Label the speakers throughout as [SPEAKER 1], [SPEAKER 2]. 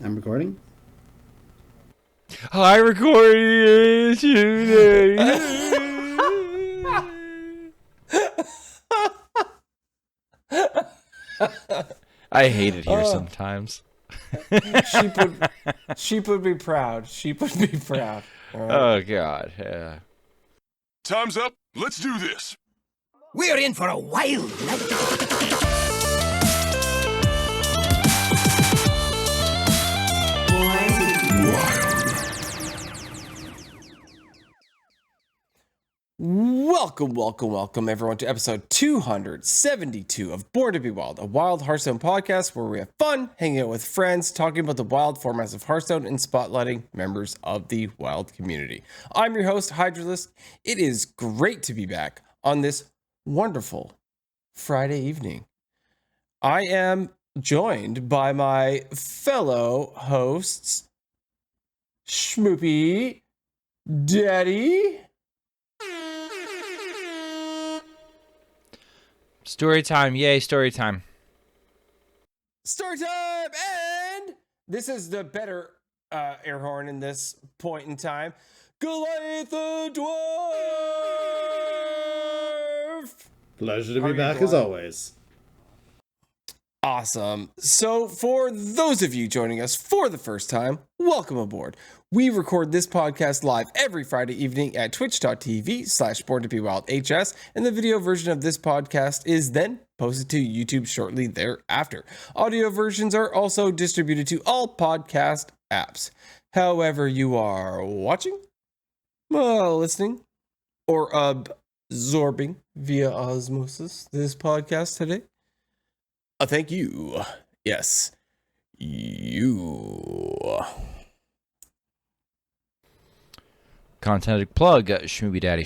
[SPEAKER 1] I'm recording.
[SPEAKER 2] Hi, recording today. I hate it here sometimes.
[SPEAKER 3] Sheep would be proud. Sheep would be proud. All right.
[SPEAKER 2] Oh, God. Yeah.
[SPEAKER 4] Time's up. Let's do this.
[SPEAKER 5] We're in for a wild night.
[SPEAKER 3] Welcome, everyone, to episode 272 of Born to Be Wild, a wild Hearthstone podcast where we have fun hanging out with friends, talking about the wild formats of Hearthstone, and spotlighting members of the wild community. I'm your host, Hydralisk. It is great to be back on this wonderful Friday evening. I am joined by my fellow hosts, Schmoopiedady.
[SPEAKER 2] Story time. Yay, story time.
[SPEAKER 3] Story time! And this is the better air horn in this point in time. Goliath the Dwarf!
[SPEAKER 1] Pleasure to
[SPEAKER 3] How are
[SPEAKER 1] be
[SPEAKER 3] you
[SPEAKER 1] back
[SPEAKER 3] doing?
[SPEAKER 1] as always.
[SPEAKER 3] Awesome. So for those of you joining us for the first time, welcome aboard. We record this podcast live every Friday evening at twitch.tv/BornToBeWildHS, and the video version of this podcast is then posted to YouTube shortly thereafter. Audio versions are also distributed to all podcast apps. However you are watching, listening, or absorbing via osmosis this podcast today, thank you. Yes, you.
[SPEAKER 2] Content plug. Schmoopiedady.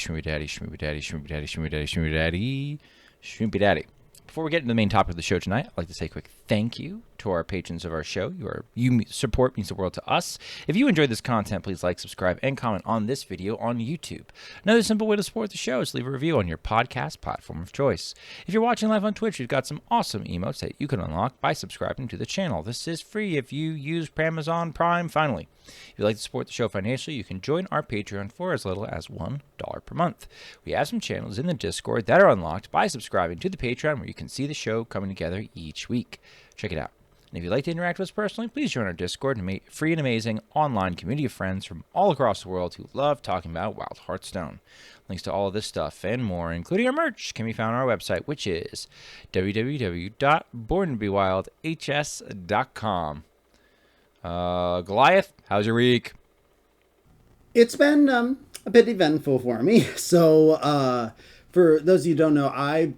[SPEAKER 2] Before we get into the main topic of the show tonight, I'd like to say a quick thank you to our patrons of our show. Your support means the world to us. If you enjoyed this content, please like, subscribe, and comment on this video on YouTube. Another simple way to support the show is to leave a review on your podcast platform of choice. If you're watching live on Twitch, we've got some awesome emotes that you can unlock by subscribing to the channel. This is free if you use Amazon Prime, finally. If you'd like to support the show financially, you can join our Patreon for as little as $1 per month. We have some channels in the Discord that are unlocked by subscribing to the Patreon, where you can see the show coming together each week. Check it out. And if you'd like to interact with us personally, please join our Discord and meet free and amazing online community of friends from all across the world who love talking about Wild Hearthstone. Links to all of this stuff and more, including our merch, can be found on our website, which is www.borntobewildhs.com. Goliath, how's your week?
[SPEAKER 1] It's been a bit eventful for me. So, for those of you who don't know, I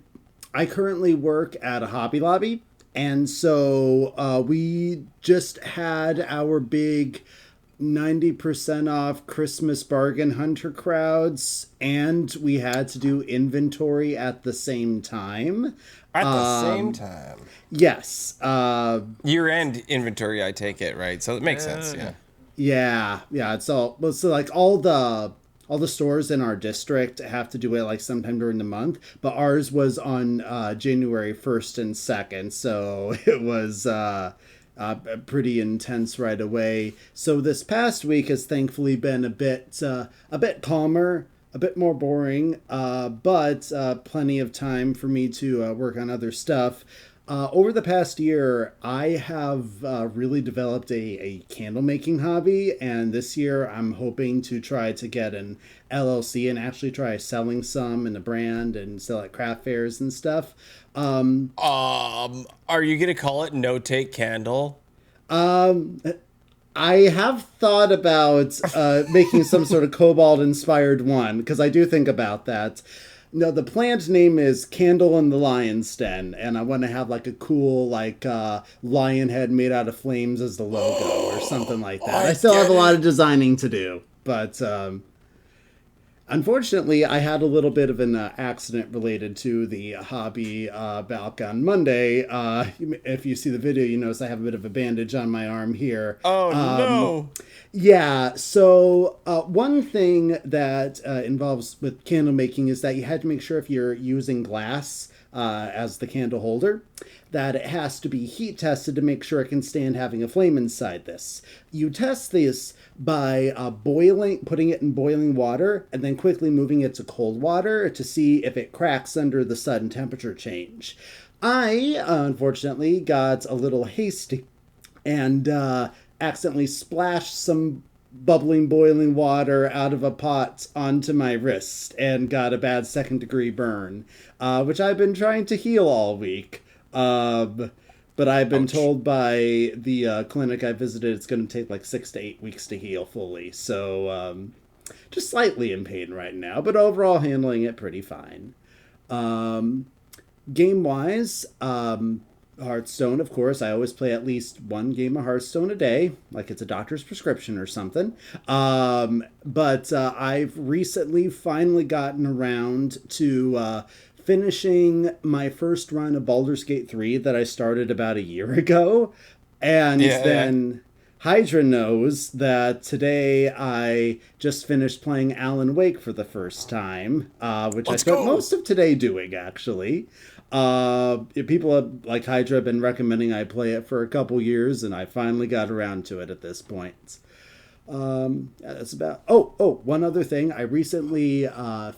[SPEAKER 1] currently work at a Hobby Lobby, and so we just had our big 90% off Christmas bargain hunter crowds, and we had to do inventory at the same time.
[SPEAKER 3] At the same time.
[SPEAKER 1] Yes.
[SPEAKER 3] Year-end inventory, I take it, right? So it makes sense, yeah.
[SPEAKER 1] Yeah. It's all so like all the stores in our district have to do it like sometime during the month, but ours was on January 1st and 2nd, so it was pretty intense right away. So this past week has thankfully been a bit calmer, a bit more boring, but plenty of time for me to work on other stuff. Over the past year, I have really developed a candle making hobby, and this year I'm hoping to try to get an LLC and actually try selling some in the brand and sell at craft fairs and stuff.
[SPEAKER 3] Are you gonna call it No Take Candle?
[SPEAKER 1] I have thought about making some sort of Cobalt inspired one, because I do think about that. No, the planned name is Candle in the Lion's Den, and I want to have like a cool lion head made out of flames as the logo or something like that. I still have a lot of designing to do, but unfortunately, I had a little bit of an accident related to the hobby back on Monday. If you see the video, you notice I have a bit of a bandage on my arm here.
[SPEAKER 3] Oh, no.
[SPEAKER 1] Yeah, so one thing that involves with candle making is that you had to make sure if you're using glass as the candle holder, that it has to be heat tested to make sure it can stand having a flame inside this. You test this by putting it in boiling water and then quickly moving it to cold water to see if it cracks under the sudden temperature change. I, unfortunately, got a little hasty and accidentally splashed some bubbling, boiling water out of a pot onto my wrist and got a bad second-degree burn, which I've been trying to heal all week. But I've been told by the clinic I visited it's going to take like 6 to 8 weeks to heal fully. So just slightly in pain right now, but overall handling it pretty fine. Game-wise, Hearthstone, of course, I always play at least one game of Hearthstone a day, like it's a doctor's prescription or something. But I've recently finally gotten around to finishing my first run of Baldur's Gate 3 that I started about a year ago. And then Hydra knows that today I just finished playing Alan Wake for the first time, which I spent most of today doing, actually. People like Hydra have been recommending I play it for a couple years, and I finally got around to it at this point. That's about... one other thing. I recently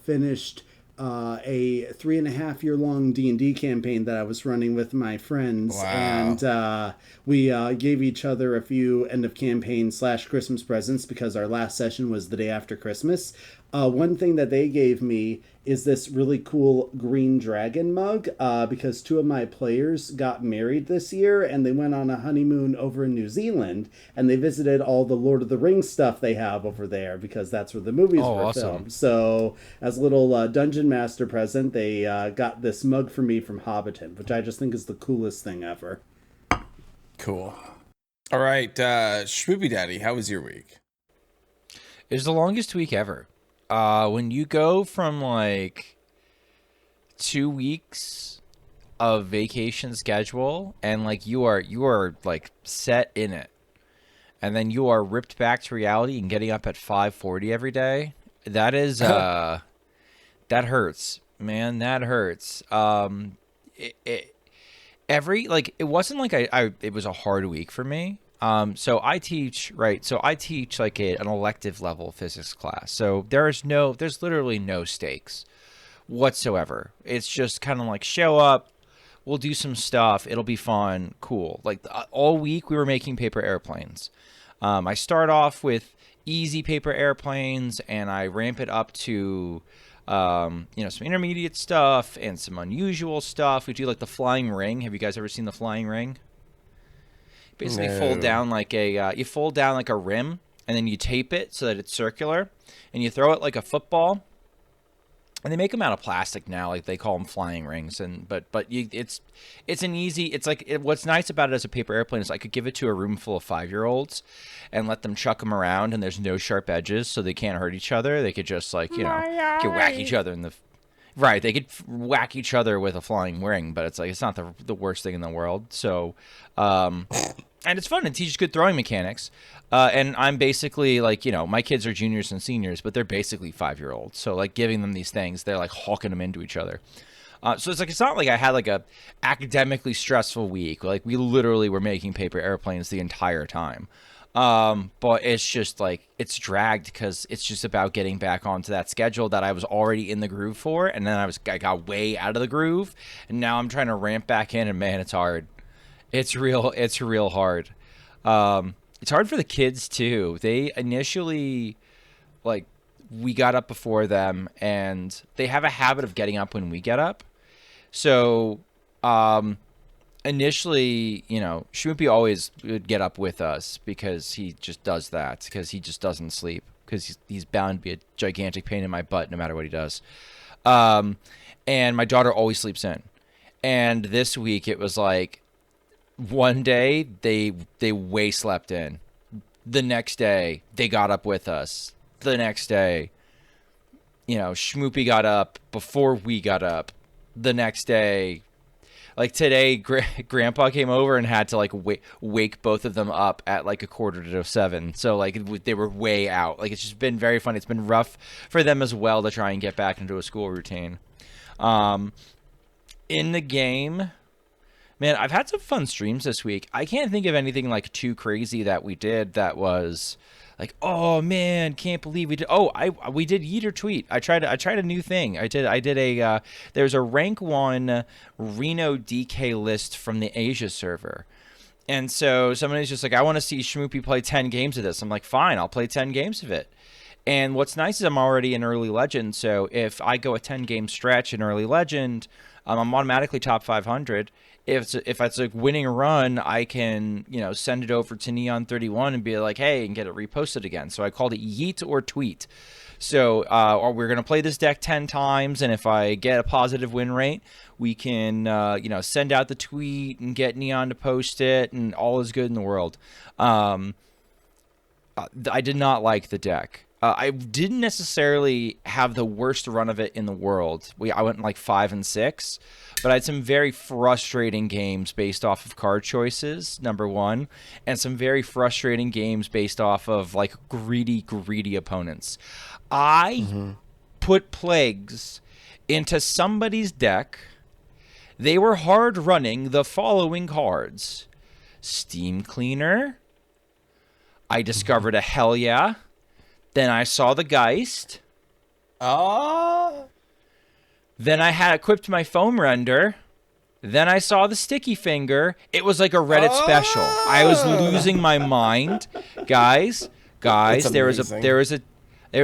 [SPEAKER 1] finished a 3.5-year-long D&D campaign that I was running with my friends. Wow. And we gave each other a few end-of-campaign / Christmas presents because our last session was the day after Christmas. One thing that they gave me is this really cool green dragon mug because 2 of my players got married this year and they went on a honeymoon over in New Zealand and they visited all the Lord of the Rings stuff they have over there because that's where the movies were filmed. So as a little Dungeon Master present, they got this mug for me from Hobbiton, which I just think is the coolest thing ever.
[SPEAKER 3] Cool. All right, Schmoopiedady, how was your week?
[SPEAKER 2] It was the longest week ever. When you go from like 2 weeks of vacation schedule and like you are like set in it, and then you are ripped back to reality and getting up at 5:40 every day, that is that hurts, man. That hurts. It wasn't like it was a hard week for me. So I teach, right? So I teach like an elective level physics class. So there's literally no stakes whatsoever. It's just kind of like show up, we'll do some stuff, it'll be fun, cool. Like all week we were making paper airplanes. I start off with easy paper airplanes and I ramp it up to some intermediate stuff and some unusual stuff. We do like the flying ring. Have you guys ever seen the flying ring? Basically fold down like a rim and then you tape it so that it's circular and you throw it like a football. And they make them out of plastic now, like they call them flying rings. What's nice about it as a paper airplane is I could give it to a room full of 5-year-olds and let them chuck them around, and there's no sharp edges, so they can't hurt each other. They could just could whack each other in the right. They could whack each other with a flying ring, but it's not the worst thing in the world. So, and it's fun. It teaches good throwing mechanics. And I'm basically my kids are juniors and seniors, but they're basically 5-year-olds. So like giving them these things, they're like hawking them into each other. So it's not like I had like a academically stressful week. Like we literally were making paper airplanes the entire time. But it's just like it's dragged because it's just about getting back onto that schedule that I was already in the groove for, and then I got way out of the groove, and now I'm trying to ramp back in, and man, it's hard. It's real hard. It's hard for the kids too. They initially, we got up before them, and they have a habit of getting up when we get up. So, initially, Schmoopy always would get up with us because he just does that, because he just doesn't sleep, because he's bound to be a gigantic pain in my butt no matter what he does. And my daughter always sleeps in. And this week it was like, one day they way slept in. The next day they got up with us. The next day, Schmoopy got up before we got up. The next day, like today, Grandpa came over and had to wake both of them up at 6:45. So they were way out. It's just been very fun. It's been rough for them as well to try and get back into a school routine. in the game, man, I've had some fun streams this week. I can't think of anything like too crazy that we did that was like, oh man, can't believe we did. Oh, we did Yeet or Tweet. I tried a new thing. I did a there's a rank 1 Reno DK list from the Asia server. And so somebody's just like, I want to see Schmoopy play 10 games of this. I'm like, fine, I'll play 10 games of it. And what's nice is I'm already in early legend, so if I go a 10-game stretch in early legend, I'm automatically top 500. If it's like winning a run, I can, send it over to Neon 31 and be like, hey, and get it reposted again. So I called it Yeet or Tweet. So we're going to play this deck 10 times, and if I get a positive win rate, we can, send out the tweet and get Neon to post it, and all is good in the world. I did not like the deck. I didn't necessarily have the worst run of it in the world. I went like 5 and 6, but I had some very frustrating games based off of card choices, number one, and some very frustrating games based off of like greedy opponents. I put plagues into somebody's deck. They were hard running the following cards: Steam Cleaner. I discovered a Hell Yeah. Then I saw the Geist. Then I had equipped my Foam Render. Then I saw the Sticky Finger. It was like a Reddit special. I was losing my mind. Guys, there was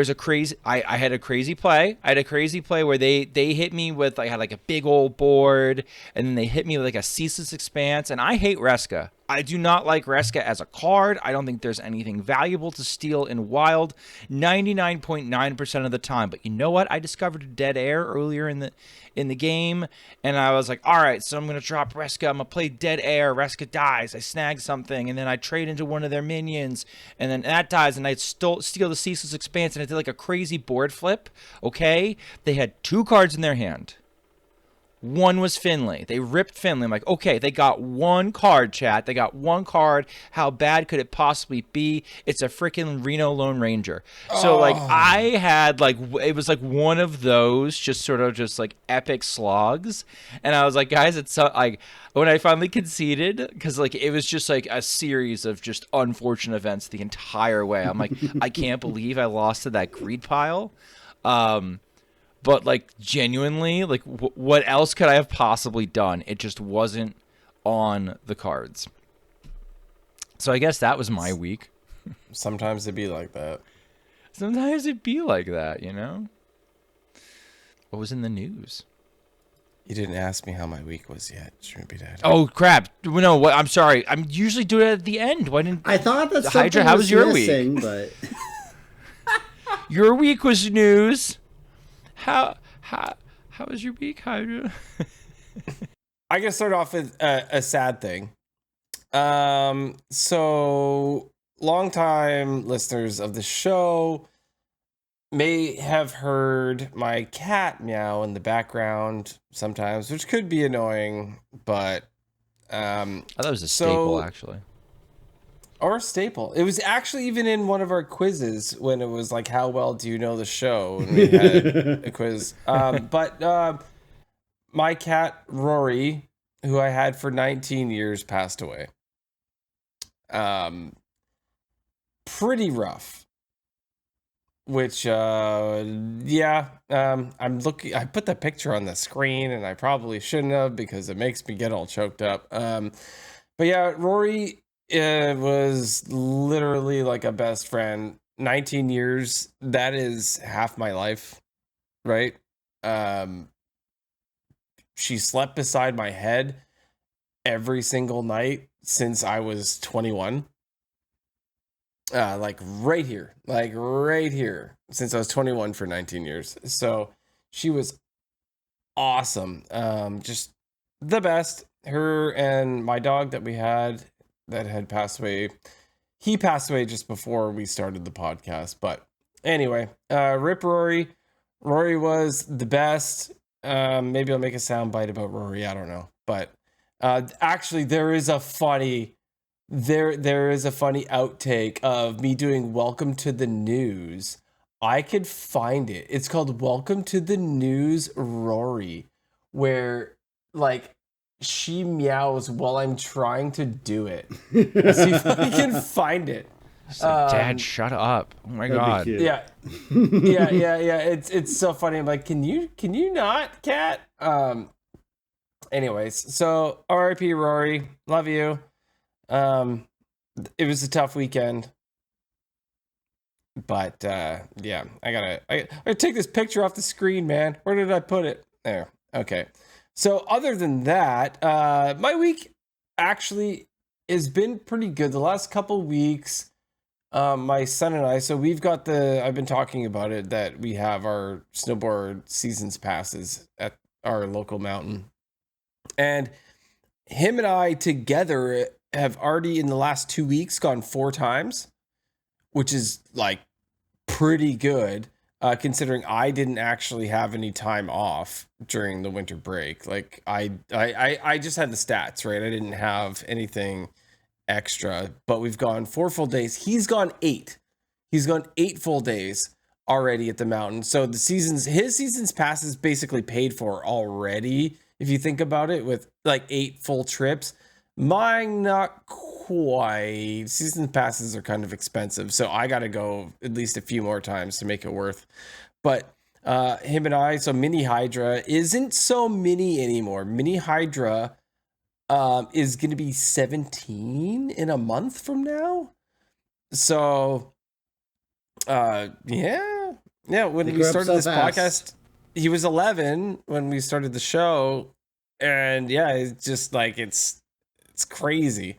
[SPEAKER 2] a crazy I had a crazy play. I had a crazy play where they hit me with, I had like a big old board, and then they hit me with like a Ceaseless Expanse, and I hate Reska. I do not like Reska as a card. I don't think there's anything valuable to steal in Wild 99.9% of the time. But you know what? I discovered a Dead Air earlier in the game, and I was like, all right, so I'm going to drop Reska. I'm going to play Dead Air. Reska dies. I snag something, and then I trade into one of their minions, and then that dies, and I steal the Ceaseless Expanse, and I did like a crazy board flip, okay? They had 2 cards in their hand. One was Finley. They ripped Finley. I'm like, okay, they got 1 card, chat. They got 1 card. How bad could it possibly be? It's a freaking Reno Lone Ranger. So, like, I had, like, it was like one of those just sort of just, like, epic slogs. And I was like, guys, it's so, like, when I finally conceded, because, like, it was just, like, a series of just unfortunate events the entire way. I'm like, I can't believe I lost to that greed pile. But, like, genuinely, like, what else could I have possibly done? It just wasn't on the cards. So I guess that was my week.
[SPEAKER 3] Sometimes it'd be like that.
[SPEAKER 2] Sometimes it'd be like that, you know? What was in the news?
[SPEAKER 3] You didn't ask me how my week was yet, Schmoopiedady.
[SPEAKER 2] Oh, crap. No, what? I'm sorry. I'm usually doing it at the end. Why didn't...
[SPEAKER 1] I thought that
[SPEAKER 2] Hydra, how was your
[SPEAKER 1] missing,
[SPEAKER 2] week?
[SPEAKER 1] But...
[SPEAKER 2] Your week was news. How was your week, Hydra?
[SPEAKER 3] I gotta start off with a sad thing. So longtime listeners of the show may have heard my cat meow in the background sometimes, which could be annoying, but
[SPEAKER 2] I thought it was a staple, actually.
[SPEAKER 3] Or a staple. It was actually even in one of our quizzes when it was like, how well do you know the show? And we had a quiz. But my cat, Rory, who I had for 19 years, passed away. Pretty rough. Which, I'm looking, I put the picture on the screen and I probably shouldn't have because it makes me get all choked up. But yeah, Rory... It was literally like a best friend. 19 years, that is half my life, right? She slept beside my head every single night since I was 21. Like right here, since I was 21 for 19 years. So she was awesome. Just the best. Her and my dog that we had that had passed away. He passed away just before we started the podcast. But anyway, rip Rory. Rory was the best. Maybe I'll make a sound bite about Rory. I don't know. But actually, there is a funny outtake of me doing Welcome to the News. I could find it. It's called Welcome to the News Rory, where like she meows while I'm trying to do it. Let's see if I can find it.
[SPEAKER 2] It's like, Dad, shut up. Oh my God.
[SPEAKER 3] Yeah. It's so funny. I'm like, can you not, cat? Anyways, so R.I.P. Rory, love you. It was a tough weekend, but yeah, I gotta take this picture off the screen, man. Where did I put it? There. Okay. So other than that, my week actually has been pretty good. The last couple weeks, my son and I, so we've got I've been talking about it, that we have our snowboard seasons passes at our local mountain. And him and I together have already in the last 2 weeks gone 4 times, which is like pretty good, considering I didn't actually have any time off during the winter break. Like I just had the stats, right? I didn't have anything extra, but we've gone 4 full days. He's gone 8. He's gone 8 full days already at the mountain. So his season's pass is basically paid for already, if you think about it, with like 8 full trips. Mine, not quite. Season passes are kind of expensive, so I got to go at least a few more times to make it worth. But him and I, so Mini Hydra isn't so mini anymore. Mini Hydra is going to be 17 in a month from now. So, yeah. When we started this podcast, he was 11 when we started the show, and yeah, it's just like it's crazy.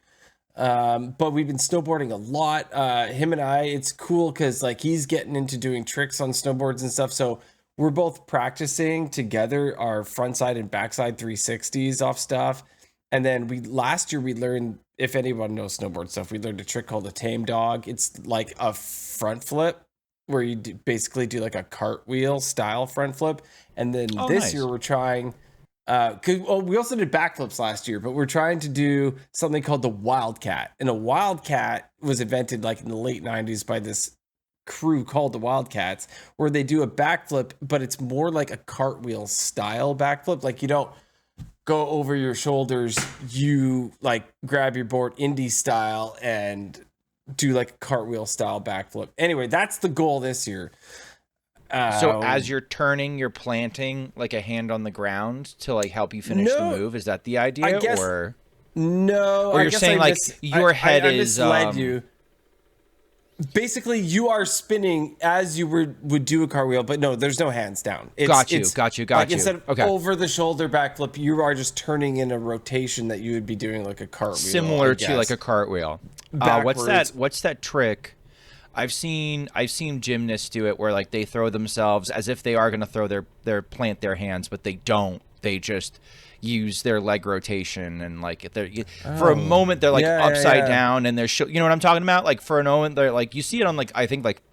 [SPEAKER 3] But we've been snowboarding a lot. Him and I, it's cool because like he's getting into doing tricks on snowboards and stuff. So we're both practicing together our frontside and backside 360s off stuff. And then last year we learned, if anyone knows snowboard stuff, we learned a trick called a tame dog. It's like a front flip where you basically do like a cartwheel style front flip. And then this year we're trying, we also did backflips last year, but we're trying to do something called the Wildcat. And a Wildcat was invented like in the late 90s by this crew called the Wildcats, where they do a backflip, but it's more like a cartwheel style backflip. Like you don't go over your shoulders, you like grab your board indie style and do like a cartwheel style backflip. Anyway, that's the goal this year.
[SPEAKER 2] So as you're turning, you're planting like a hand on the ground to like help you finish the move. Is that the idea?
[SPEAKER 3] I guess,
[SPEAKER 2] or
[SPEAKER 3] you're
[SPEAKER 2] saying like your head is
[SPEAKER 3] misled you. Basically, you are spinning as you would do a cartwheel, but no, there's no hands down.
[SPEAKER 2] Got you.
[SPEAKER 3] Like instead of over the shoulder backflip, you are just turning in a rotation that you would be doing like a cartwheel.
[SPEAKER 2] Similar to like a cartwheel. What's that trick? I've seen gymnasts do it where like they throw themselves as if they are going to throw plant their hands, but they don't. They just use their leg rotation and like for a moment they're like upside down and they're you know what I'm talking about? Like for a moment they're like, you see it on like, I think like,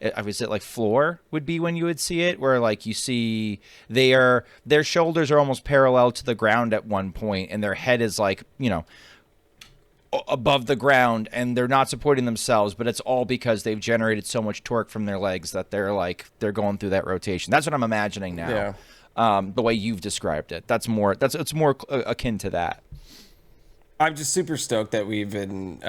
[SPEAKER 2] is it like floor would be when you would see it, where like you see their shoulders are almost parallel to the ground at one point and their head is like, you know, above the ground and they're not supporting themselves, but it's all because they've generated so much torque from their legs that they're going through that rotation. That's what I'm imagining now.
[SPEAKER 3] Yeah.
[SPEAKER 2] The way you've described it, it's more akin to that.
[SPEAKER 3] I'm just super stoked that we've been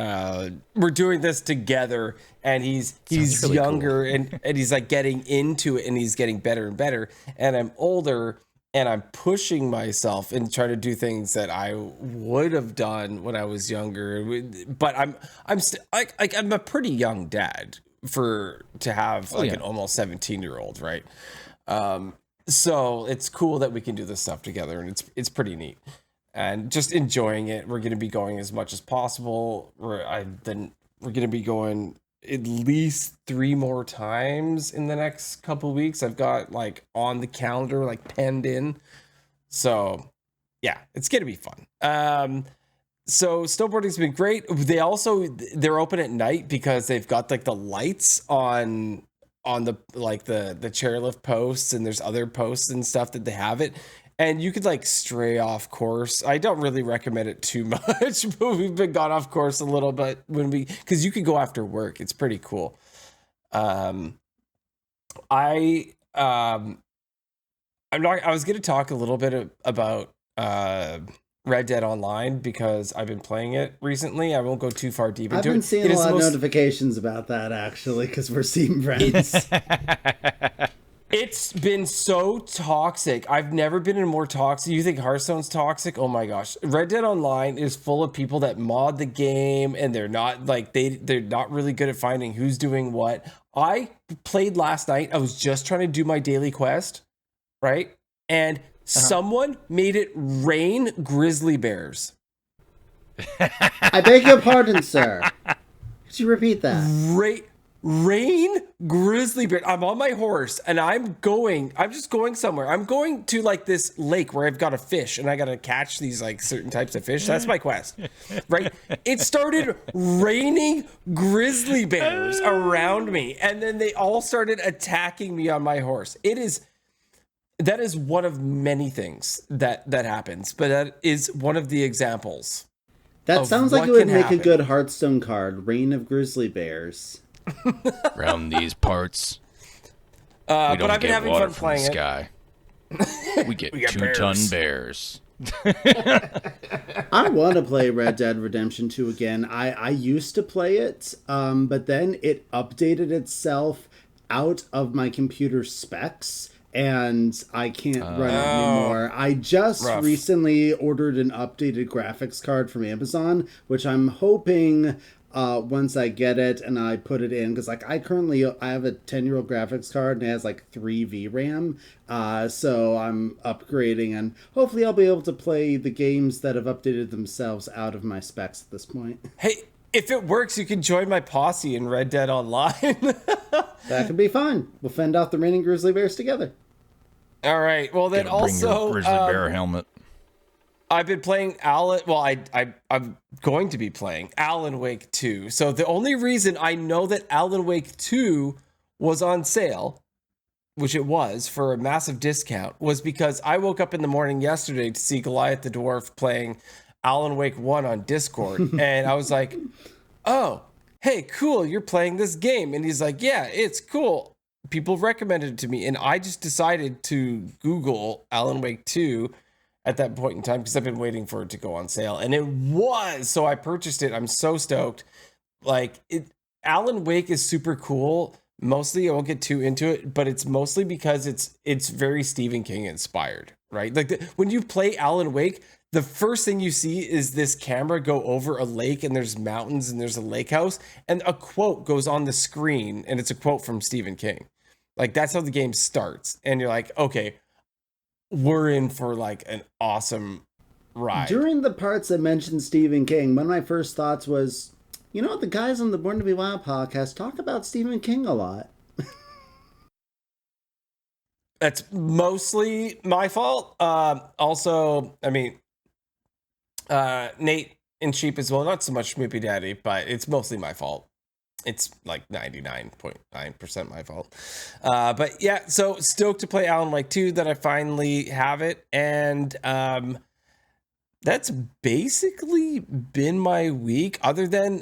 [SPEAKER 3] we're doing this together, and he's really younger cool. and he's like getting into it and he's getting better and better, and I'm older and I'm pushing myself and trying to do things that I would have done when I was younger, but I'm a pretty young dad to have an almost 17-year-old, right? So it's cool that we can do this stuff together, and it's pretty neat, and just enjoying it. We're going to be going as much as possible. We're going to be going at least 3 more times in the next couple weeks. I've got like on the calendar, like penned in. So yeah, it's going to be fun. So snowboarding's been great. They're open at night because they've got like the lights on the like the chairlift posts, and there's other posts and stuff that they have it, and you could like stray off course. I don't really recommend it too much, but we've been gone off course a little bit because you could go after work. It's pretty cool. I was going to talk a little bit about Red Dead Online because I've been playing it recently. I won't go too far deep into it.
[SPEAKER 1] I've been seeing a lot of notifications about that, actually, because we're Steam friends.
[SPEAKER 3] It's been so toxic. I've never been in more toxic. You think Hearthstone's toxic? Oh my gosh. Red Dead Online is full of people that mod the game and they're not like they're not really good at finding who's doing what. I played last night. I was just trying to do my daily quest, right? And someone made it rain grizzly bears.
[SPEAKER 1] I beg your pardon, sir. Could you repeat that?
[SPEAKER 3] Rain grizzly bear. I'm on my horse and I'm just going somewhere. I'm going to like this lake where I've got a fish and I got to catch these like certain types of fish. That's my quest, right? It started raining grizzly bears around me and then they all started attacking me on my horse. That is one of many things that happens, but that is one of the examples.
[SPEAKER 1] That sounds like it would make a good Hearthstone card. Reign of Grizzly Bears.
[SPEAKER 2] Around these parts,
[SPEAKER 3] but I've been having fun playing it.
[SPEAKER 2] Sky. We get 2-ton bears.
[SPEAKER 1] I want to play Red Dead Redemption 2 again. I used to play it, but then it updated itself out of my computer specs, and I can't run it anymore. I just recently ordered an updated graphics card from Amazon, which I'm hoping... once I get it and I put it in, because like I have a 10-year-old graphics card and it has like 3 VRAM, so I'm upgrading and hopefully I'll be able to play the games that have updated themselves out of my specs at this point.
[SPEAKER 3] Hey, if it works, you can join my posse in Red Dead Online.
[SPEAKER 1] That could be fun. We'll fend off the raining grizzly bears together.
[SPEAKER 3] All right. Well, then also
[SPEAKER 2] bring your grizzly bear helmet.
[SPEAKER 3] I've been playing I'm going to be playing Alan Wake 2. So the only reason I know that Alan Wake 2 was on sale, which it was for a massive discount, was because I woke up in the morning yesterday to see Goliath the Dwarf playing Alan Wake 1 on Discord. And I was like, oh, hey, cool, you're playing this game. And he's like, yeah, it's cool. People recommended it to me. And I just decided to Google Alan Wake 2 at that point in time because I've been waiting for it to go on sale, and it was, so I purchased it. I'm so stoked. Alan Wake is super cool. Mostly, I won't get too into it, but it's mostly because it's very Stephen King inspired, right? Like when you play Alan Wake, the first thing you see is this camera go over a lake and there's mountains and there's a lake house and a quote goes on the screen and it's a quote from Stephen King. Like that's how the game starts, and you're like, okay, we're in for like an awesome ride.
[SPEAKER 1] During the parts that mentioned Stephen King, one of my first thoughts was, you know what, the guys on the Born to Be Wild podcast talk about Stephen King a lot.
[SPEAKER 3] That's mostly my fault. Also, I mean, Nate and Sheep as well, not so much Schmoopiedady, but it's mostly my fault. It's like 99.9% my fault. But yeah, so stoked to play Alan Wake 2 that I finally have it. And that's basically been my week, other than,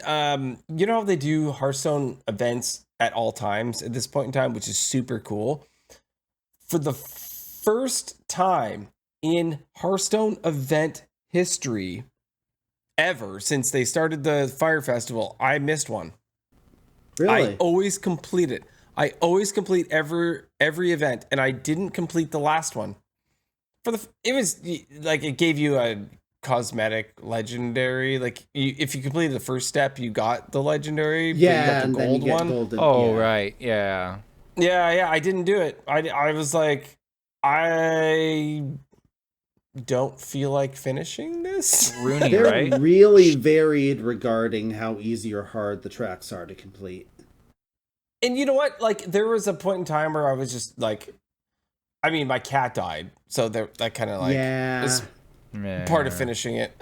[SPEAKER 3] you know how they do Hearthstone events at all times at this point in time, which is super cool. For the first time in Hearthstone event history ever, since they started the Fire Festival, I missed one.
[SPEAKER 1] Really?
[SPEAKER 3] I always complete it. I always complete every event, and I didn't complete the last one. It was like it gave you a cosmetic legendary. Like if you completed the first step, you got the legendary.
[SPEAKER 1] Yeah,
[SPEAKER 3] but you got the gold one.
[SPEAKER 1] Golden,
[SPEAKER 2] oh, yeah. Right, yeah.
[SPEAKER 3] Yeah. I didn't do it. I was like, I don't feel like finishing this.
[SPEAKER 2] Rooney,
[SPEAKER 1] They're
[SPEAKER 2] right?
[SPEAKER 1] really varied regarding how easy or hard the tracks are to complete.
[SPEAKER 3] And you know what? Like, there was a point in time where I was just like, I mean, my cat died, so that kind of like is part of finishing it.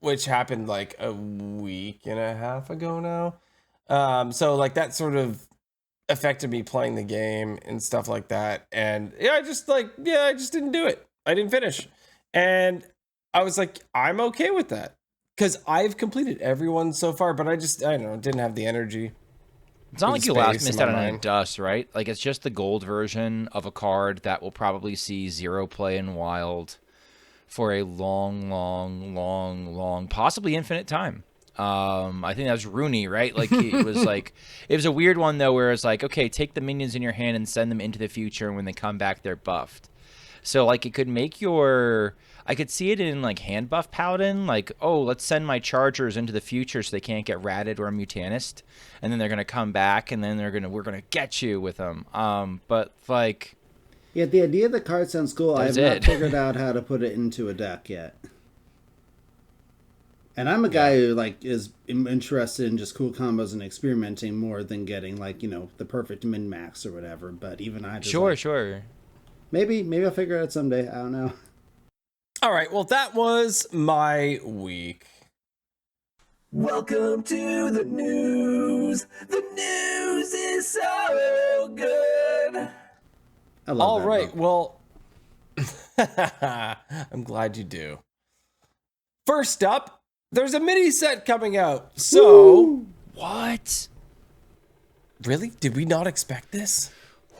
[SPEAKER 3] Which happened like a week and a half ago now. So like that sort of affected me playing the game and stuff like that. And I just didn't do it. I didn't finish. And I was like, I'm okay with that. Because I've completed everyone so far, but I don't know, didn't have the energy.
[SPEAKER 2] It's not like you missed out on any dust, right? Like it's just the gold version of a card that will probably see 0 play in Wild for a long, possibly infinite time. I think that was Rooney, right? Like it was like it was a weird one though, where it's like, okay, take the minions in your hand and send them into the future, and when they come back, they're buffed. So like it could make I could see it in like hand buff Paladin, like, oh, let's send my chargers into the future so they can't get ratted or mutanist, and then they're gonna come back, and then we're gonna get you with them. But like,
[SPEAKER 1] yeah, the idea of the card sounds cool. I have not figured out how to put it into a deck yet. And I'm a guy who like is interested in just cool combos and experimenting more than getting like, you know, the perfect min max or whatever. But even I just
[SPEAKER 2] sure.
[SPEAKER 1] Maybe I'll figure it out someday. I don't know.
[SPEAKER 3] All right, well, that was my week.
[SPEAKER 5] Welcome to the news. The news is so good.
[SPEAKER 1] I love
[SPEAKER 3] All
[SPEAKER 1] that
[SPEAKER 3] right,
[SPEAKER 1] book.
[SPEAKER 3] well, I'm glad you do. First up, there's a mini set coming out. So,
[SPEAKER 1] Woo!
[SPEAKER 2] What?
[SPEAKER 3] Really? Did we not expect this?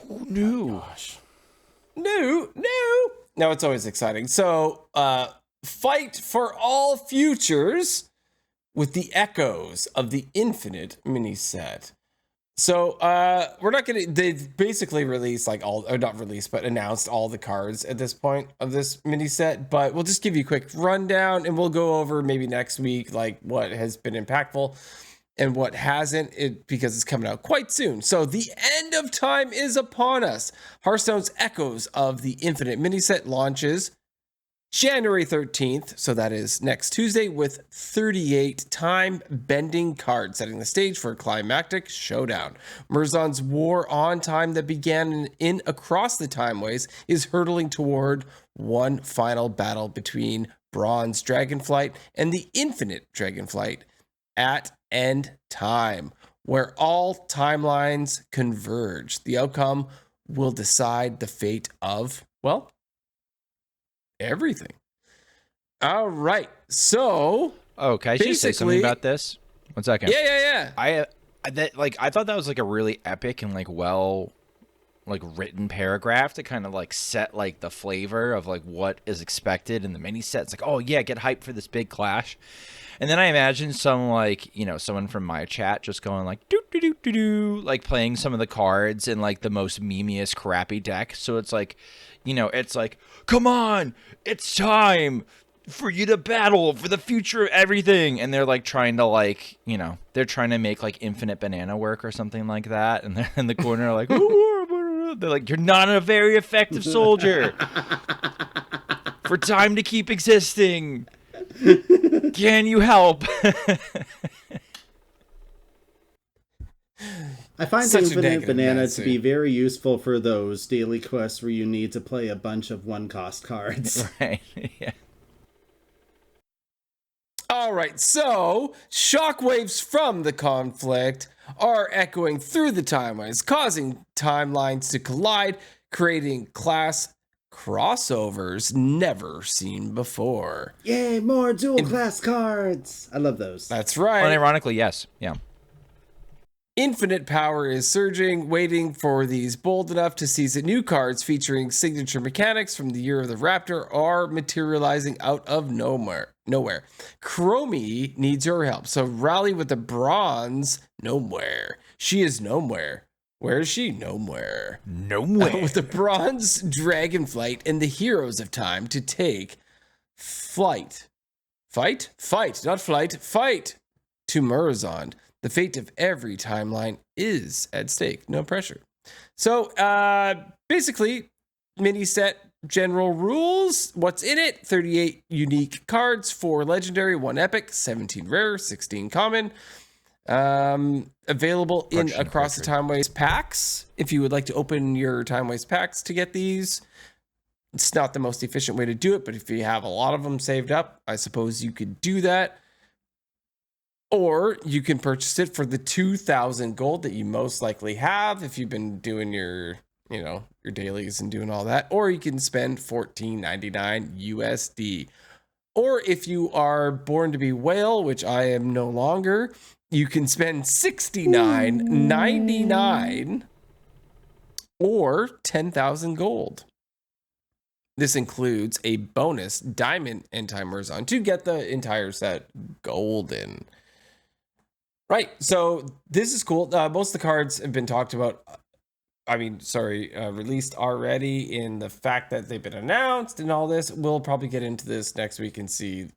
[SPEAKER 2] Who knew?
[SPEAKER 3] Gosh. No. No, it's always exciting. So, Fight for All Futures with the Echoes of the Infinite mini set. So, we're not gonna. They've basically released like all, or not released, but announced all the cards at this point of this mini set. But we'll just give you a quick rundown, and we'll go over maybe next week like what has been impactful and what hasn't, because it's coming out quite soon. So the end of time is upon us. Hearthstone's Echoes of the Infinite mini set launches January 13th, so that is next Tuesday, with 38 time-bending cards, setting the stage for a climactic showdown. Murzon's war on time that began in Across the Timeways is hurtling toward one final battle between Bronze Dragonflight and the Infinite Dragonflight at End Time, where all timelines converge. The outcome will decide the fate of, well, everything. All right. So,
[SPEAKER 2] can I just say something about this? 1 second.
[SPEAKER 3] Yeah.
[SPEAKER 2] I thought that was like a really epic and like written paragraph to kind of like set like the flavor of like what is expected in the mini set. It's like, oh yeah, get hyped for this big clash. And then I imagine some like, you know, someone from my chat just going like doo doo doo doo doo, like playing some of the cards in like the most memeiest crappy deck. So it's like, you know, it's like, come on, it's time for you to battle for the future of everything. And they're like trying to like, you know, they're trying to make like infinite banana work or something like that. And they're in the corner like, ooh, they're like, you're not a very effective soldier for time to keep existing. Can you help?
[SPEAKER 1] I find the Infinite Banana to be very useful for those daily quests where you need to play a bunch of one-cost cards.
[SPEAKER 2] Right, yeah.
[SPEAKER 3] All right, so shockwaves from the conflict are echoing through the timelines, causing timelines to collide, creating class crossovers never seen before.
[SPEAKER 1] Yay, more dual class cards. I love those.
[SPEAKER 3] That's right.
[SPEAKER 2] Unironically, yes. Yeah.
[SPEAKER 3] Infinite power is surging, waiting for these bold enough to seize it. New cards featuring signature mechanics from the Year of the Raptor are materializing out of nowhere. Chromie needs your help, so rally with the bronze Nowhere. She is nowhere. Where is she? Nowhere. With the bronze Dragonflight and the Heroes of Time to take flight. Fight, not flight. Fight to Murzond. The fate of every timeline is at stake. No pressure. So, basically, mini set general rules. What's in it? 38 unique cards, 4 legendary, 1 epic, 17 rare, 16 common. Available in Across the Timeways packs. If you would like to open your Timeways packs to get these, it's not the most efficient way to do it, but if you have a lot of them saved up, I suppose you could do that. Or you can purchase it for the 2,000 gold that you most likely have if you've been doing your, you know, your dailies and doing all that. Or you can spend $14.99 USD. Or if you are born to be whale, which I am no longer, you can spend $69.99 or 10,000 gold. This includes a bonus diamond and timers on to get the entire set golden. Right. So this is cool. Most of the cards have been talked about. Released already in the fact that they've been announced and all this. We'll probably get into this next week and see,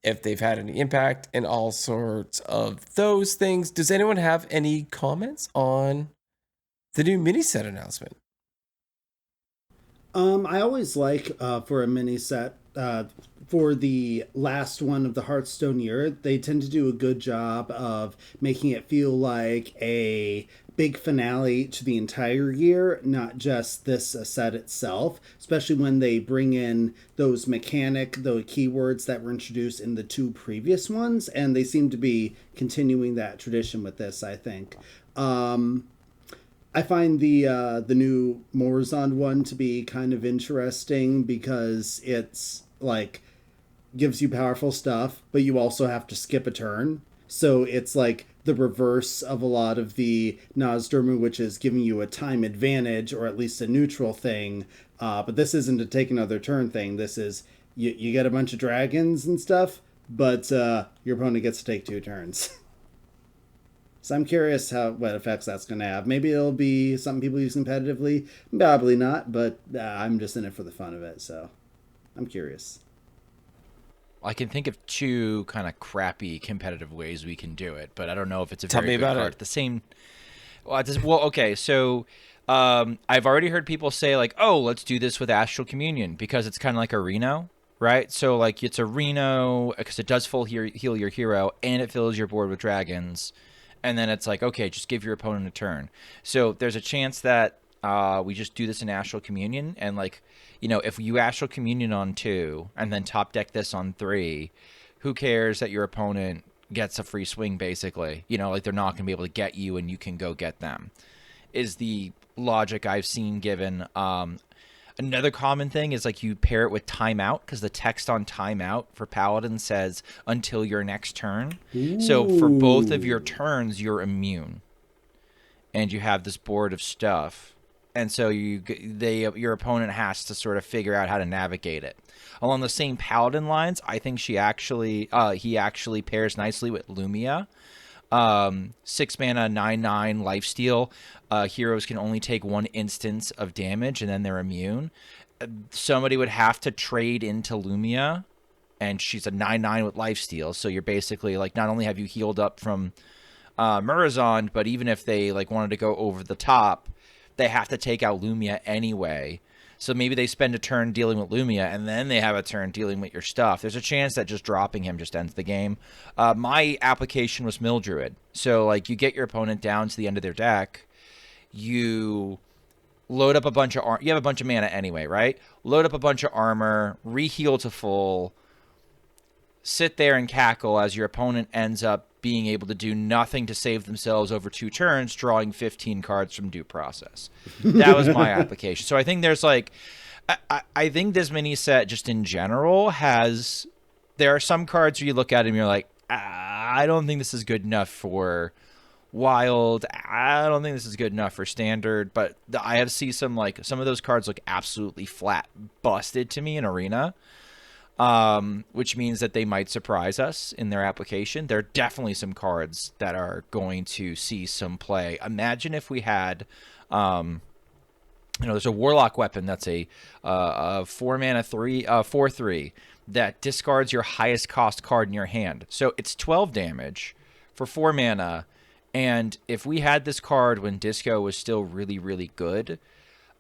[SPEAKER 3] if they've had any impact and all sorts of those things. Does anyone have any comments on the new mini set announcement?
[SPEAKER 1] I always like for a mini set for the last one of the Hearthstone year, they tend to do a good job of making it feel like a big finale to the entire year, not just this set itself, especially when they bring in those the keywords that were introduced in the two previous ones, and they seem to be continuing that tradition with this, I think. I find the new Morazon one to be kind of interesting because it's like gives you powerful stuff, but you also have to skip a turn. So it's like the reverse of a lot of the Nozdormu, which is giving you a time advantage or at least a neutral thing. But this isn't a take another turn thing. This is you get a bunch of dragons and stuff, but your opponent gets to take 2 turns. So I'm curious what effects that's going to have. Maybe it'll be something people use competitively. Probably not, but I'm just in it for the fun of it, so I'm curious.
[SPEAKER 2] I can think of 2 kind of crappy competitive ways we can do it, but I don't know if it's a very good card. The same. Okay, so I've already heard people say like, "Oh, let's do this with Astral Communion," because it's kind of like a Reno, right? So like it's a Reno because it does full heal your hero and it fills your board with dragons. And then it's like, okay, just give your opponent a turn. So there's a chance that we just do this in Astral Communion. And like, if you Astral Communion on 2 and then top deck this on 3, who cares that your opponent gets a free swing, basically? Like they're not going to be able to get you and you can go get them, is the logic I've seen given. Another common thing is like you pair it with timeout because the text on timeout for Paladin says until your next turn. Ooh. So for both of your turns, you're immune, and you have this board of stuff, and so your opponent has to sort of figure out how to navigate it. Along the same Paladin lines, I think he actually pairs nicely with Lumia. 6 mana, 9/9 lifesteal. Heroes can only take 1 instance of damage and then they're immune. Somebody would have to trade into Lumia, and she's a 9/9 with lifesteal. So you're basically like, not only have you healed up from Murazond, but even if they like wanted to go over the top, they have to take out Lumia anyway. So maybe they spend a turn dealing with Lumia, and then they have a turn dealing with your stuff. There's a chance that just dropping him just ends the game. My application was Mildruid. So, like, you get your opponent down to the end of their deck. You load up a bunch of you have a bunch of mana anyway, right? Load up a bunch of armor, re-heal to full, sit there and cackle as your opponent ends up being able to do nothing to save themselves over 2 turns, drawing 15 cards from Due Process. That was my application. So I think there's like, I think this mini set just in general there are some cards where you look at them and you're like, I don't think this is good enough for Wild. I don't think this is good enough for Standard, but I have seen some of those cards look absolutely flat busted to me in Arena. Which means that they might surprise us in their application. There are definitely some cards that are going to see some play. Imagine if we had, there's a Warlock weapon that's a 4-mana 4/3 that discards your highest cost card in your hand. So it's 12 damage for 4 mana. And if we had this card when Disco was still really, really good,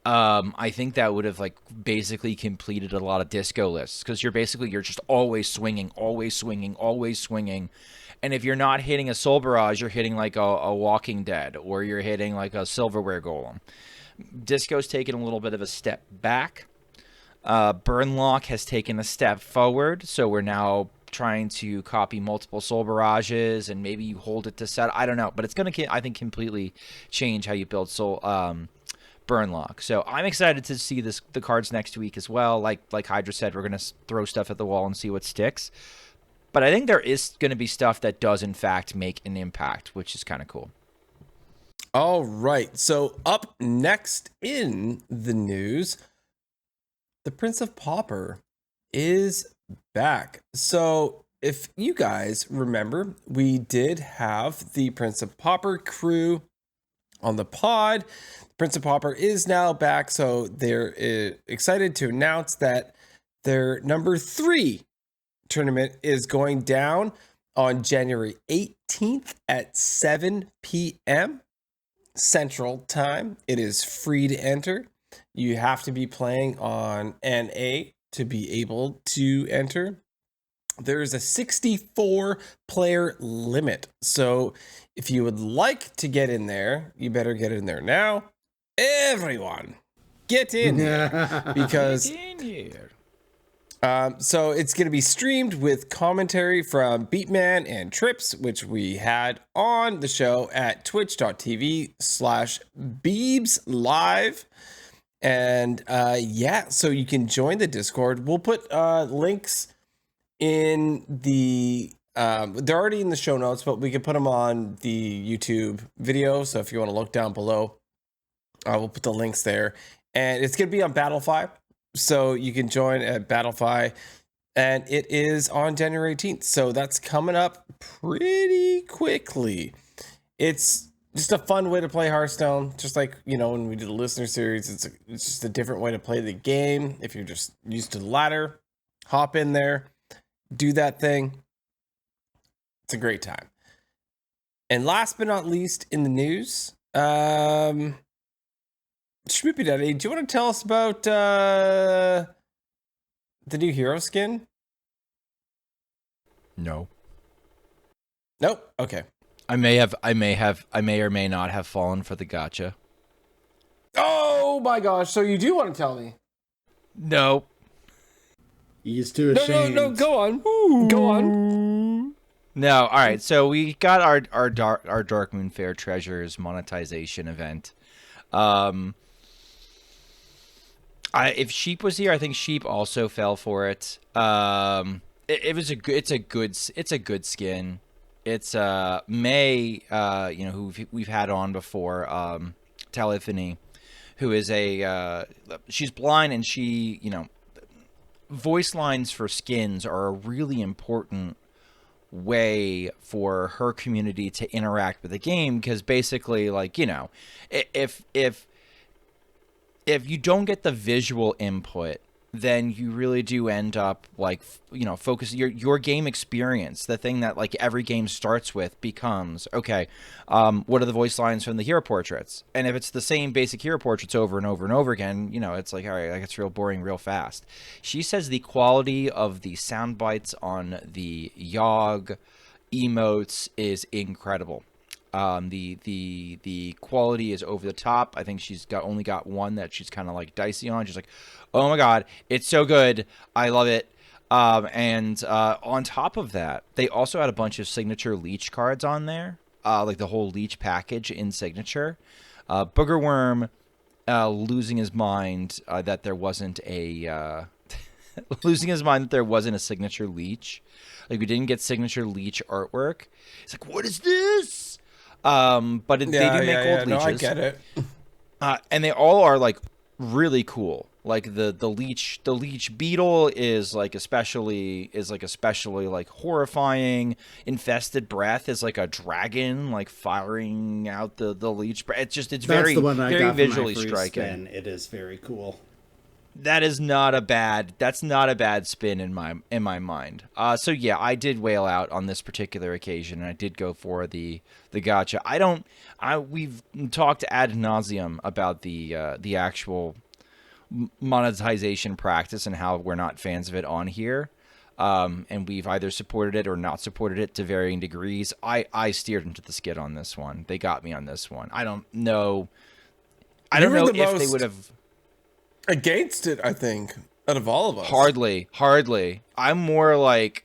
[SPEAKER 2] I think that would have like basically completed a lot of disco lists because you're just always swinging. And if you're not hitting a Soul Barrage, you're hitting like a Walking Dead or you're hitting like a Silverware Golem. Disco's taken a little bit of a step back. Burnlock has taken a step forward. So we're now trying to copy multiple Soul Barrages and maybe you hold it to set. I don't know, but it's going to, I think, completely change how you build Burnlock. So I'm excited to see the cards next week as well. Like Hydra said, we're going to throw stuff at the wall and see what sticks. But I think there is going to be stuff that does, in fact, make an impact, which is kind of cool.
[SPEAKER 3] All right. So up next in the news, the Prince of Pauper is back. So if you guys remember, we did have the Prince of Pauper crew on the pod. Prince of Pauper is now back, so they're excited to announce that their number 3 tournament is going down on January 18th at 7 p.m. Central Time. It is free to enter. You have to be playing on NA to be able to enter. There's a 64 player limit. So if you would like to get in there, you better get in there now. Everyone, get in here because
[SPEAKER 2] Get in here.
[SPEAKER 3] so it's going to be streamed with commentary from Beatman and Trips, which we had on the show at twitch.tv/Beebs Live. And yeah, so you can join the Discord. We'll put links in the they're already in the show notes, but we can put them on the YouTube video. So if you want to look down below, we'll put the links there. And it's going to be on Battlefy. So you can join at Battlefy, and it is on January 18th. So that's coming up pretty quickly. It's just a fun way to play Hearthstone. Just like, you know, when we did the listener series, it's just a different way to play the game. If you're just used to the ladder, hop in there, do that thing. It's a great time. And last but not least in the news, Schmoopiedady, do you want to tell us about the new hero skin?
[SPEAKER 2] No.
[SPEAKER 3] Nope. Okay.
[SPEAKER 2] I may or may not have fallen for the gotcha.
[SPEAKER 3] Oh my gosh! So you do want to tell me?
[SPEAKER 2] No.
[SPEAKER 1] He's too
[SPEAKER 3] No,
[SPEAKER 1] ashamed.
[SPEAKER 3] no, no. Go on. Go on.
[SPEAKER 2] No. All right. So we got our Dark Moon Fair Treasures monetization event. If Sheep was here, I think Sheep also fell for it. It's a good skin. It's May, you know, who we've had on before, Telephony, who is she's blind, and she, you know, voice lines for skins are a really important way for her community to interact with the game, because basically, like, you know, if you don't get the visual input, then you really do end up, like, you know, focus your game experience. The thing that, like, every game starts with becomes, okay, what are the voice lines from the hero portraits? And if it's the same basic hero portraits over and over and over again, you know, it's like, all right, like, it's real boring real fast. She says the quality of the sound bites on the Yogg emotes is incredible. The quality is over the top. I think she's only got one that she's kind of like dicey on. She's like, oh my god, it's so good, I love it. And on top of that, they also had a bunch of signature leech cards on there, like the whole leech package in signature. Boogerworm losing his mind that there wasn't a losing his mind that there wasn't a signature leech. Like, we didn't get signature leech artwork. It's like, what is this? But they do make gold leeches.
[SPEAKER 3] No, I get it.
[SPEAKER 2] And they all are, like, really cool. Like, the leech beetle is especially like horrifying. Infested breath is like a dragon, like, firing out the leech breath. It's very, very visually striking.
[SPEAKER 1] Spin. It is very cool.
[SPEAKER 2] That's not a bad spin in my mind. So yeah, I did whale out on this particular occasion, and I did go for the gotcha. We've talked ad nauseum about the actual monetization practice and how we're not fans of it on here. And we've either supported it or not supported it to varying degrees. I steered into the skid on this one. They got me on this one. I don't know if they would have
[SPEAKER 3] against it, I think, out of all of us.
[SPEAKER 2] Hardly. I'm more like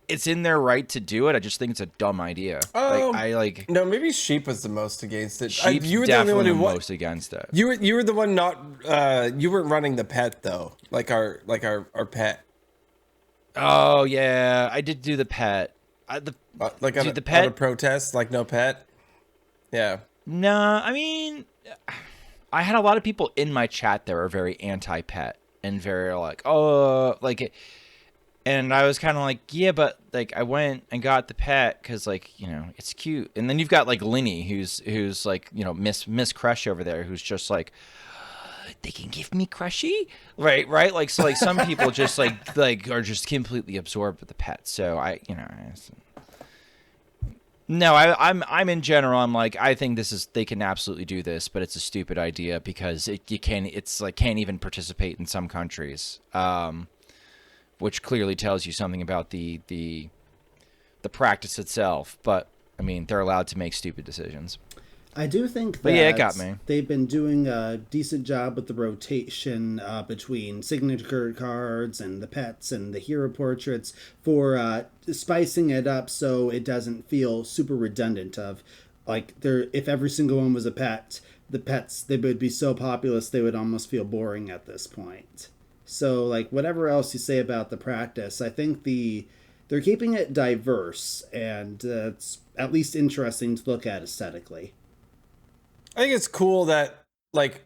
[SPEAKER 2] it's in their right to do it. I just think it's a dumb idea.
[SPEAKER 3] No, maybe Sheep was the most against it.
[SPEAKER 2] Sheep's
[SPEAKER 3] you were
[SPEAKER 2] definitely
[SPEAKER 3] the only one
[SPEAKER 2] most against it.
[SPEAKER 3] You were the one not. You weren't running the pet though, like our pet.
[SPEAKER 2] Oh yeah, I did do the pet.
[SPEAKER 3] The pet out of protest, like no pet. Yeah.
[SPEAKER 2] Nah, I mean, I had a lot of people in my chat that were very anti-pet and very like, oh, like it. And I was kind of like, yeah, but like I went and got the pet because like, you know, it's cute. And then you've got like Linny, who's like, you know, Miss Crush over there, who's just like, they can give me crushy, right? Like so, like some people just like are just completely absorbed with the pet. So I'm in general. I'm like, I think they can absolutely do this, but it's a stupid idea because it's like can't even participate in some countries. Which clearly tells you something about the practice itself. But I mean, they're allowed to make stupid decisions.
[SPEAKER 1] I do think that
[SPEAKER 2] but yeah, it got me.
[SPEAKER 1] They've been doing a decent job with the rotation between signature cards and the pets and the hero portraits for spicing it up so it doesn't feel super redundant of like if every single one was a pet, the pets, they would be so populous they would almost feel boring at this point. So, like, whatever else you say about the practice, I think they're keeping it diverse, and it's at least interesting to look at aesthetically.
[SPEAKER 3] I think it's cool that, like,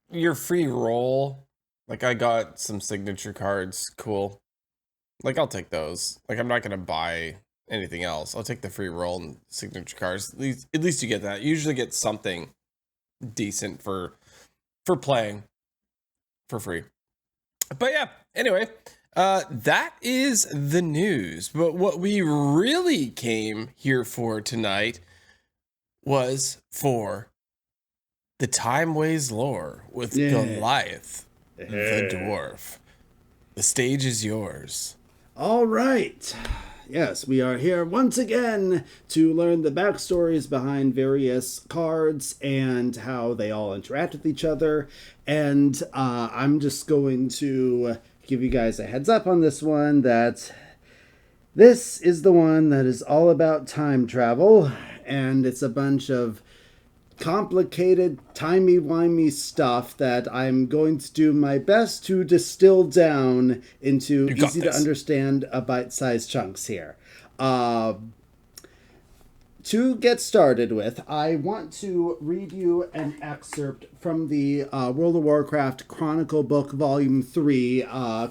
[SPEAKER 3] your free roll, like, I got some signature cards, cool. Like, I'll take those. Like, I'm not going to buy anything else. I'll take the free roll and signature cards. At least you get that. You usually get something decent for playing for free. But yeah, anyway, that is the news. But what we really came here for tonight was for the TimeWays Lore with Goliath the Dwarf. The stage is yours.
[SPEAKER 1] All right. Yes, we are here once again to learn the backstories behind various cards and how they all interact with each other. And I'm just going to give you guys a heads up on this one that this is the one that is all about time travel. And it's a bunch of complicated, timey-wimey stuff that I'm going to do my best to distill down into easy to understand bite-sized chunks here. To get started with, I want to read you an excerpt from the World of Warcraft Chronicle Book Volume 3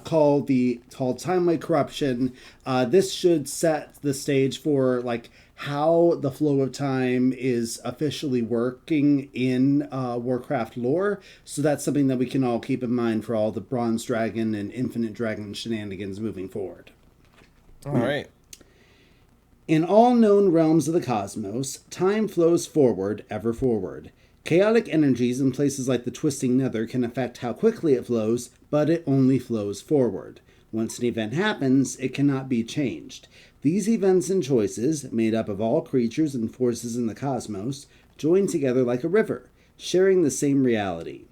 [SPEAKER 1] called Timeway Corruption. This should set the stage for like how the flow of time is officially working in Warcraft lore. So that's something that we can all keep in mind for all the Bronze Dragon and Infinite Dragon shenanigans moving forward.
[SPEAKER 3] All right.
[SPEAKER 1] In all known realms of the cosmos, time flows forward, ever forward. Chaotic energies in places like the twisting nether can affect how quickly it flows, but it only flows forward. Once an event happens, it cannot be changed. These events and choices, made up of all creatures and forces in the cosmos, join together like a river, sharing the same reality.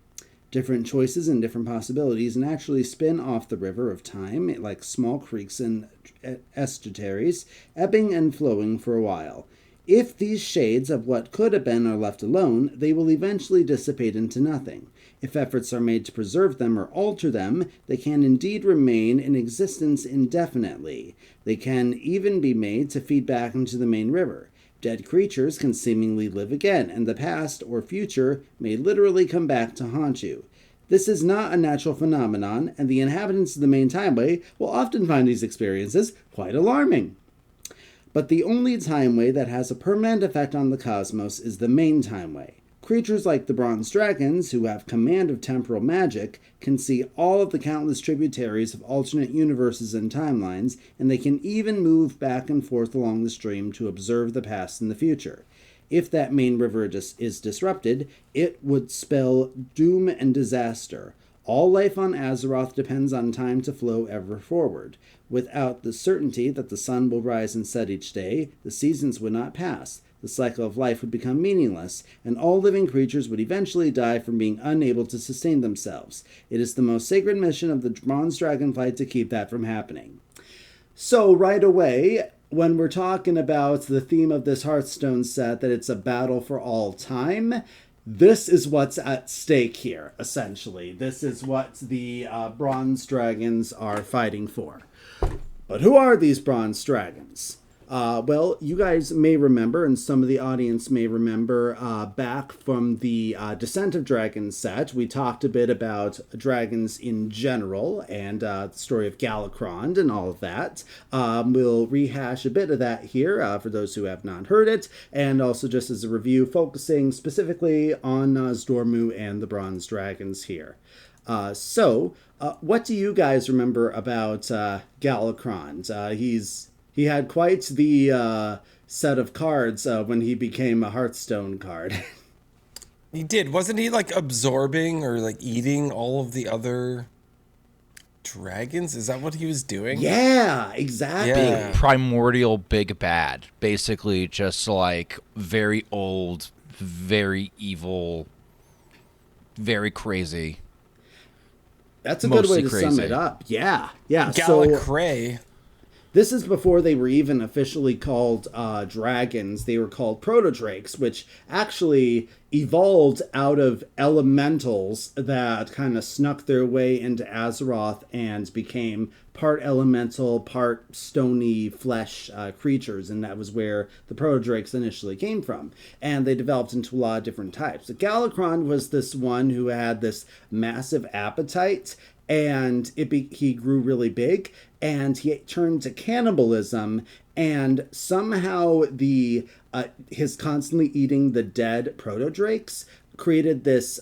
[SPEAKER 1] Different choices and different possibilities naturally spin off the river of time like small creeks and estuaries, ebbing and flowing for a while. If these shades of what could have been are left alone, they will eventually dissipate into nothing. If efforts are made to preserve them or alter them, they can indeed remain in existence indefinitely. They can even be made to feed back into the main river. Dead creatures can seemingly live again, and the past or future may literally come back to haunt you. This is not a natural phenomenon, and the inhabitants of the main timeway will often find these experiences quite alarming. But the only timeway that has a permanent effect on the cosmos is the main timeway. Creatures like the Bronze Dragons, who have command of temporal magic, can see all of the countless tributaries of alternate universes and timelines, and they can even move back and forth along the stream to observe the past and the future. If that main river is disrupted, it would spell doom and disaster. All life on Azeroth depends on time to flow ever forward. Without the certainty that the sun will rise and set each day, the seasons would not pass. The cycle of life would become meaningless, and all living creatures would eventually die from being unable to sustain themselves. It is the most sacred mission of the Bronze Dragonflight to keep that from happening. So right away, when we're talking about the theme of this Hearthstone set, that it's a battle for all time, this is what's at stake here, essentially. This is what the Bronze Dragons are fighting for. But who are these Bronze Dragons? Well, you guys may remember, and some of the audience may remember, back from the Descent of Dragons set, we talked a bit about dragons in general and the story of Galakron and all of that. We'll rehash a bit of that here for those who have not heard it, and also just as a review, focusing specifically on Zdormu and the Bronze Dragons here. What do you guys remember about Galakron? He had quite the set of cards when he became a Hearthstone card.
[SPEAKER 3] He did. Wasn't he like absorbing or like eating all of the other dragons? Is that what he was doing?
[SPEAKER 1] Yeah, exactly.
[SPEAKER 3] Yeah.
[SPEAKER 2] Primordial big bad. Basically just like very old, very evil, very crazy.
[SPEAKER 1] That's a good way to
[SPEAKER 2] Mostly
[SPEAKER 1] sum
[SPEAKER 2] crazy.
[SPEAKER 1] it up. Yeah.
[SPEAKER 3] Galacray.
[SPEAKER 1] This is before they were even officially called dragons. They were called proto-drakes, which actually evolved out of elementals that kind of snuck their way into Azeroth and became part elemental, part stony flesh creatures. And that was where the proto-drakes initially came from. And they developed into a lot of different types. So Galakron was this one who had this massive appetite, and he grew really big, and he turned to cannibalism, and somehow his constantly eating the dead proto-drakes created this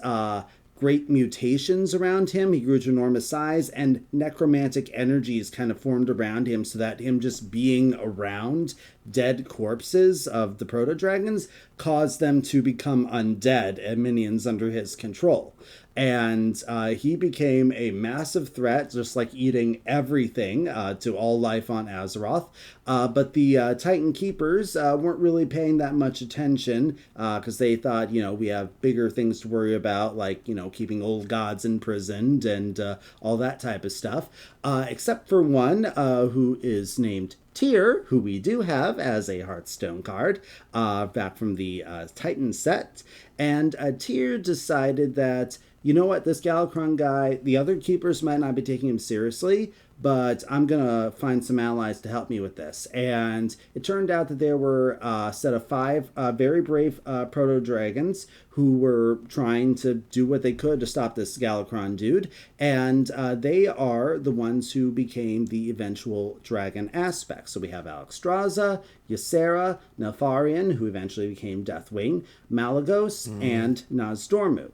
[SPEAKER 1] great mutations around him. He grew to enormous size, and necromantic energies kind of formed around him, so that him just being around dead corpses of the proto-dragons caused them to become undead and minions under his control. And he became a massive threat, just like eating everything to all life on Azeroth. But the Titan Keepers weren't really paying that much attention because they thought, we have bigger things to worry about, like, keeping old gods imprisoned and all that type of stuff. Except for one who is named Tyr, who we do have as a Hearthstone card back from the Titan set. And Tyr decided that, you know what, this Galakron guy, the other keepers might not be taking him seriously, but I'm going to find some allies to help me with this. And it turned out that there were a set of 5 very brave proto-dragons who were trying to do what they could to stop this Galakron dude. And they are the ones who became the eventual dragon aspects. So we have Alexstrasza, Ysera, Neltharion, who eventually became Deathwing, Malagos, and Nozdormu.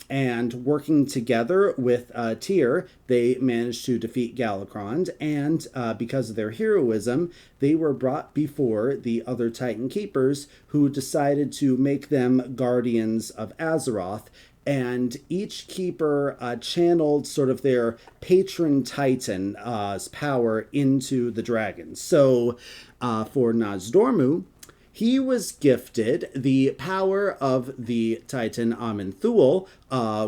[SPEAKER 1] And working together with Tyr, they managed to defeat Galakron, and because of their heroism, they were brought before the other Titan Keepers, who decided to make them guardians of Azeroth. And each keeper channeled sort of their patron titan's power into the dragons. So for Nozdormu, he was gifted the power of the Titan Amenthul,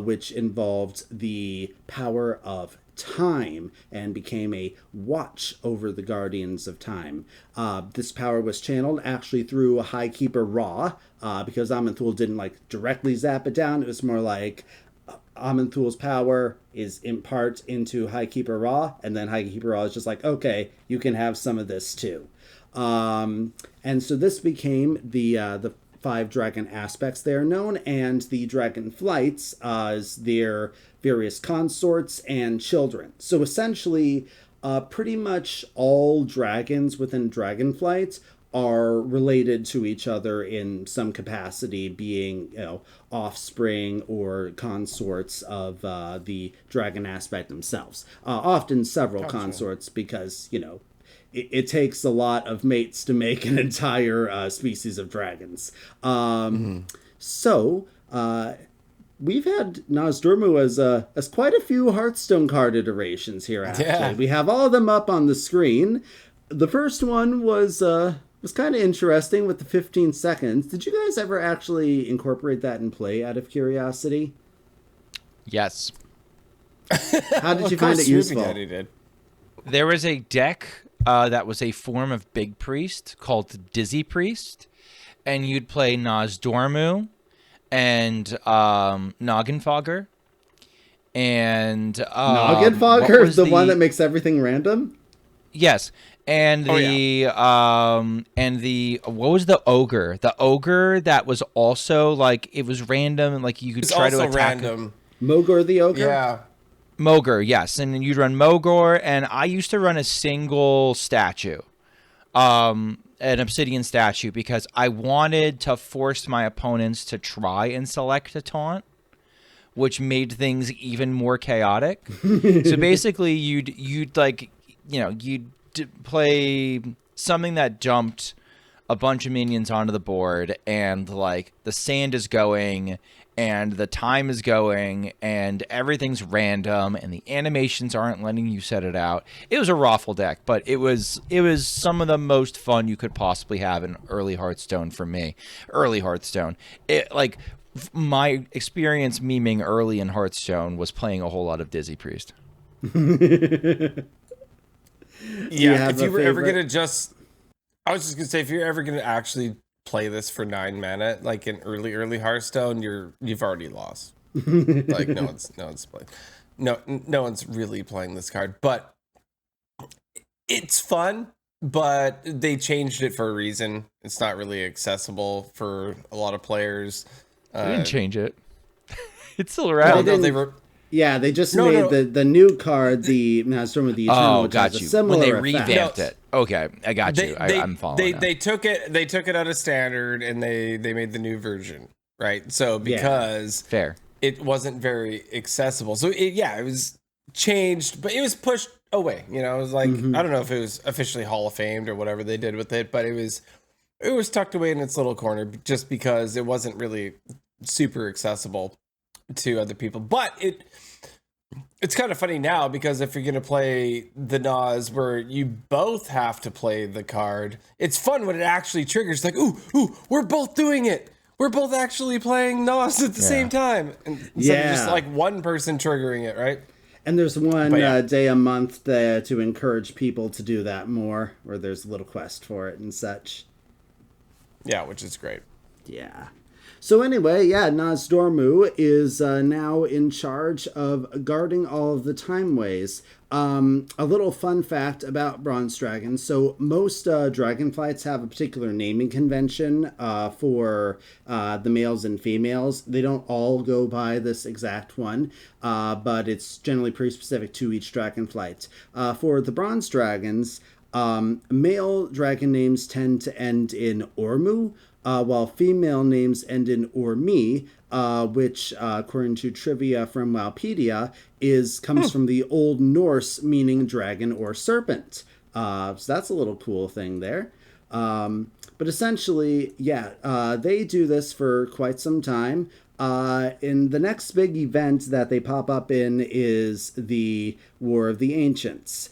[SPEAKER 1] which involved the power of time and became a watch over the Guardians of Time. This power was channeled actually through High Keeper Ra, because Amenthul didn't directly zap it down. It was more like Amenthul's power is in part into High Keeper Ra, and then High Keeper Ra is just like, okay, you can have some of this too. And so this became the 5 dragon aspects they are known, and the dragon flights as their various consorts and children. So essentially, pretty much all dragons within Dragonflight are related to each other in some capacity, being offspring or consorts of the dragon aspect themselves. Often several consorts, because it takes a lot of mates to make an entire species of dragons. So we've had Nozdormu as quite a few Hearthstone card iterations here, actually.
[SPEAKER 3] Yeah.
[SPEAKER 1] We have all of them up on the screen. The first one was kind of interesting with the 15 seconds. Did you guys ever actually incorporate that in play out of curiosity?
[SPEAKER 2] Yes.
[SPEAKER 1] How did you find it useful?
[SPEAKER 3] Schmoopiedady did.
[SPEAKER 2] There was a deck that was a form of Big Priest called Dizzy Priest, and you'd play Nozdormu and Noggenfogger. And
[SPEAKER 1] Noggenfogger is the one that makes everything random?
[SPEAKER 2] Yes. And the what was the ogre? The ogre that was also like it was random and like you could try to attack
[SPEAKER 3] random.
[SPEAKER 1] Mogor the ogre.
[SPEAKER 3] Yeah.
[SPEAKER 2] Mogor, yes, and then you'd run Mogor, and I used to run a single statue, an obsidian statue, because I wanted to force my opponents to try and select a taunt, which made things even more chaotic. So basically, you'd like, you know, you'd play something that jumped a bunch of minions onto the board, and like the sand is going and the time is going and everything's random and the animations aren't letting you set it out. It was a raffle deck, but it was some of the most fun you could possibly have in early Hearthstone for me. Early Hearthstone. My experience meming early in Hearthstone was playing a whole lot of Dizzy Priest.
[SPEAKER 3] Yeah, if you were ever gonna I was just gonna say, if you're ever gonna actually play this for 9 mana, like in early Hearthstone, you've already lost. Like no one's playing. No one's really playing this card, but it's fun. But they changed it for a reason. It's not really accessible for a lot of players.
[SPEAKER 2] They didn't change it. It's still around.
[SPEAKER 1] Yeah, they just made the new card, the Storm of the Eternal, which has a similar
[SPEAKER 2] when they
[SPEAKER 1] effect.
[SPEAKER 2] revamped it. Okay, I got you. I'm following.
[SPEAKER 3] They took it out of standard and they made the new version, right? So because
[SPEAKER 2] fair,
[SPEAKER 3] it wasn't very accessible. So it was changed, but it was pushed away. You know, it was like I don't know if it was officially Hall of Famed or whatever they did with it, but it was tucked away in its little corner just because it wasn't really super accessible to other people. But it's kind of funny now, because if you're going to play the Nas where you both have to play the card, it's fun when it actually triggers, like, ooh, we're both doing it. We're both actually playing Nas at the same time. Instead of just like one person triggering it, right?
[SPEAKER 1] And there's one day a month to encourage people to do that more, where there's a little quest for it and such.
[SPEAKER 3] Yeah, which is great.
[SPEAKER 1] Yeah. So anyway, Naz Dormu is now in charge of guarding all of the Timeways. A little fun fact about bronze dragons. So most dragonflights have a particular naming convention for the males and females. They don't all go by this exact one, but it's generally pretty specific to each dragonflight. For the bronze dragons, male dragon names tend to end in Ormu, while female names end in Ormi, which, according to trivia from Wowpedia, comes from the Old Norse meaning dragon or serpent. So that's a little cool thing there. But essentially, they do this for quite some time. And the next big event that they pop up in is the War of the Ancients.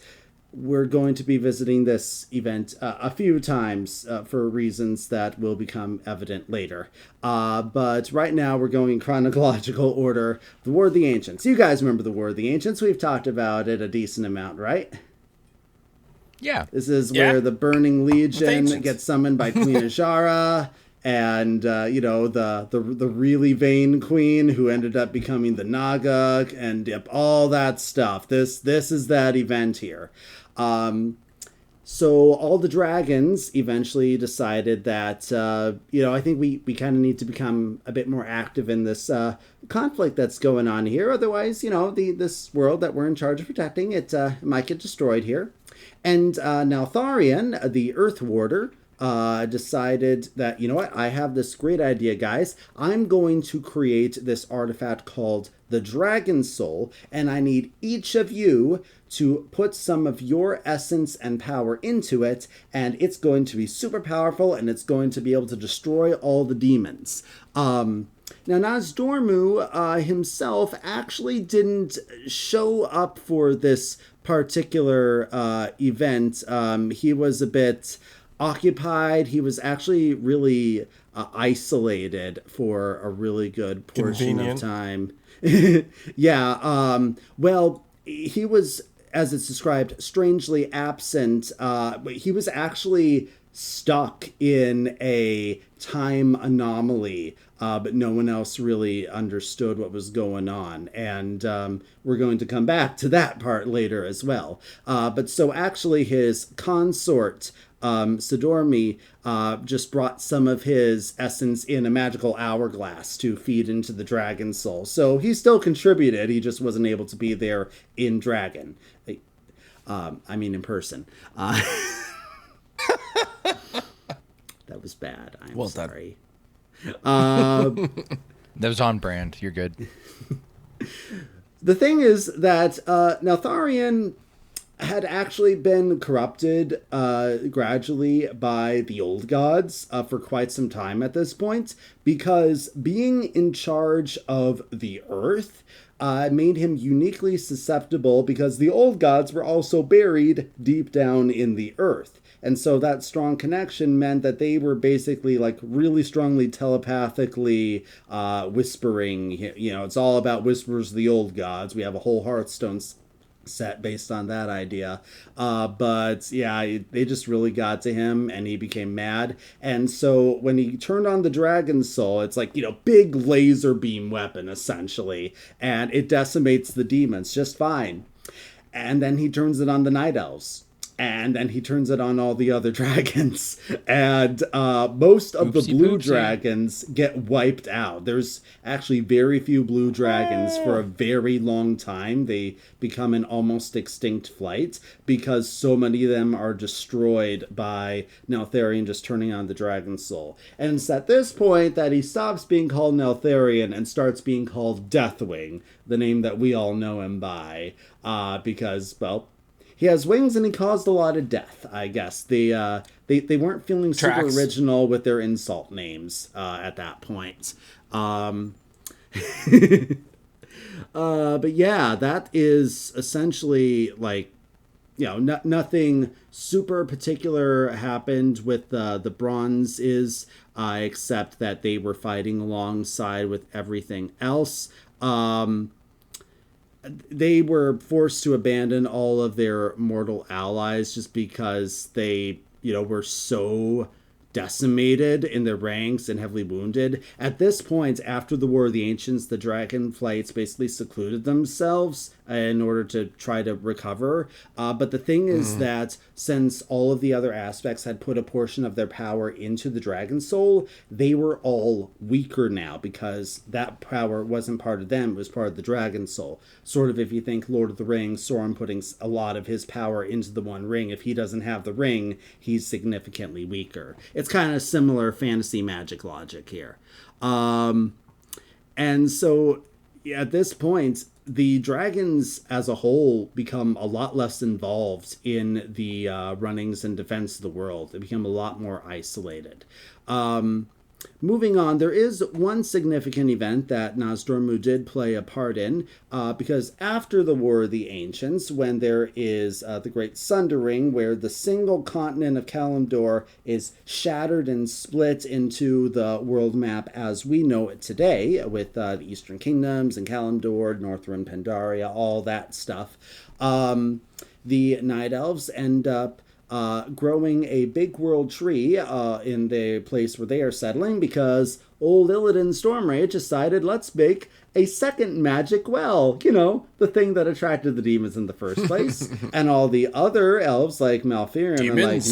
[SPEAKER 1] We're going to be visiting this event a few times for reasons that will become evident later. But right now we're going in chronological order. The War of the Ancients. You guys remember the War of the Ancients? We've talked about it a decent amount, right?
[SPEAKER 2] Yeah.
[SPEAKER 1] This is where the Burning Legion gets summoned by Queen Ajara. And, the really vain queen who ended up becoming the Naga, and all that stuff. This is that event here. So all the dragons eventually decided that, I think we kind of need to become a bit more active in this conflict that's going on here. Otherwise, this world that we're in charge of protecting, it might get destroyed here. And now Tharian, the Earth Warder, decided that, I have this great idea, guys. I'm going to create this artifact called the Dragon Soul, and I need each of you to put some of your essence and power into it, and it's going to be super powerful, and it's going to be able to destroy all the demons. Now, Nazdormu himself actually didn't show up for this particular event. He was a bit occupied. He was actually really isolated for a really good portion of time. Well, he was, as it's described, strangely absent. But he was actually stuck in a time anomaly, but no one else really understood what was going on. And we're going to come back to that part later as well. But so actually his consort, Sidormi, just brought some of his essence in a magical hourglass to feed into the dragon soul. So he still contributed, he just wasn't able to be there in dragon. In person. That was bad. I'm
[SPEAKER 3] well
[SPEAKER 1] sorry.
[SPEAKER 2] That was on brand. You're good.
[SPEAKER 1] The thing is that Neltharion had actually been corrupted gradually by the old gods for quite some time at this point, because being in charge of the earth made him uniquely susceptible, because the old gods were also buried deep down in the earth. And so that strong connection meant that they were basically like really strongly telepathically whispering. You know, it's all about whispers of the old gods. We have a whole Hearthstone set based on that idea. But yeah, they just really got to him and he became mad. And so when he turned on the dragon soul, it's like, you know, big laser beam weapon essentially. And it decimates the demons just fine. And then he turns it on the night elves. And then he turns it on all the other dragons. And most of the blue dragons get wiped out. There's actually very few blue dragons for a very long time. They become an almost extinct flight because so many of them are destroyed by Neltharion just turning on the dragon soul. And it's at this point that he stops being called Neltharion and starts being called Deathwing, the name that we all know him by. Because, well, he has wings and he caused a lot of death, I guess. They weren't feeling super original with their insult names at that point. But yeah, that is essentially like, you know, nothing super particular happened with the bronzes, except that they were fighting alongside with everything else. They were forced to abandon all of their mortal allies just because they, you know, were so decimated in their ranks and heavily wounded. At this point, after the War of the Ancients, the Dragonflights basically secluded themselves in order to try to recover. But the thing is that since all of the other aspects had put a portion of their power into the Dragon Soul, they were all weaker now because that power wasn't part of them, it was part of the Dragon Soul. Sort of if you think Lord of the Rings, Sauron putting a lot of his power into the One Ring. If he doesn't have the ring, he's significantly weaker. It's kind of similar fantasy magic logic here. And so at this point, the dragons as a whole become a lot less involved in the runnings and defense of the world. They become a lot more isolated. Moving on, there is one significant event that Nozdormu did play a part in, because after the War of the Ancients, when there is the Great Sundering, where the single continent of Kalimdor is shattered and split into the world map as we know it today, with the Eastern Kingdoms and Kalimdor, Northrend, Pandaria, all that stuff, the Night Elves end up growing a big world tree in the place where they are settling because old Illidan Stormrage decided, let's make a second magic well, you know, the thing that attracted the demons in the first place. And all the other elves like Malfurion are like,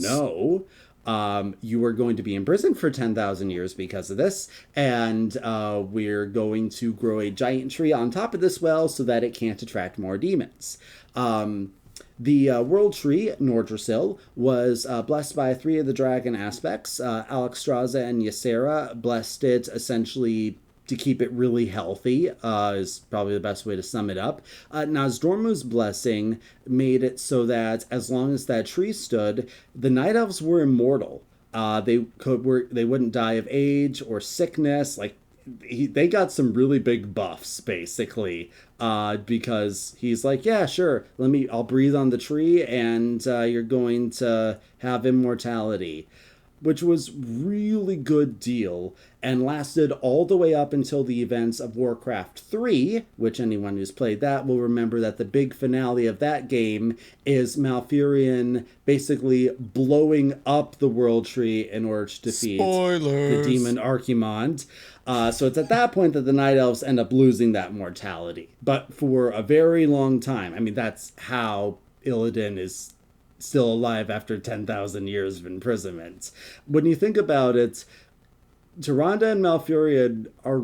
[SPEAKER 1] no. You are going to be imprisoned for 10,000 years because of this, and we're going to grow a giant tree on top of this well so that it can't attract more demons. The World Tree, Nordrassil, was blessed by 3 of the dragon aspects. Alexstrasza and Ysera blessed it essentially to keep it really healthy, is probably the best way to sum it up. Nozdormu's blessing made it so that as long as that tree stood, the Night Elves were immortal. They wouldn't die of age or sickness. Like, they got some really big buffs basically, because he's like, yeah, sure, I'll breathe on the tree and you're going to have immortality. which was really good deal and lasted all the way up until the events of Warcraft 3, which anyone who's played that will remember that the big finale of that game is Malfurion basically blowing up the World Tree in order to defeat the demon Archimond. So it's at that point that the Night Elves end up losing that mortality. But for a very long time, I mean, that's how Illidan is still alive after 10,000 years of imprisonment. When you think about it, Tyrande and Malfurion are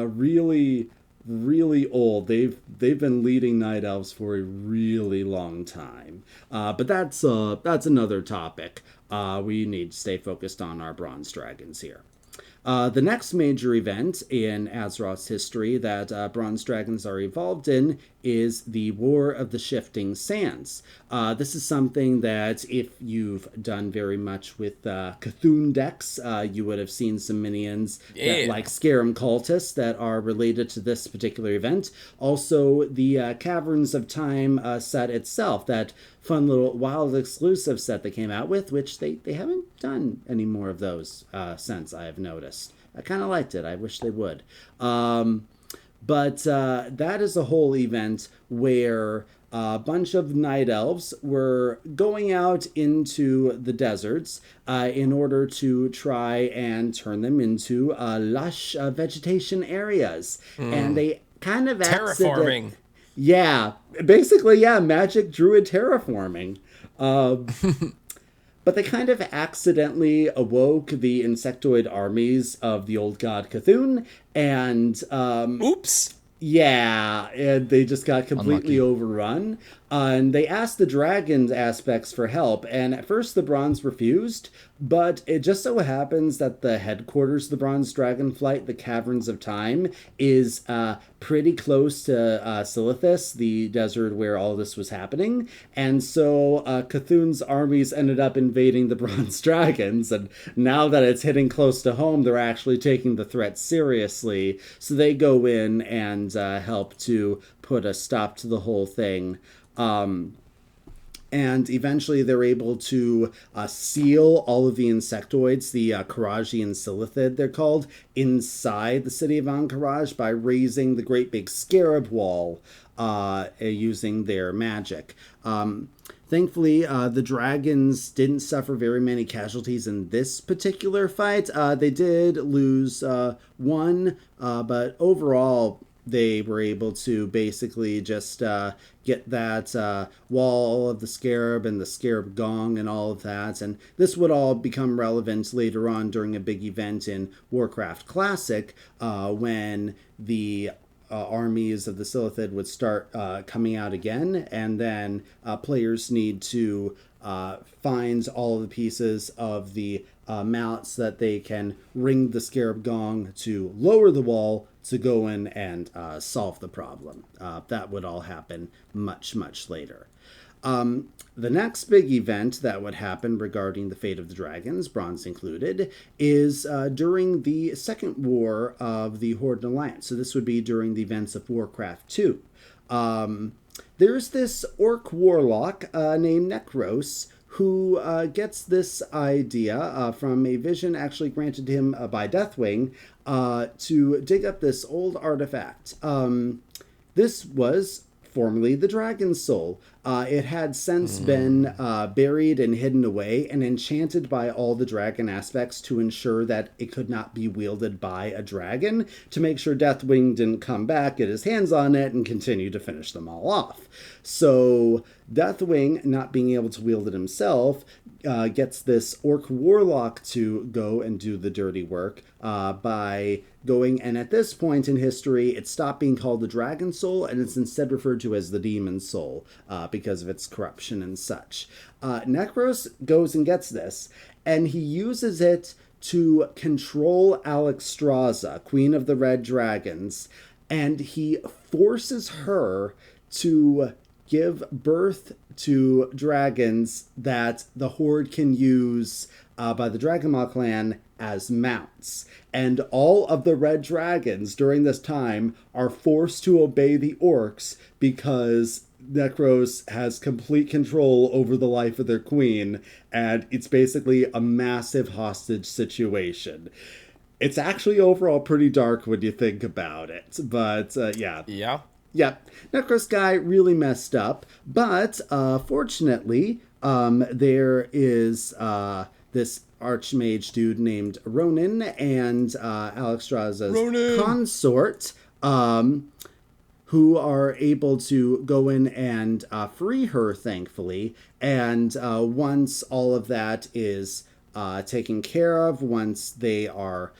[SPEAKER 1] really, really old. They've been leading Night Elves for a really long time. But that's another topic. We need to stay focused on our Bronze Dragons here. The next major event in Azeroth's history that Bronze Dragons are involved in is the War of the Shifting Sands. This is something that if you've done very much with Cthulhu decks, you would have seen some minions that, like Scarum Cultists that are related to this particular event. Also, the Caverns of Time set itself, that fun little wild exclusive set they came out with, which they haven't done any more of those since, I have noticed. I kind of liked it. I wish they would. But that is a whole event where a bunch of night elves were going out into the deserts in order to try and turn them into lush vegetation areas. And they kind of
[SPEAKER 3] Terraforming.
[SPEAKER 1] Yeah, basically, yeah, magic druid terraforming. But they kind of accidentally awoke the insectoid armies of the old god Cthulhu, and
[SPEAKER 3] Oops.
[SPEAKER 1] yeah, and they just got completely overrun. And they asked the dragons aspects for help, and at first the bronze refused, but it just so happens that the headquarters of the Bronze Dragon Flight, the Caverns of Time, is pretty close to Silithus, the desert where all this was happening. And so Cthulhu's armies ended up invading the Bronze Dragons, and now that it's hitting close to home, they're actually taking the threat seriously. So they go in and help to put a stop to the whole thing. And eventually they're able to seal all of the insectoids, the Karaji and Silithid, they're called, inside the city of Ahn'Qiraj by raising the great big scarab wall using their magic. Thankfully, the dragons didn't suffer very many casualties in this particular fight. They did lose one, but overall they were able to basically just get that wall of the scarab and the scarab gong and all of that. And this would all become relevant later on during a big event in Warcraft Classic when the armies of the Silithid would start coming out again. And then players need to find all of the pieces of the mallets so that they can ring the scarab gong to lower the wall to go in and solve the problem. That would all happen much, much later. The next big event that would happen regarding the fate of the dragons, bronze included, is during the second war of the Horde Alliance. So this would be during the events of Warcraft 2. There's this orc warlock named Nekros who gets this idea from a vision actually granted him by Deathwing to dig up this old artifact. This was formerly the Dragon's Soul. It had since been buried and hidden away and enchanted by all the dragon aspects to ensure that it could not be wielded by a dragon, to make sure Deathwing didn't come back, get his hands on it, and continue to finish them all off. So Deathwing, not being able to wield it himself, gets this orc warlock to go and do the dirty work by going, and at this point in history, it stopped being called the Dragon Soul, and it's instead referred to as the Demon Soul because of its corruption and such. Nekros goes and gets this, and he uses it to control Alexstrasza, Queen of the Red Dragons, and he forces her to give birth to dragons that the Horde can use by the Dragonmaw clan as mounts. And all of the red dragons during this time are forced to obey the orcs because Necros has complete control over the life of their queen, and it's basically a massive hostage situation. It's actually overall pretty dark when you think about it, but yeah.
[SPEAKER 3] Yeah.
[SPEAKER 1] Yep, Necros guy really messed up, but fortunately, there is this archmage dude named Ronan and Alexstrasza's consort, who are able to go in and free her, thankfully. And once all of that is taken care of, once they are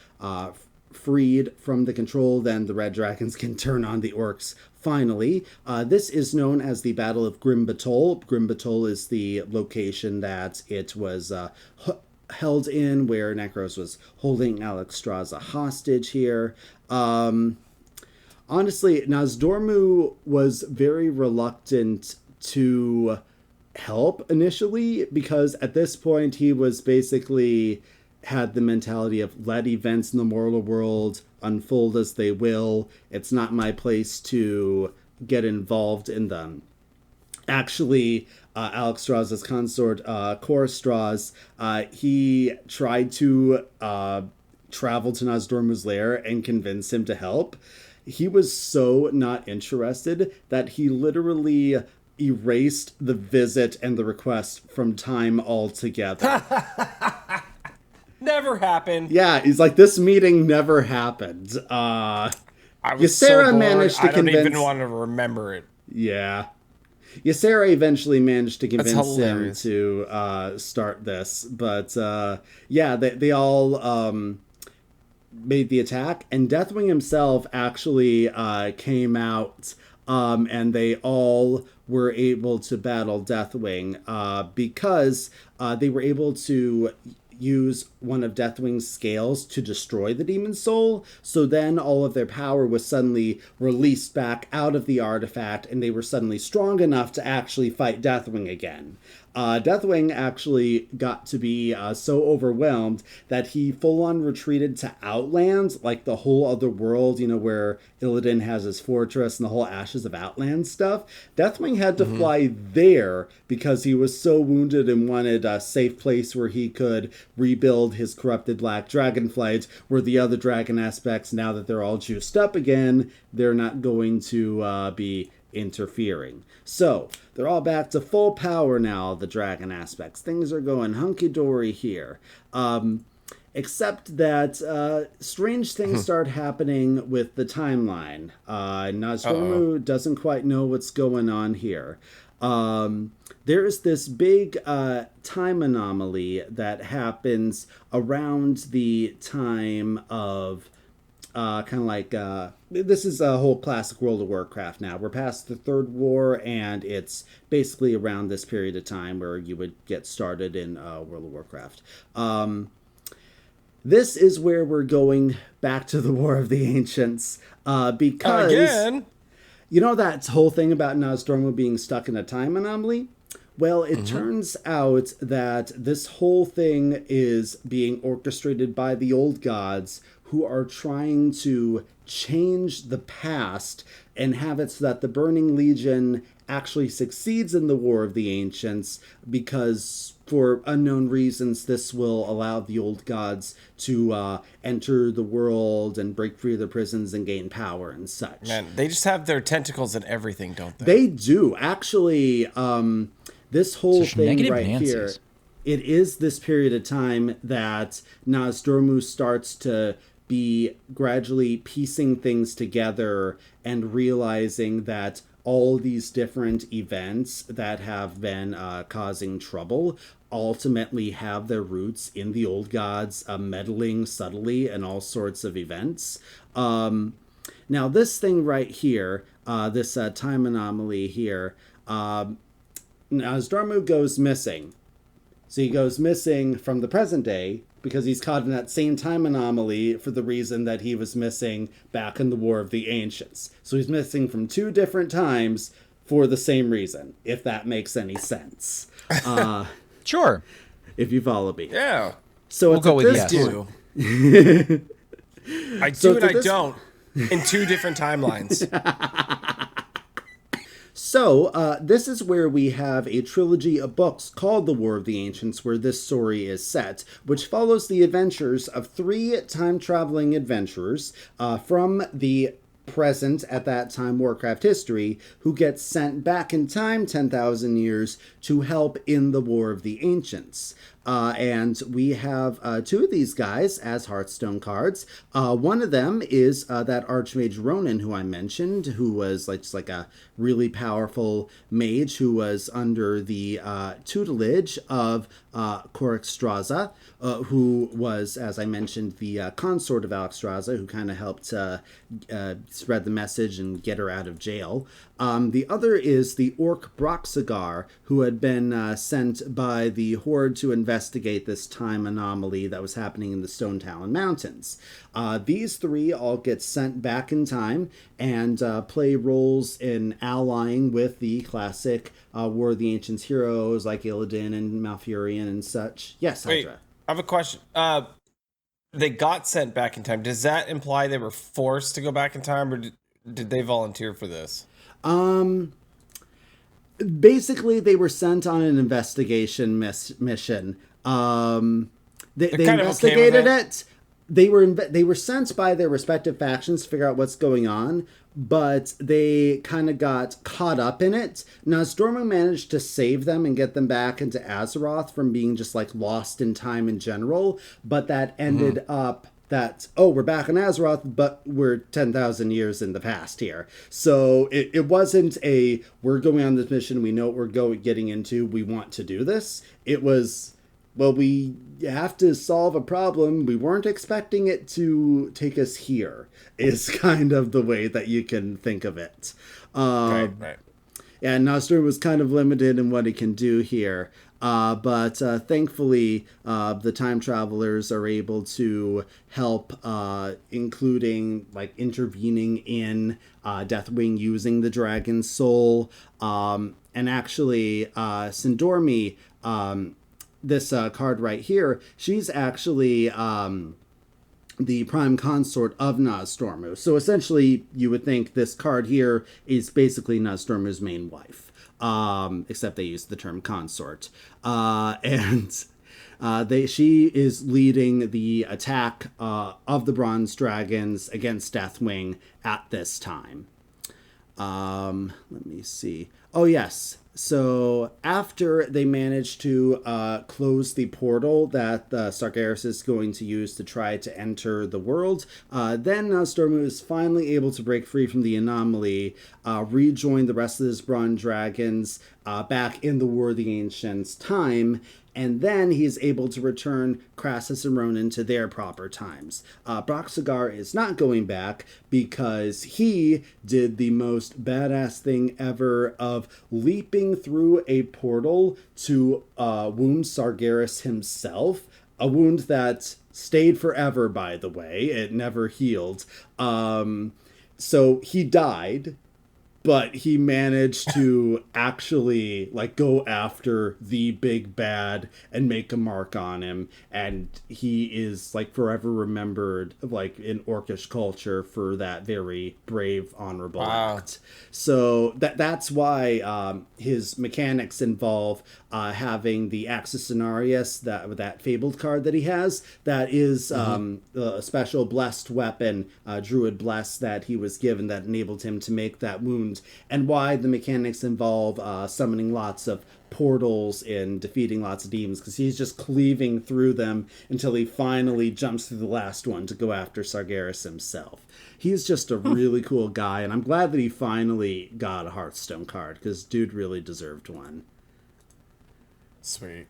[SPEAKER 1] freed from the control, then the red dragons can turn on the orcs finally. This is known as the Battle of Grim Batol. Grim Batol is the location that it was held in, where Necros was holding Alexstrasza hostage here. Honestly, Nozdormu was very reluctant to help initially, because at this point he was basically had the mentality of let events in the mortal world unfold as they will. It's not my place to get involved in them. Actually, Alexstrasza's consort, Korstras, he tried to travel to Nozdormu's lair and convince him to help. He was so not interested that he literally erased the visit and the request from time altogether.
[SPEAKER 3] Never happened.
[SPEAKER 1] Yeah, he's like, this meeting never happened.
[SPEAKER 3] I was
[SPEAKER 1] Ysera
[SPEAKER 3] so bored,
[SPEAKER 1] managed to
[SPEAKER 3] I don't
[SPEAKER 1] convince...
[SPEAKER 3] even want to remember it.
[SPEAKER 1] Yeah. Ysera eventually managed to convince him
[SPEAKER 3] hilarious.
[SPEAKER 1] to start this. But, yeah, they all made the attack. And Deathwing himself actually came out, and they all were able to battle Deathwing because they were able to use one of Deathwing's scales to destroy the demon's soul. So then all of their power was suddenly released back out of the artifact, and they were suddenly strong enough to actually fight Deathwing again. Deathwing actually got to be so overwhelmed that he full-on retreated to Outland, like the whole other world, you know, where Illidan has his fortress and the whole Ashes of Outland stuff. Deathwing had to fly there because he was so wounded and wanted a safe place where he could rebuild his corrupted black dragonflight, where the other dragon aspects, now that they're all juiced up again, they're not going to be interfering. So they're all back to full power now, the dragon aspects. Things are going hunky-dory here. Except that strange things start happening with the timeline. Nozdormu doesn't quite know what's going on here. There is this big time anomaly that happens around the time of kind of like this is a whole classic World of Warcraft now. We're past the Third War, and it's basically around this period of time where you would get started in World of Warcraft. This is where we're going back to the War of the Ancients, because
[SPEAKER 3] Again?
[SPEAKER 1] you know that whole thing about Nozdormu being stuck in a time anomaly? Well, it turns out that this whole thing is being orchestrated by the old gods, who are trying to change the past and have it so that the Burning Legion actually succeeds in the War of the Ancients, because for unknown reasons this will allow the old gods to enter the world and break free of their prisons and gain power and such.
[SPEAKER 3] Man, they just have their tentacles in everything, don't they?
[SPEAKER 1] They do. Actually, this whole
[SPEAKER 2] Such
[SPEAKER 1] thing
[SPEAKER 2] negative
[SPEAKER 1] right
[SPEAKER 2] Nancy's.
[SPEAKER 1] here, it is this period of time that Nozdormu starts to be gradually piecing things together and realizing that all these different events that have been causing trouble ultimately have their roots in the old gods meddling subtly in all sorts of events. Now, this thing right here, this time anomaly here, Nozdormu goes missing. So he goes missing from the present day because he's caught in that same time anomaly for the reason that he was missing back in the War of the Ancients. So he's missing from two different times for the same reason, if that makes any sense.
[SPEAKER 2] Sure.
[SPEAKER 1] If you follow me.
[SPEAKER 3] Yeah.
[SPEAKER 1] So
[SPEAKER 2] We'll
[SPEAKER 1] it's
[SPEAKER 2] go
[SPEAKER 1] at
[SPEAKER 2] with
[SPEAKER 1] this
[SPEAKER 2] yes.
[SPEAKER 1] point-
[SPEAKER 3] I
[SPEAKER 1] So
[SPEAKER 3] do and
[SPEAKER 1] to
[SPEAKER 3] I
[SPEAKER 1] this-
[SPEAKER 3] don't in two different timelines.
[SPEAKER 1] So, this is where we have a trilogy of books called The War of the Ancients, where this story is set, which follows the adventures of 3 time-traveling adventurers from the present, at that time, Warcraft history, who get sent back in time 10,000 years to help in the War of the Ancients. And we have 2 of these guys as Hearthstone cards. One of them is that Archmage Ronan, who I mentioned, who was just like a really powerful mage who was under the tutelage of Corexstrasza, who was, as I mentioned, the consort of Alexstrasza, who kind of helped spread the message and get her out of jail. The other is the Orc Broxagar, who had been sent by the Horde to investigate this time anomaly that was happening in the Stone Talon Mountains. These 3 all get sent back in time and play roles in allying with the classic War of the Ancients heroes like Illidan and Malfurion and such. Yes, Hydra.
[SPEAKER 3] Wait, I have a question. They got sent back in time. Does that imply they were forced to go back in time, or did they volunteer for this?
[SPEAKER 1] Basically, they were sent on an investigation mission. They investigated it. They were sent by their respective factions to figure out what's going on, but they kind of got caught up in it. Nozdormu managed to save them and get them back into Azeroth from being just like lost in time in general, but that ended up that, oh, we're back in Azeroth, but we're 10,000 years in the past here. So it wasn't a, we're going on this mission, we know what we're getting into, we want to do this. It was, well, we have to solve a problem. We weren't expecting it to take us here, is kind of the way that you can think of it.
[SPEAKER 3] Right.
[SPEAKER 1] Yeah, Nozdormu was kind of limited in what he can do here. But thankfully, the time travelers are able to help, including like intervening in Deathwing using the dragon's soul. And actually, Sindormi, this card right here, she's actually the prime consort of Nozdormu. So essentially, you would think this card here is basically Nozdormu's main wife. Except they use the term consort. She is leading the attack of the Bronze Dragons against Deathwing at this time. Let me see. Oh, yes. So after they manage to close the portal that Sargeras is going to use to try to enter the world, then Nozdormu is finally able to break free from the anomaly, rejoin the rest of his Bronze Dragons back in the War of the Ancients time, and then he's able to return Crassus and Ronan to their proper times. Broxagar is not going back because he did the most badass thing ever of leaping through a portal to wound Sargeras himself, a wound that stayed forever, by the way. It never healed. So he died, but he managed to actually like go after the big bad and make a mark on him, and he is like forever remembered like in Orcish culture for that very brave, honorable act. So that's why his mechanics involve having the Axis Cenarius, that fabled card that he has, that is a special blessed weapon, Druid Bless, that he was given that enabled him to make that wound, and why the mechanics involve summoning lots of portals and defeating lots of demons, because he's just cleaving through them until he finally jumps through the last one to go after Sargeras himself. He's just a really cool guy, and I'm glad that he finally got a Hearthstone card, because dude really deserved one.
[SPEAKER 3] Sweet.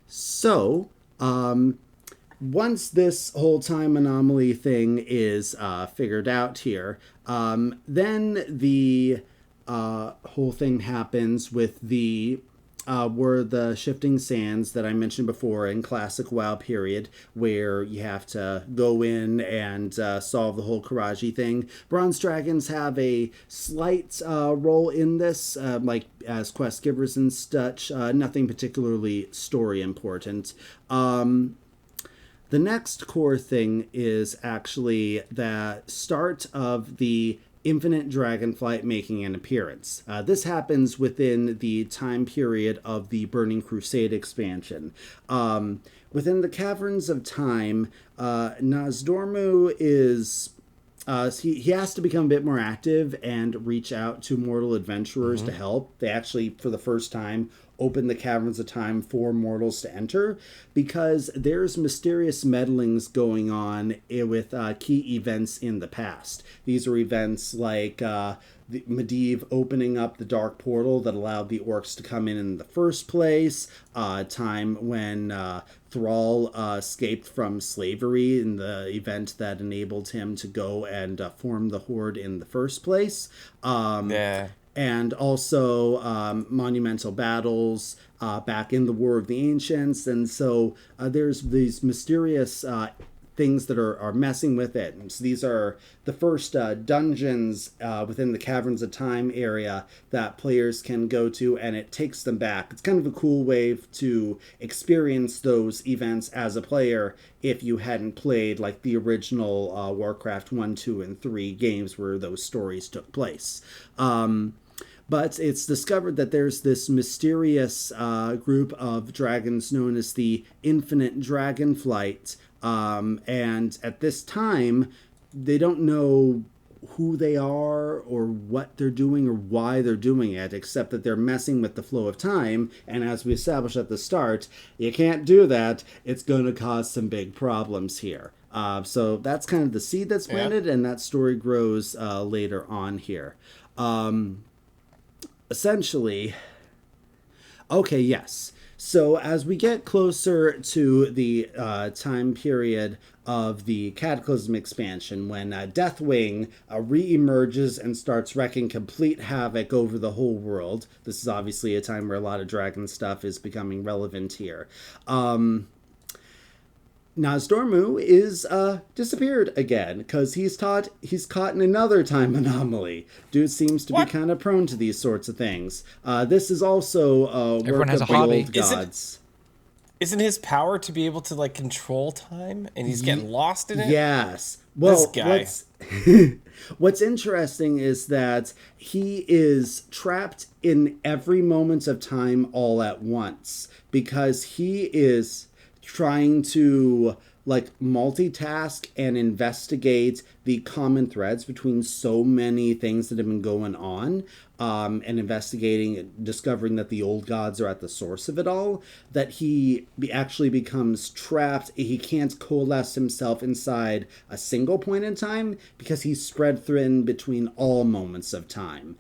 [SPEAKER 1] So, once this whole time anomaly thing is figured out here, then the whole thing happens with the were the Shifting Sands that I mentioned before in classic WoW period, where you have to go in and solve the whole Karaji thing. Bronze Dragons have a slight role in this, like as quest givers and such. Nothing particularly story important. The next core thing is actually the start of the infinite dragonflight making an appearance. This happens within the time period of the Burning Crusade expansion. Within the Caverns of Time, Nozdormu is... he has to become a bit more active and reach out to mortal adventurers to help. They actually, for the first time, open the Caverns of Time for mortals to enter because there's mysterious meddlings going on with key events in the past. These are events like the Medivh opening up the dark portal that allowed the orcs to come in the first place, time when Thrall escaped from slavery in the event that enabled him to go and form the Horde in the first place. And also monumental battles back in the War of the Ancients. And so there's these mysterious things that are messing with it. And so these are the first dungeons within the Caverns of Time area that players can go to, and it takes them back. It's kind of a cool way to experience those events as a player if you hadn't played like the original Warcraft 1, 2, and 3 games where those stories took place. But it's discovered that there's this mysterious group of dragons known as the Infinite Dragonflight. And at this time, they don't know who they are or what they're doing or why they're doing it, except that they're messing with the flow of time. And as we established at the start, you can't do that. It's going to cause some big problems here. So that's kind of the seed that's planted, and that story grows later on here. Essentially, okay, yes. So as we get closer to the time period of the Cataclysm expansion, when Deathwing re-emerges and starts wreaking complete havoc over the whole world, this is obviously a time where a lot of dragon stuff is becoming relevant here. Nozdormu is disappeared again because he's caught in another time anomaly. Dude seems to be kind of prone to these sorts of things. This is also
[SPEAKER 2] everyone has a hobby.
[SPEAKER 1] Old gods.
[SPEAKER 3] Isn't his power to be able to like control time, and he's getting lost in it?
[SPEAKER 1] Yes. Well,
[SPEAKER 3] this guy.
[SPEAKER 1] What's interesting is that he is trapped in every moment of time all at once because he is trying to like multitask and investigate the common threads between so many things that have been going on, and investigating, discovering that the old gods are at the source of it all, that he actually becomes trapped. He can't coalesce himself inside a single point in time because he's spread thin between all moments of time.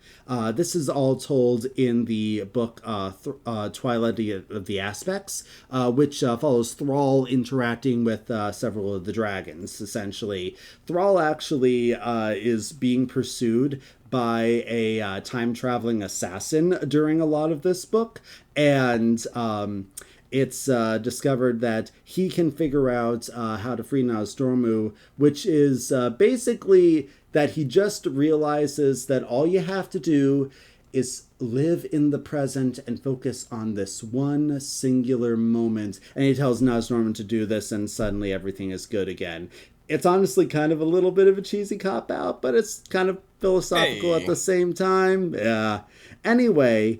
[SPEAKER 1] This is all told in the book Twilight of the Aspects, which follows Thrall interacting with several of the dragons. Essentially, Thrall actually is being pursued by a time-traveling assassin during a lot of this book, and it's discovered that he can figure out how to free Nozdormu, which is basically that he just realizes that all you have to do is live in the present and focus on this one singular moment. And he tells Nozdormu to do this, and suddenly everything is good again. It's honestly kind of a little bit of a cheesy cop-out, but it's kind of philosophical at the same time. Yeah. Anyway,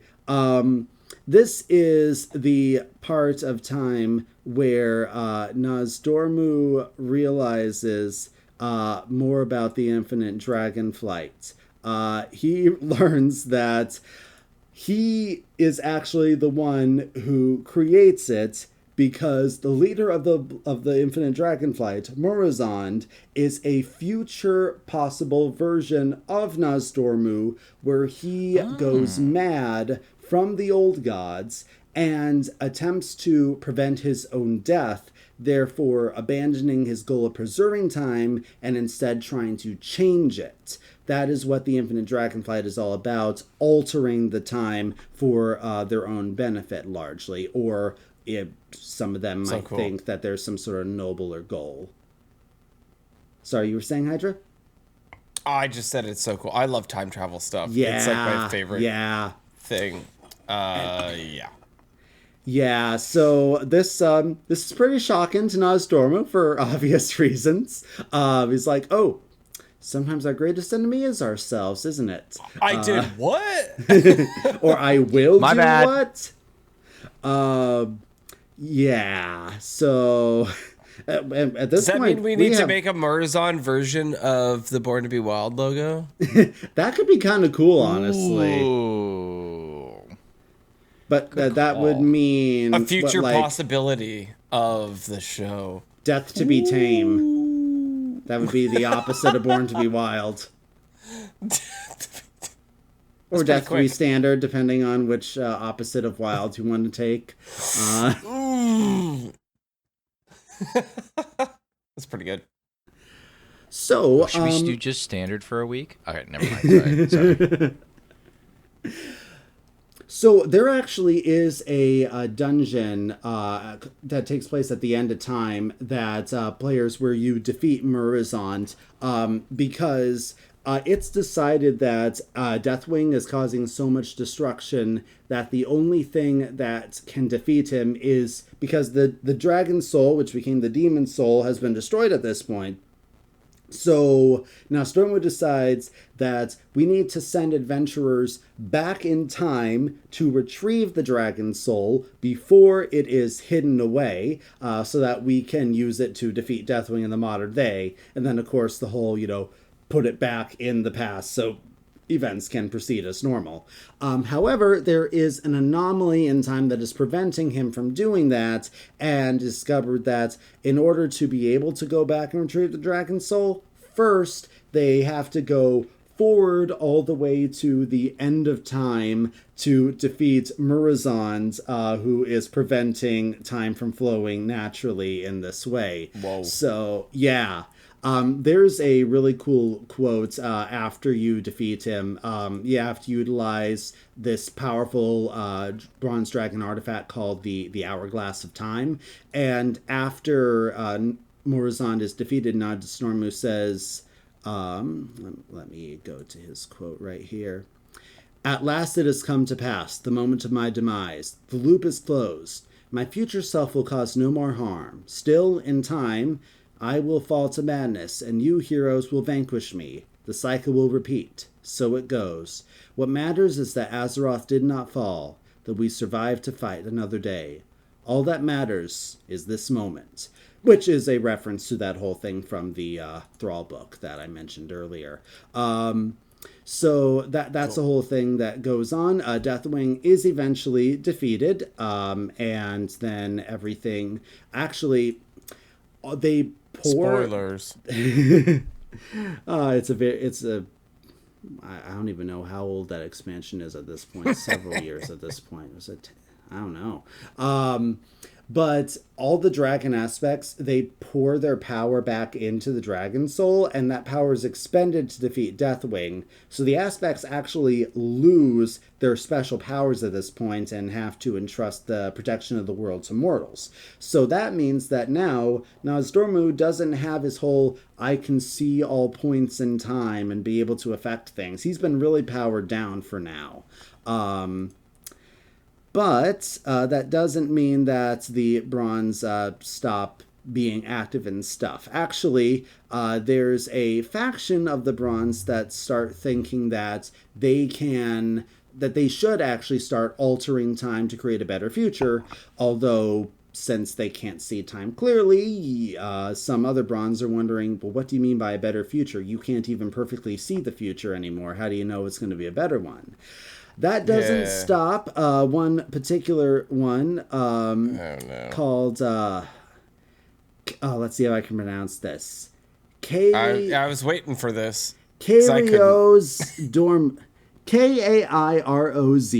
[SPEAKER 1] this is the part of time where Nozdormu realizes more about the Infinite Dragonflight. He learns that he is actually the one who creates it, because the leader of the Infinite Dragonflight, Morazond, is a future possible version of Nozdormu, where he goes mad from the old gods and attempts to prevent his own death, therefore abandoning his goal of preserving time and instead trying to change it. That is what the Infinite Dragonflight is all about, altering the time for their own benefit, largely, or some of them might think that there's some sort of nobler goal. Sorry, you were saying, Hydra?
[SPEAKER 3] I just said it's so cool. I love time travel stuff.
[SPEAKER 1] Yeah,
[SPEAKER 3] it's like my favorite thing.
[SPEAKER 1] Yeah, so this is pretty shocking to Nozdormu for obvious reasons. He's like, oh, sometimes our greatest enemy is ourselves, isn't it?
[SPEAKER 3] I did what?
[SPEAKER 1] Or I will
[SPEAKER 2] My
[SPEAKER 1] do
[SPEAKER 2] bad.
[SPEAKER 1] what? Yeah. So at this
[SPEAKER 3] Does that
[SPEAKER 1] point,
[SPEAKER 3] mean we need to
[SPEAKER 1] have,
[SPEAKER 3] make a Murazon version of the Born to Be Wild logo?
[SPEAKER 1] that could be kind of cool, honestly.
[SPEAKER 2] Ooh.
[SPEAKER 1] But that would
[SPEAKER 2] call.
[SPEAKER 1] mean
[SPEAKER 3] A future
[SPEAKER 1] what, like,
[SPEAKER 3] possibility of the show.
[SPEAKER 1] death to be tame. That would be the opposite of Born to be Wild. Or death to be
[SPEAKER 3] quick.
[SPEAKER 1] standard, depending on which opposite of wild you want to take.
[SPEAKER 3] That's pretty good.
[SPEAKER 1] So,
[SPEAKER 2] Should we do just standard for a week? Okay, never mind. Sorry.
[SPEAKER 1] So there actually is a dungeon that takes place at the end of time that players where you defeat Murazond because it's decided that Deathwing is causing so much destruction that the only thing that can defeat him is because the dragon soul, which became the demon soul, has been destroyed at this point. So now Stormwood decides that we need to send adventurers back in time to retrieve the dragon soul before it is hidden away, so that we can use it to defeat Deathwing in the modern day. And then, of course, the whole, put it back in the past so events can proceed as normal. However, there is an anomaly in time that is preventing him from doing that, and discovered that in order to be able to go back and retrieve the dragon soul, first they have to go forward all the way to the end of time to defeat Murazond, who is preventing time from flowing naturally in this way.
[SPEAKER 3] Whoa.
[SPEAKER 1] So, yeah. There's a really cool quote after you defeat him. You have to utilize this powerful bronze dragon artifact called the Hourglass of Time. And after Murazond is defeated, Nod Snormu says, let me go to his quote right here. "At last it has come to pass, the moment of my demise. The loop is closed. My future self will cause no more harm. Still, in time, I will fall to madness, and you, heroes, will vanquish me. The cycle will repeat. So it goes. What matters is that Azeroth did not fall, that we survived to fight another day. All that matters is this moment." Which is a reference to that whole thing from the Thrall book that I mentioned earlier. So that's the whole thing that goes on. Deathwing is eventually defeated, and then everything... Actually, they pour...
[SPEAKER 3] Spoilers.
[SPEAKER 1] I don't even know how old that expansion is at this point. Several years at this point. Was it? I don't know. But all the dragon aspects, they pour their power back into the dragon soul, and that power is expended to defeat Deathwing. So the aspects actually lose their special powers at this point and have to entrust the protection of the world to mortals. So that means that now Stormu doesn't have his whole I can see all points in time and be able to affect things. He's been really powered down for now. But that doesn't mean that the Bronze stop being active and stuff. Actually, there's a faction of the Bronze that start thinking that they should actually start altering time to create a better future, although since they can't see time clearly, some other Bronze are wondering, well, what do you mean by a better future? You can't even perfectly see the future anymore. How do you know it's going to be a better one? That doesn't stop one particular one called, let's see how I can pronounce this.
[SPEAKER 3] I was waiting for this.
[SPEAKER 1] Kairoz Dormu. Kayor's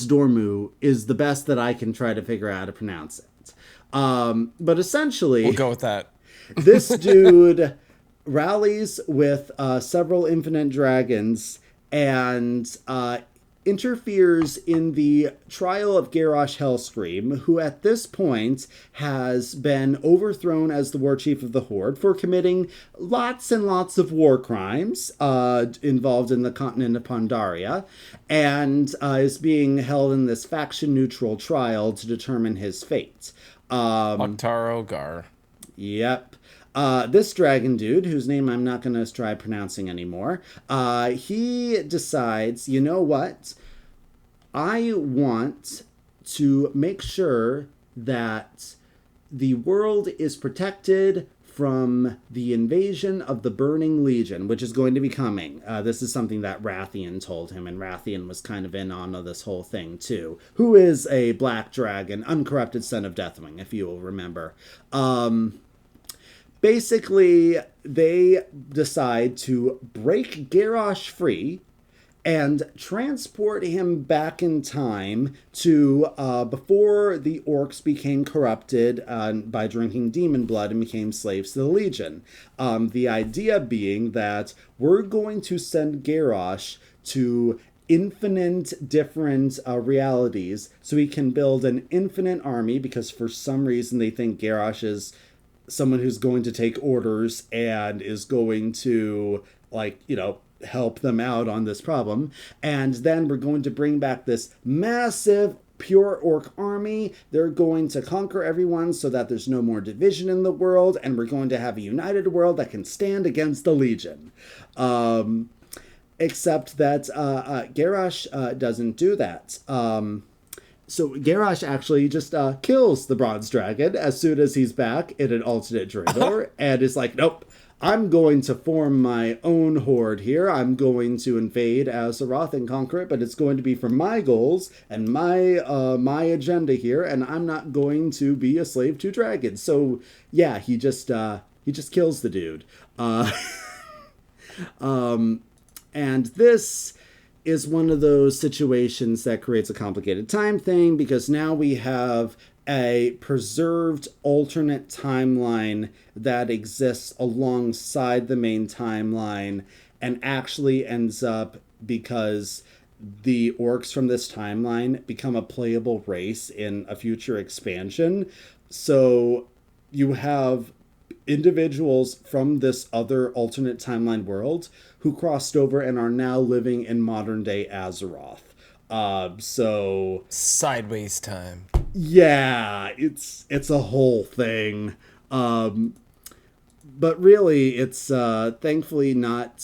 [SPEAKER 1] Dormu is the best that I can try to figure out how to pronounce it. But essentially...
[SPEAKER 3] We'll go with that.
[SPEAKER 1] This dude rallies with several infinite dragons, and interferes in the trial of Garrosh Hellscream, who at this point has been overthrown as the war chief of the Horde for committing lots and lots of war crimes involved in the continent of Pandaria, and is being held in this faction-neutral trial to determine his fate.
[SPEAKER 3] Octaro Gar.
[SPEAKER 1] Yep. This dragon dude, whose name I'm not going to try pronouncing anymore, he decides, you know what? I want to make sure that the world is protected from the invasion of the Burning Legion, which is going to be coming. This is something that Rathian told him, and Rathian was kind of in on this whole thing too, who is a black dragon, uncorrupted son of Deathwing, if you will remember. Basically, they decide to break Garrosh free and transport him back in time to before the orcs became corrupted by drinking demon blood and became slaves to the Legion. The idea being that we're going to send Garrosh to infinite different realities so he can build an infinite army, because for some reason they think Garrosh is someone who's going to take orders and is going to, like, you know, help them out on this problem. And then we're going to bring back this massive pure orc army. They're going to conquer everyone so that there's no more division in the world, and we're going to have a united world that can stand against the Legion. Except that Garrosh doesn't do that. So Garrosh actually just kills the bronze dragon as soon as he's back in an alternate Draenor, and is like, nope, I'm going to form my own horde here. I'm going to invade Azeroth and conquer it, but it's going to be for my goals and my agenda here, and I'm not going to be a slave to dragons. So yeah, he just kills the dude. And this is one of those situations that creates a complicated time thing, because now we have a preserved alternate timeline that exists alongside the main timeline, and actually ends up, because the orcs from this timeline become a playable race in a future expansion. So you have individuals from this other alternate timeline world who crossed over and are now living in modern day Azeroth. So
[SPEAKER 3] Sideways time.
[SPEAKER 1] yeah, it's a whole thing. But really, it's thankfully not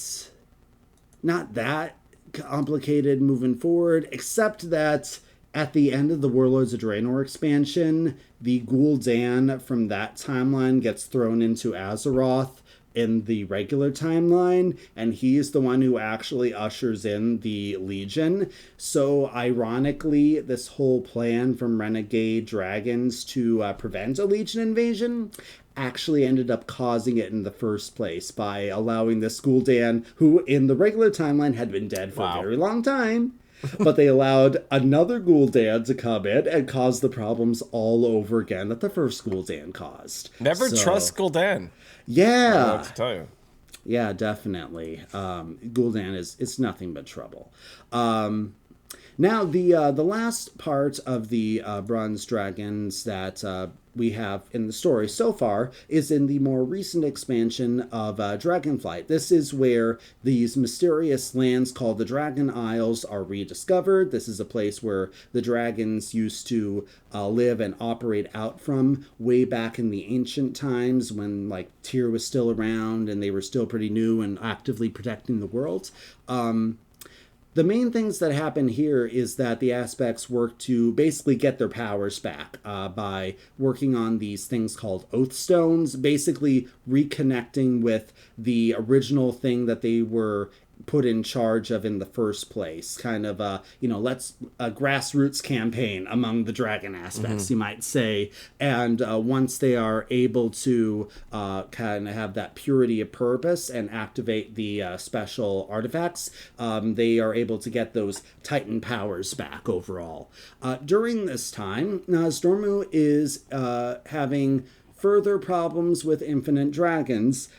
[SPEAKER 1] that complicated moving forward, except that at the end of the Warlords of Draenor expansion, the Gul'dan from that timeline gets thrown into Azeroth in the regular timeline, and he's the one who actually ushers in the Legion. So ironically, this whole plan from Renegade Dragons to prevent a Legion invasion actually ended up causing it in the first place by allowing this Gul'dan, who in the regular timeline had been dead for a very long time, but they allowed another Gul'dan to come in and cause the problems all over again that the first Gul'dan caused.
[SPEAKER 3] Never trust Gul'dan.
[SPEAKER 1] Yeah.
[SPEAKER 3] I don't know what to tell you.
[SPEAKER 1] Yeah, definitely. Gul'dan is nothing but trouble. Now, the last part of the bronze dragons that we have in the story so far is in the more recent expansion of Dragonflight. This is where these mysterious lands called the Dragon Isles are rediscovered. This is a place where the dragons used to live and operate out from way back in the ancient times when, like, Tyr was still around and they were still pretty new and actively protecting the world. The main things that happen here is that the aspects work to basically get their powers back by working on these things called oath stones, basically reconnecting with the original thing that they were put in charge of in the first place. Kind of let's a grassroots campaign among the dragon aspects, you might say. And once they are able to kind of have that purity of purpose and activate the special artifacts, they are able to get those Titan powers back overall. During this time, Stormu is having further problems with Infinite Dragons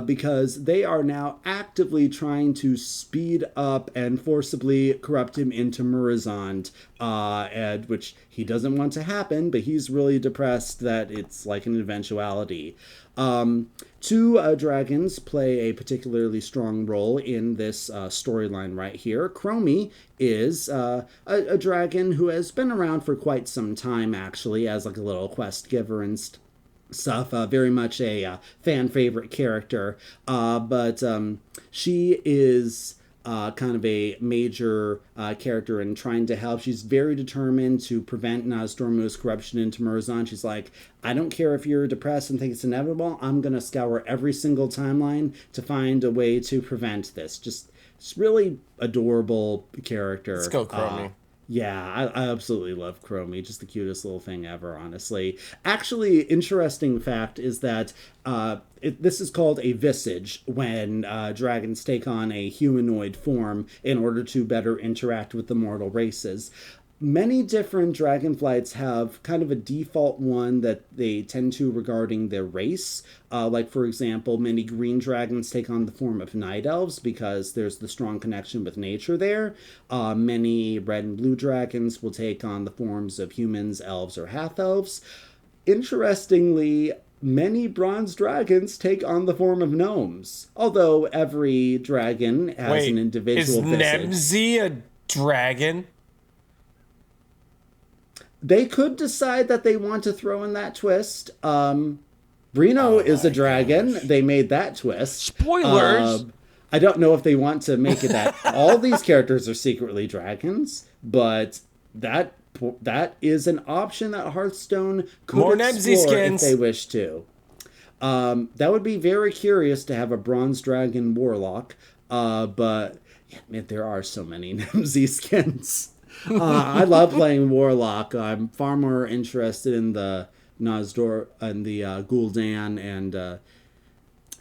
[SPEAKER 1] because they are now actively trying to speed up and forcibly corrupt him into Murozond, and which he doesn't want to happen, but he's really depressed that it's like an eventuality. Two dragons play a particularly strong role in this storyline right here. Chromie is a dragon who has been around for quite some time, actually, as like a little quest giver and stuff. Very much a fan favorite character, but she is kind of a major character in trying to help. She's very determined to prevent Nozdormu's corruption into Murozond. She's like, I don't care if you're depressed and think it's inevitable. I'm going to scour every single timeline to find a way to prevent this. Just, it's really adorable character.
[SPEAKER 3] Let's go, Chromie.
[SPEAKER 1] Yeah, I absolutely love Chromie. Just the cutest little thing ever, honestly. Actually, interesting fact is that this is called a visage when dragons take on a humanoid form in order to better interact with the mortal races. Many different dragonflights have kind of a default one that they tend to regarding their race. Like, for example, many green dragons take on the form of night elves because there's the strong connection with nature there. Many red and blue dragons will take on the forms of humans, elves, or half-elves. Interestingly, many bronze dragons take on the form of gnomes. Although every dragon has an individual visage.
[SPEAKER 3] Is Nemzi a dragon?
[SPEAKER 1] They could decide that they want to throw in that twist. Reno is a dragon. Gosh. They made that twist.
[SPEAKER 2] Spoilers!
[SPEAKER 1] I don't know if they want to make it that all these characters are secretly dragons, but that is an option that Hearthstone could explore if they wish to. That would be very curious to have a bronze dragon warlock, but yeah, man, there are so many Nemzi skins. I love playing Warlock. I'm far more interested in the Nozdor and the Gul'dan, and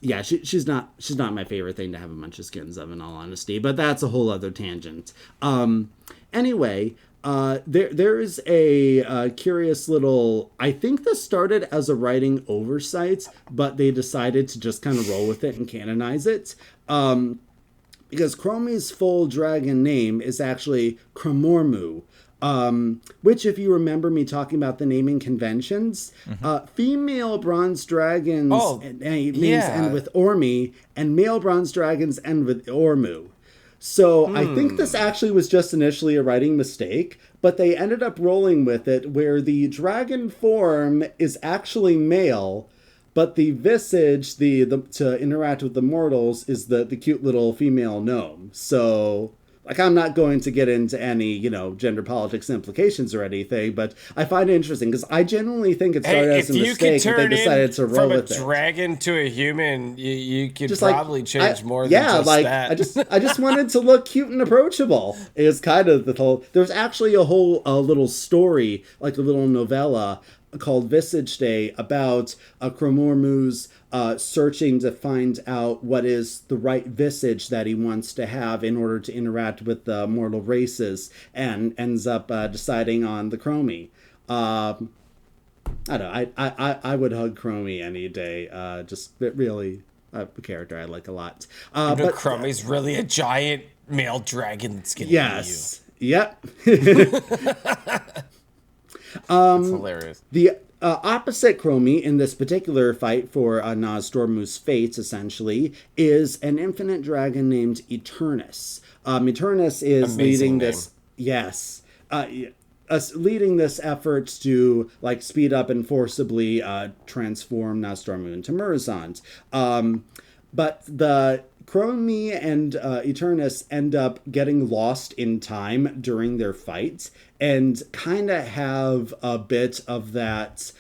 [SPEAKER 1] yeah, she's not my favorite thing to have a bunch of skins of, in all honesty. But that's a whole other tangent. Anyway, there is a curious little. I think this started as a writing oversight, but they decided to just kind of roll with it and canonize it. Because Chromie's full dragon name is actually Chromormu, which, if you remember me talking about the naming conventions, female bronze dragons names end with Ormi, and male bronze dragons end with Ormu. So I think this actually was just initially a writing mistake, but they ended up rolling with it where the dragon form is actually male, but the visage, to interact with the mortals, is the cute little female gnome. So, like, I'm not going to get into any, gender politics implications or anything, but I find it interesting because I genuinely think it started as a mistake, but they decided to roll with it.
[SPEAKER 3] From a dragon to a human, you could just probably change more than just that.
[SPEAKER 1] I just wanted to look cute and approachable. Is kind of the whole. There's actually a little story, like a little novella, called Visage Day about Chromormu's searching to find out what is the right visage that he wants to have in order to interact with the mortal races, and ends up deciding on the Chromie. I don't know. I would hug Chromie any day. Just really a character I like a lot.
[SPEAKER 3] But Chromie's really a giant male dragon that's gonna
[SPEAKER 1] eat you. Yep.
[SPEAKER 3] That's hilarious.
[SPEAKER 1] The opposite Chromie in this particular fight for Nozdormu's fate, essentially, is an infinite dragon named Eternus. Eternus is leading this. Yes. Leading this effort to speed up and forcibly transform Nozdormu into Murozond. But the Chromie and Eternus end up getting lost in time during their fight, and kind of have a bit of that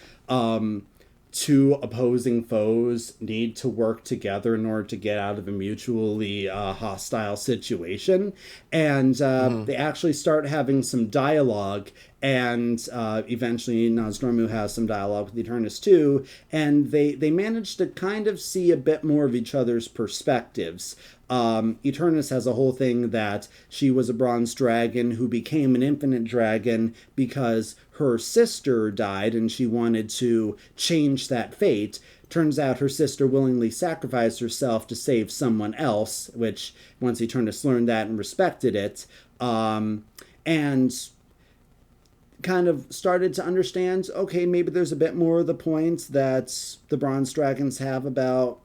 [SPEAKER 1] two opposing foes need to work together in order to get out of a mutually hostile situation. And they actually start having some dialogue, and eventually Nosdormu has some dialogue with Eternus too, and they manage to kind of see a bit more of each other's perspectives. Eternus has a whole thing that she was a bronze dragon who became an infinite dragon because her sister died and she wanted to change that fate. Turns out her sister willingly sacrificed herself to save someone else, which once Eternus learned that and respected it, and kind of started to understand, okay, maybe there's a bit more of the points that the bronze dragons have about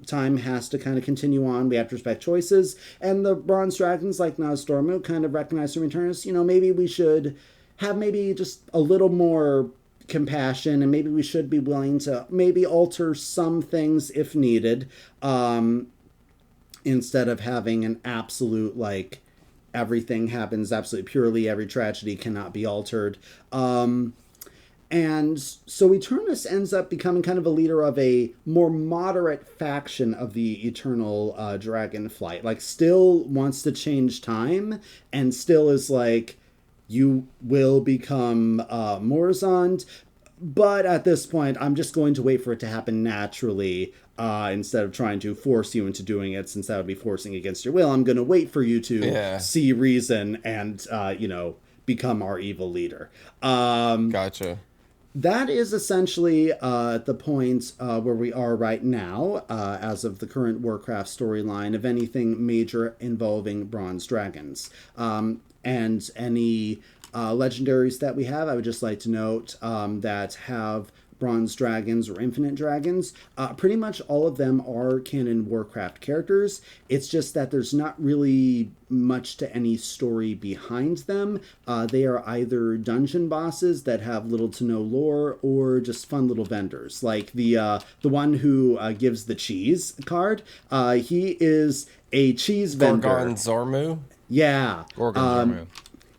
[SPEAKER 1] time has to kind of continue on. We have to respect choices. And the bronze dragons, like Nosdormu, kind of recognize from Eternus, maybe we should have maybe just a little more compassion, and maybe we should be willing to maybe alter some things if needed, instead of having an absolute, like, everything happens absolutely purely, every tragedy cannot be altered. And so Eternus ends up becoming kind of a leader of a more moderate faction of the Eternal Dragonflight. Like, still wants to change time, and still is like, you will become Morzand, but at this point, I'm just going to wait for it to happen naturally, instead of trying to force you into doing it, since that would be forcing against your will. I'm going to wait for you to see reason and, become our evil leader.
[SPEAKER 3] Gotcha.
[SPEAKER 1] That is essentially the point where we are right now, as of the current Warcraft storyline of anything major involving bronze dragons. And any legendaries that we have, I would just like to note that have bronze dragons or infinite dragons. Pretty much all of them are canon Warcraft characters. It's just that there's not really much to any story behind them. They are either dungeon bosses that have little to no lore, or just fun little vendors. Like the one who gives the cheese card. He is a cheese vendor.
[SPEAKER 3] Gorgon Zormu?
[SPEAKER 1] Yeah.
[SPEAKER 2] Gorgon Zormu.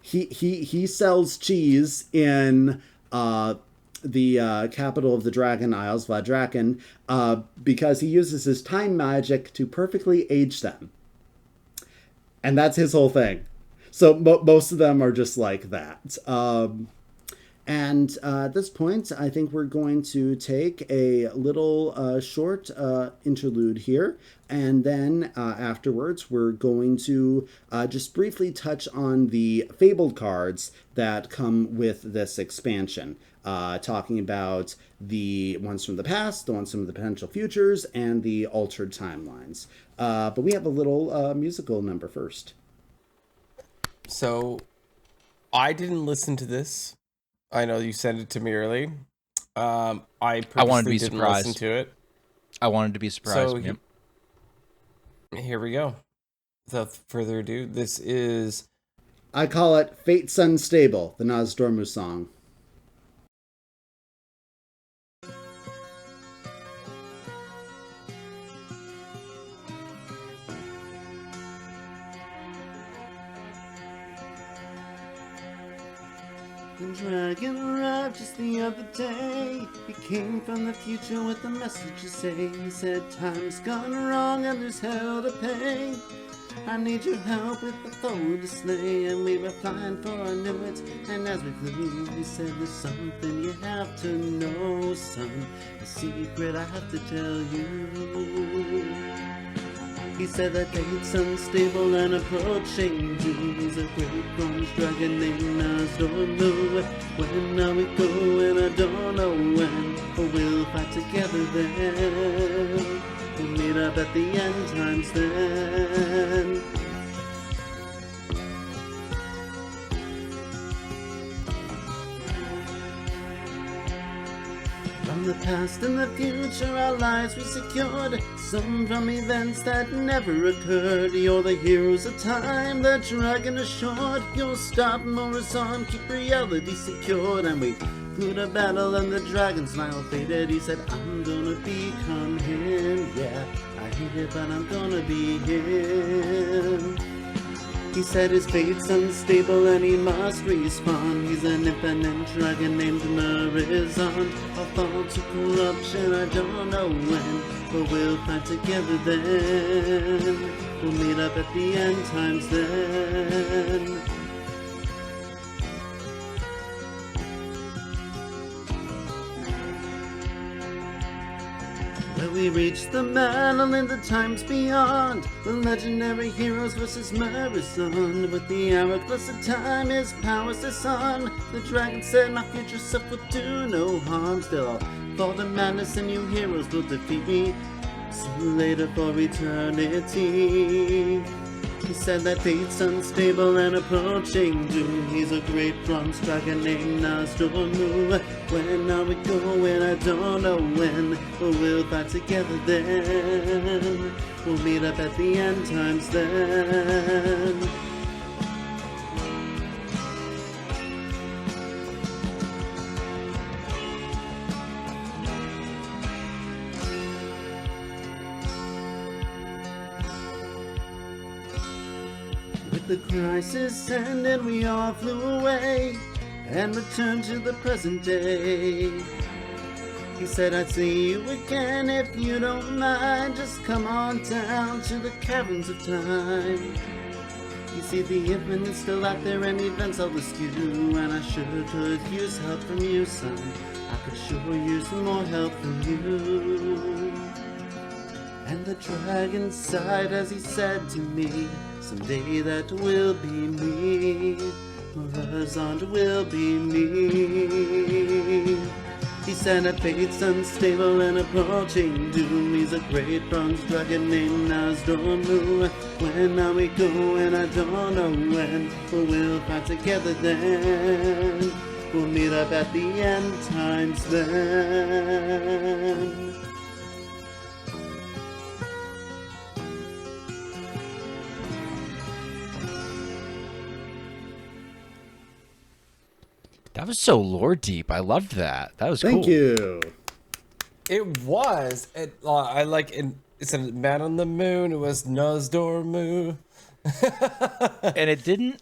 [SPEAKER 1] He sells cheese in the capital of the Dragon Isles, Vladraken, because he uses his time magic to perfectly age them. And that's his whole thing. So most of them are just like that. And at this point, I think we're going to take a little short interlude here. And then afterwards, we're going to just briefly touch on the Fabled cards that come with this expansion. Talking about the ones from the past, the ones from the potential futures, and the altered timelines. But we have a little musical number first.
[SPEAKER 3] So, I didn't listen to this. I know you sent it to me early. I
[SPEAKER 2] wanted to be
[SPEAKER 3] didn't
[SPEAKER 2] surprised.
[SPEAKER 3] listen to it.
[SPEAKER 2] I wanted to be surprised.
[SPEAKER 3] So, here we go. Without further ado, this is...
[SPEAKER 1] I call it Fate's Unstable, the Nosdormu song. The dragon arrived just the other day. He came from the future with a message to say. He said, time's gone wrong and there's hell to pay. I need your help with the foe to slay. And we were flying for I knew it. And as we flew, he said, there's something you have to know, son. A secret I have to tell you. He said that fate's unstable and approaching doom. He's a great bronze dragon named Nosdormu. When are we going? I don't know when, but we'll fight together then. We'll meet up at the end times then. From the past and the future, our lives we secured. Some from events that never occurred. You're the heroes of time, the dragon assured. You'll stop Morzand, keep reality secured. And we flew to battle and the dragon smile faded. He said, I'm gonna become him. Yeah, I hate it, but I'm gonna be him. He said his fate's unstable and he must respawn. He's an infinite dragon named Morzand. I'll fall to corruption, I don't know when, but we'll fight together then. We'll meet up at the end times then. Well, we reach the battle in the times beyond. The legendary heroes versus Marathon. With the hourglass of time, his powers the sun. The dragon said my future self will do no harm. Still, I'll fall to madness and you heroes will defeat me. See you later for eternity. He said that fate's unstable and approaching doom. He's a great bronze dragon named Nozdormu. When are we going? I don't know when, but we'll fight together then. We'll meet up at the end times then. The crisis ended, we all flew away and returned to the present day. He said I'd see you again if you don't mind. Just come on down to the caverns of time. You see the infinite's still out there and events all askew, and I sure could use help from you, son. I could sure use some more help from you. And the dragon sighed as he said to me, someday that will be me, Horizon will be me. He said that fate's unstable and approaching doom. He's a great bronze dragon named Nozdormu. When are we going? I don't know when, but we'll fight together then. We'll meet up at the end times then.
[SPEAKER 2] That was so lore deep. I loved that. That was cool.
[SPEAKER 1] Thank you.
[SPEAKER 3] It was. I like it. It said Man on the Moon. It was Nozdormu.
[SPEAKER 2] And it didn't.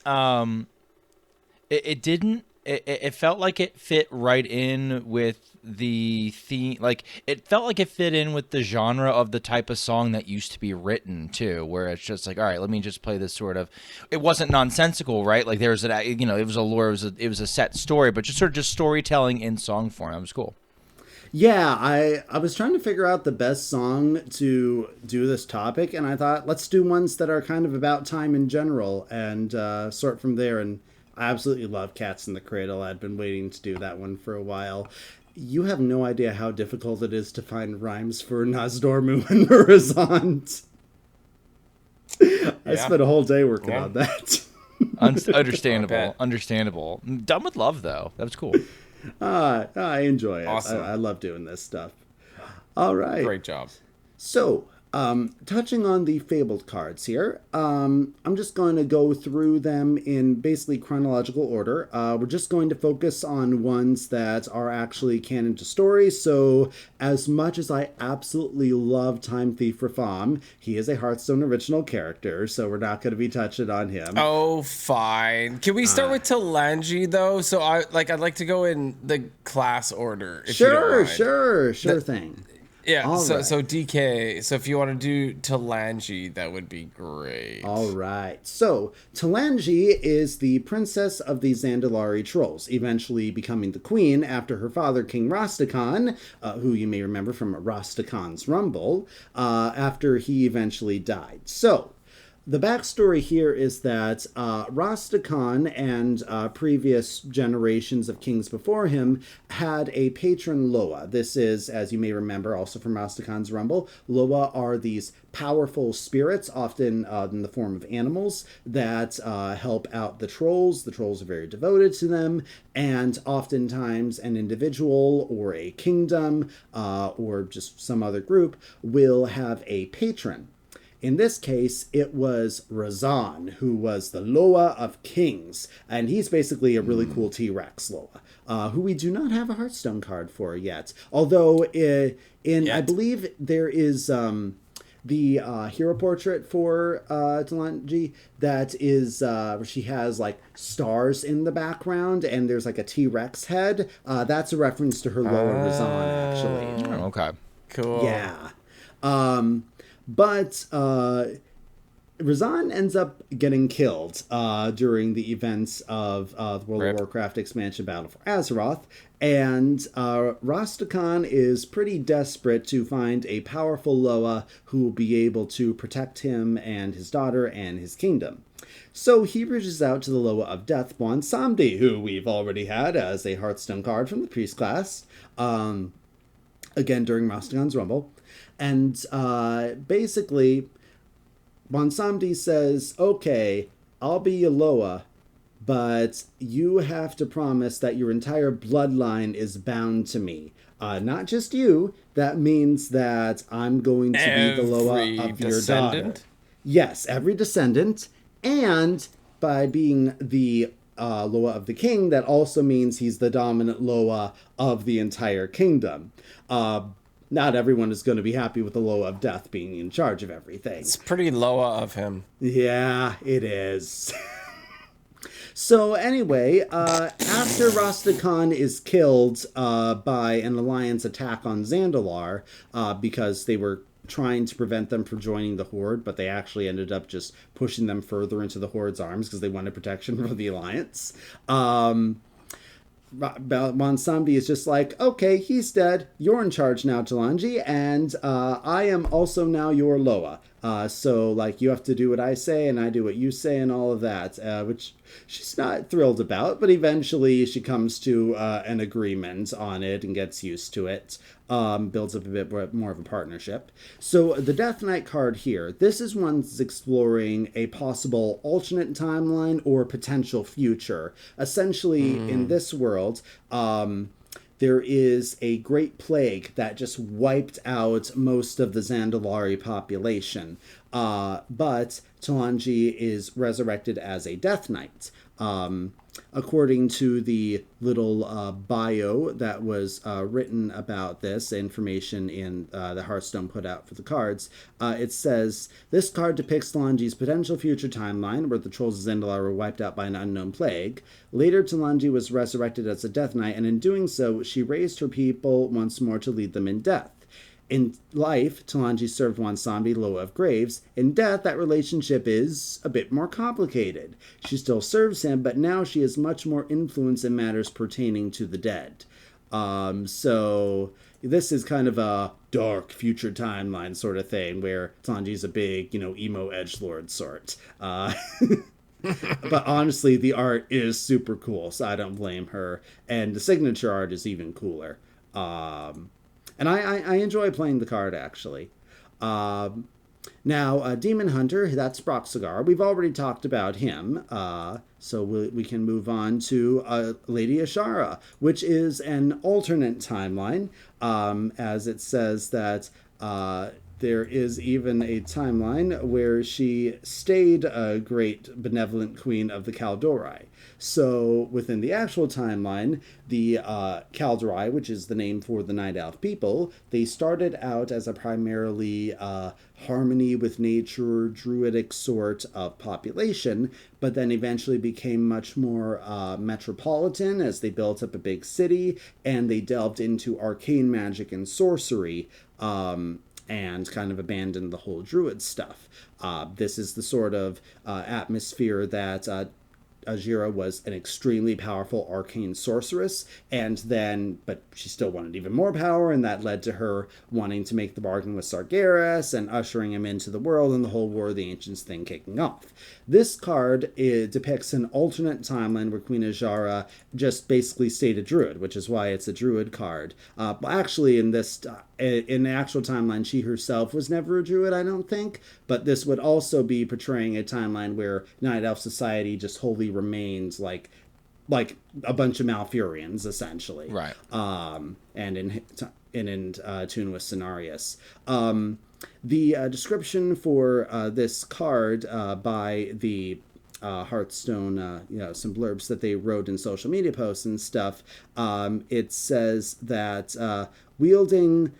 [SPEAKER 2] It didn't. It felt like it fit right in with the theme. Like it felt like it fit in with the genre of the type of song that used to be written too, where it's just like, all right, let me just play this sort of. It wasn't nonsensical, right? Like there was a, it was a lore, it was a set story, but just storytelling in song form. That was cool.
[SPEAKER 1] Yeah, I was trying to figure out the best song to do this topic, and I thought let's do ones that are kind of about time in general and sort from there. And I absolutely love Cats in the Cradle. I'd been waiting to do that one for a while. You have no idea how difficult it is to find rhymes for Nozdormu and Horizont. I spent a whole day working on that.
[SPEAKER 2] Understandable. Done with love, though. That was cool.
[SPEAKER 1] I enjoy it.
[SPEAKER 3] Awesome.
[SPEAKER 1] I love doing this stuff. All right.
[SPEAKER 3] Great job.
[SPEAKER 1] So, touching on the Fabled cards here, I'm just going to go through them in basically chronological order. We're just going to focus on ones that are actually canon to story. So, as much as I absolutely love Time Thief Ratham, he is a Hearthstone original character, so we're not going to be touching on him.
[SPEAKER 3] Oh, fine. Can we start with Talanji though? So I'd like to go in the class order. If you don't mind.
[SPEAKER 1] Sure thing.
[SPEAKER 3] Yeah,
[SPEAKER 1] All
[SPEAKER 3] so
[SPEAKER 1] right.
[SPEAKER 3] DK, so if you want to do Talanji, that would be great.
[SPEAKER 1] All right. So, Talanji is the princess of the Zandalari Trolls, eventually becoming the queen after her father, King Rastakhan, who you may remember from Rastakhan's Rumble, after he eventually died. So, the backstory here is that Rastakhan and previous generations of kings before him had a patron Loa. This is, as you may remember, also from Rastakhan's Rumble. Loa are these powerful spirits, often in the form of animals, that help out the trolls. The trolls are very devoted to them, and oftentimes an individual or a kingdom or just some other group will have a patron. In this case, it was Razan, who was the Loa of Kings, and he's basically a really cool T-Rex Loa, who we do not have a Hearthstone card for yet. Although, I believe there is the hero portrait for Talanji that is, she has like stars in the background, and there's like a T-Rex head. That's a reference to her Loa Razan, actually.
[SPEAKER 2] Oh, okay.
[SPEAKER 3] Cool.
[SPEAKER 1] Yeah. But Razan ends up getting killed during the events of World
[SPEAKER 3] Rip.
[SPEAKER 1] of Warcraft expansion Battle for Azeroth, and Rastakhan is pretty desperate to find a powerful Loa who will be able to protect him and his daughter and his kingdom. So he reaches out to the Loa of Death, Bwonsamdi, who we've already had as a Hearthstone card from the Priest class, again during Rastakhan's Rumble. And basically, Bwonsamdi says, okay, I'll be your Loa, but you have to promise that your entire bloodline is bound to me. Not just you. That means that I'm going to be the Loa of your daughter. Yes, every descendant. And by being the Loa of the king, that also means he's the dominant Loa of the entire kingdom. Not everyone is going to be happy with the Loa of Death being in charge of everything.
[SPEAKER 3] It's pretty Loa of him.
[SPEAKER 1] Yeah, it is. So anyway, after Rastakhan is killed by an alliance attack on Zandalar, because they were trying to prevent them from joining the Horde, but they actually ended up just pushing them further into the Horde's arms because they wanted protection from the alliance. Bwonsamdi is just like, okay, he's dead. You're in charge now, Talanji, and I am also now your Loa. So, like, you have to do what I say, and I do what you say, and all of that, which she's not thrilled about, but eventually she comes to an agreement on it and gets used to it, builds up a bit more of a partnership. So, the Death Knight card here, this is one that's exploring a possible alternate timeline or potential future. Essentially, in this world, there is a great plague that just wiped out most of the Zandalari population. But Talanji is resurrected as a Death Knight. According to the little bio that was written about this, information in the Hearthstone put out for the cards, it says, this card depicts Talanji's potential future timeline where the trolls of Zandalar were wiped out by an unknown plague. Later, Talanji was resurrected as a Death Knight, and in doing so, she raised her people once more to lead them in death. In life, Talanji served Bwonsamdi, Loa of Graves. In death, that relationship is a bit more complicated. She still serves him, but now she has much more influence in matters pertaining to the dead. So this is kind of a dark future timeline sort of thing, where Talanji's a big, emo edgelord sort. But honestly, the art is super cool, so I don't blame her. And the signature art is even cooler. And I enjoy playing the card, actually. Now, Demon Hunter, that's Broxagar. We've already talked about him, so we can move on to Lady Ashara, which is an alternate timeline, as it says that there is even a timeline where she stayed a great benevolent queen of the Kaldorei. So within the actual timeline, the Kaldorei, which is the name for the Night Elf people, they started out as a primarily harmony with nature, druidic sort of population, but then eventually became much more metropolitan as they built up a big city, and they delved into arcane magic and sorcery, and kind of abandoned the whole druid stuff. This is the sort of atmosphere that Ajira was an extremely powerful arcane sorceress, but she still wanted even more power, and that led to her wanting to make the bargain with Sargeras and ushering him into the world and the whole War of the Ancients thing kicking off. This card depicts an alternate timeline where Queen Ajara just basically stayed a druid, which is why it's a druid card. Actually, in the actual timeline, she herself was never a druid, I don't think, but this would also be portraying a timeline where Night Elf society just wholly remains like a bunch of Malfurions, essentially.
[SPEAKER 3] Right.
[SPEAKER 1] And in tune with Cenarius. The description for this card by the Hearthstone, some blurbs that they wrote in social media posts and stuff, it says that wielding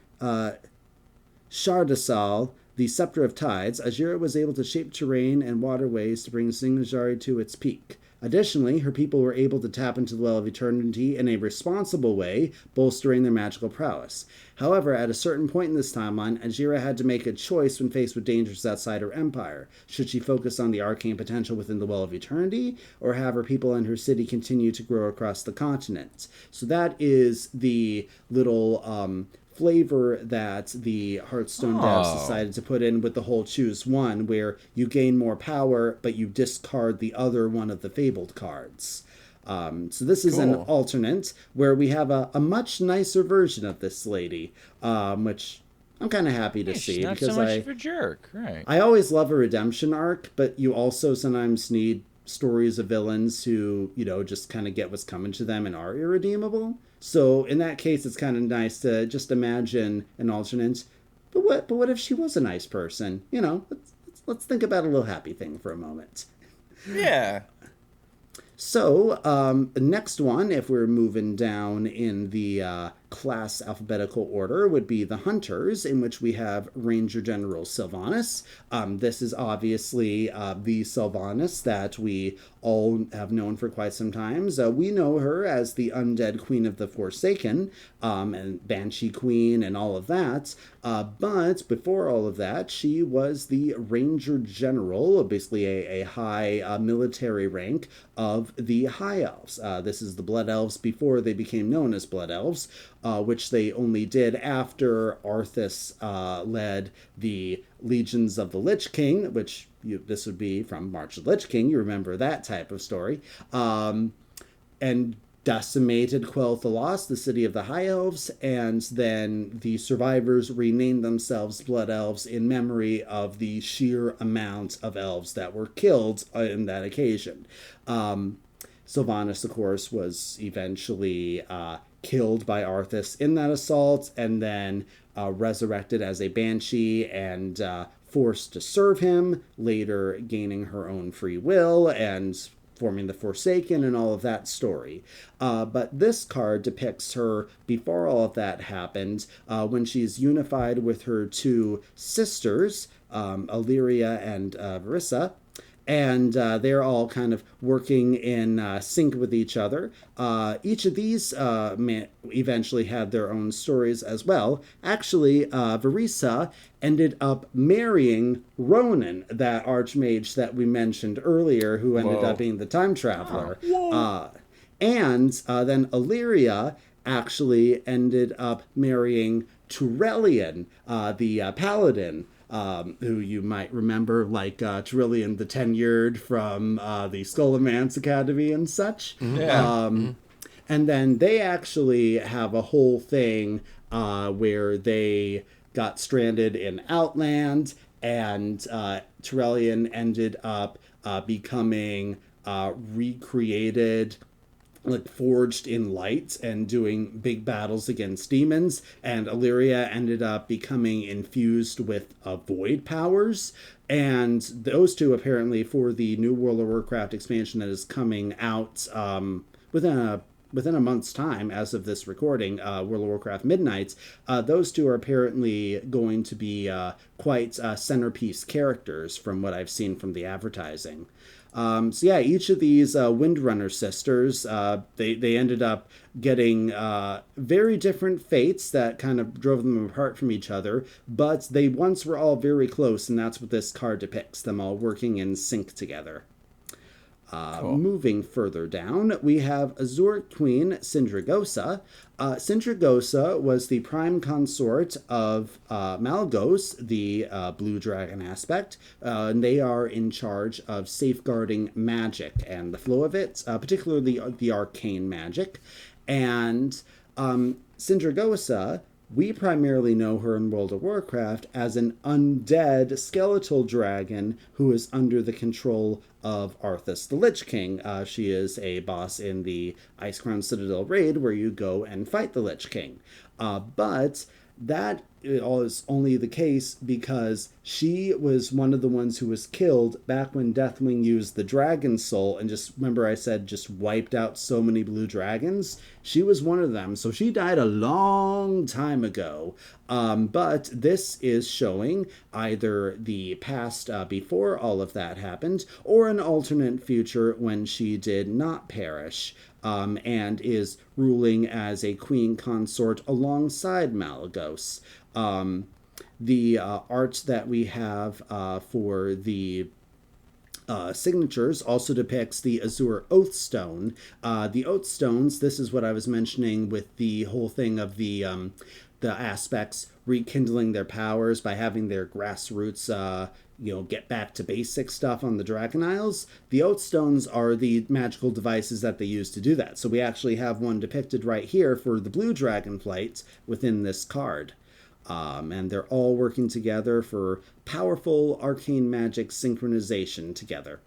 [SPEAKER 1] Shardasal, the Scepter of Tides, Ajira was able to shape terrain and waterways to bring Singnajari to its peak. Additionally, her people were able to tap into the Well of Eternity in a responsible way, bolstering their magical prowess. However, at a certain point in this timeline, Ajira had to make a choice when faced with dangers outside her empire. Should she focus on the arcane potential within the Well of Eternity, or have her people and her city continue to grow across the continent? So that is the little flavor that the Hearthstone devs decided to put in with the whole choose one, where you gain more power, but you discard the other one of the fabled cards. So this is an alternate where we have a much nicer version of this lady, which I'm kind of happy to see.
[SPEAKER 2] Not
[SPEAKER 1] because
[SPEAKER 2] so much of a jerk, right?
[SPEAKER 1] I always love a redemption arc, but you also sometimes need stories of villains who, just kind of get what's coming to them and are irredeemable. So in that case, it's kind of nice to just imagine an alternate. But what if she was a nice person? Let's think about a little happy thing for a moment.
[SPEAKER 3] Yeah.
[SPEAKER 1] So, next one, if we're moving down in the class alphabetical order, would be the Hunters, in which we have Ranger General Sylvanas. This is obviously the Sylvanas that we all have known for quite some time. We know her as the Undead Queen of the Forsaken, and Banshee Queen and all of that. But before all of that, she was the Ranger General, basically a high military rank of the High Elves. This is the Blood Elves before they became known as Blood Elves, which they only did after Arthas led the Legions of the Lich King, which this would be from March of the Lich King. You remember that type of story. And decimated Quel'Thalas, the city of the High Elves, and then the survivors renamed themselves Blood Elves in memory of the sheer amount of elves that were killed in that occasion. Sylvanas, of course, was eventually killed by Arthas in that assault, and then resurrected as a banshee and forced to serve him, later gaining her own free will and forming the Forsaken and all of that story. But this card depicts her before all of that happened, when she's unified with her two sisters, Illyria and Varissa, and they're all kind of working in sync with each other. Each of these eventually had their own stories as well. Actually, Varissa ended up marrying Ronan, that archmage that we mentioned earlier, who ended up being the time traveler. And then Illyria actually ended up marrying Turelian, the paladin, who you might remember, like Trillian the Tenured from the Scholomance Academy and such. And then they actually have a whole thing where they got stranded in Outland, and Turelian ended up becoming recreated, like forged in light and doing big battles against demons, and Illyria ended up becoming infused with void powers. And those two, apparently, for the new World of Warcraft expansion that is coming out within a month's time as of this recording, World of Warcraft Midnights, those two are apparently going to be quite centerpiece characters from what I've seen from the advertising. So yeah, each of these Windrunner sisters, they ended up getting very different fates that kind of drove them apart from each other, but they once were all very close, and that's what this card depicts, them all working in sync together. Moving further down, we have Azure Queen Sindragosa. Sindragosa was the prime consort of Malygos, the blue dragon aspect, and they are in charge of safeguarding magic and the flow of it, particularly the arcane magic. And Sindragosa, we primarily know her in World of Warcraft as an undead skeletal dragon who is under the control of Arthas the Lich King. She is a boss in the Icecrown Citadel raid where you go and fight the Lich King. But That is only the case because she was one of the ones who was killed back when Deathwing used the Dragon Soul, and just remember I said just wiped out so many blue dragons. She was one of them, so she died a long time ago. But this is showing either the past before all of that happened, or an alternate future when she did not perish. And is ruling as a queen consort alongside Malagos. The art that we have for the signatures also depicts the Azure Oath Stone. The Oath Stones, this is what I was mentioning with the whole thing of the aspects rekindling their powers by having their grassroots get back to basic stuff on the Dragon Isles. The Oath Stones are the magical devices that they use to do that. So we actually have one depicted right here for the blue dragon flight within this card. And they're all working together for powerful arcane magic synchronization together.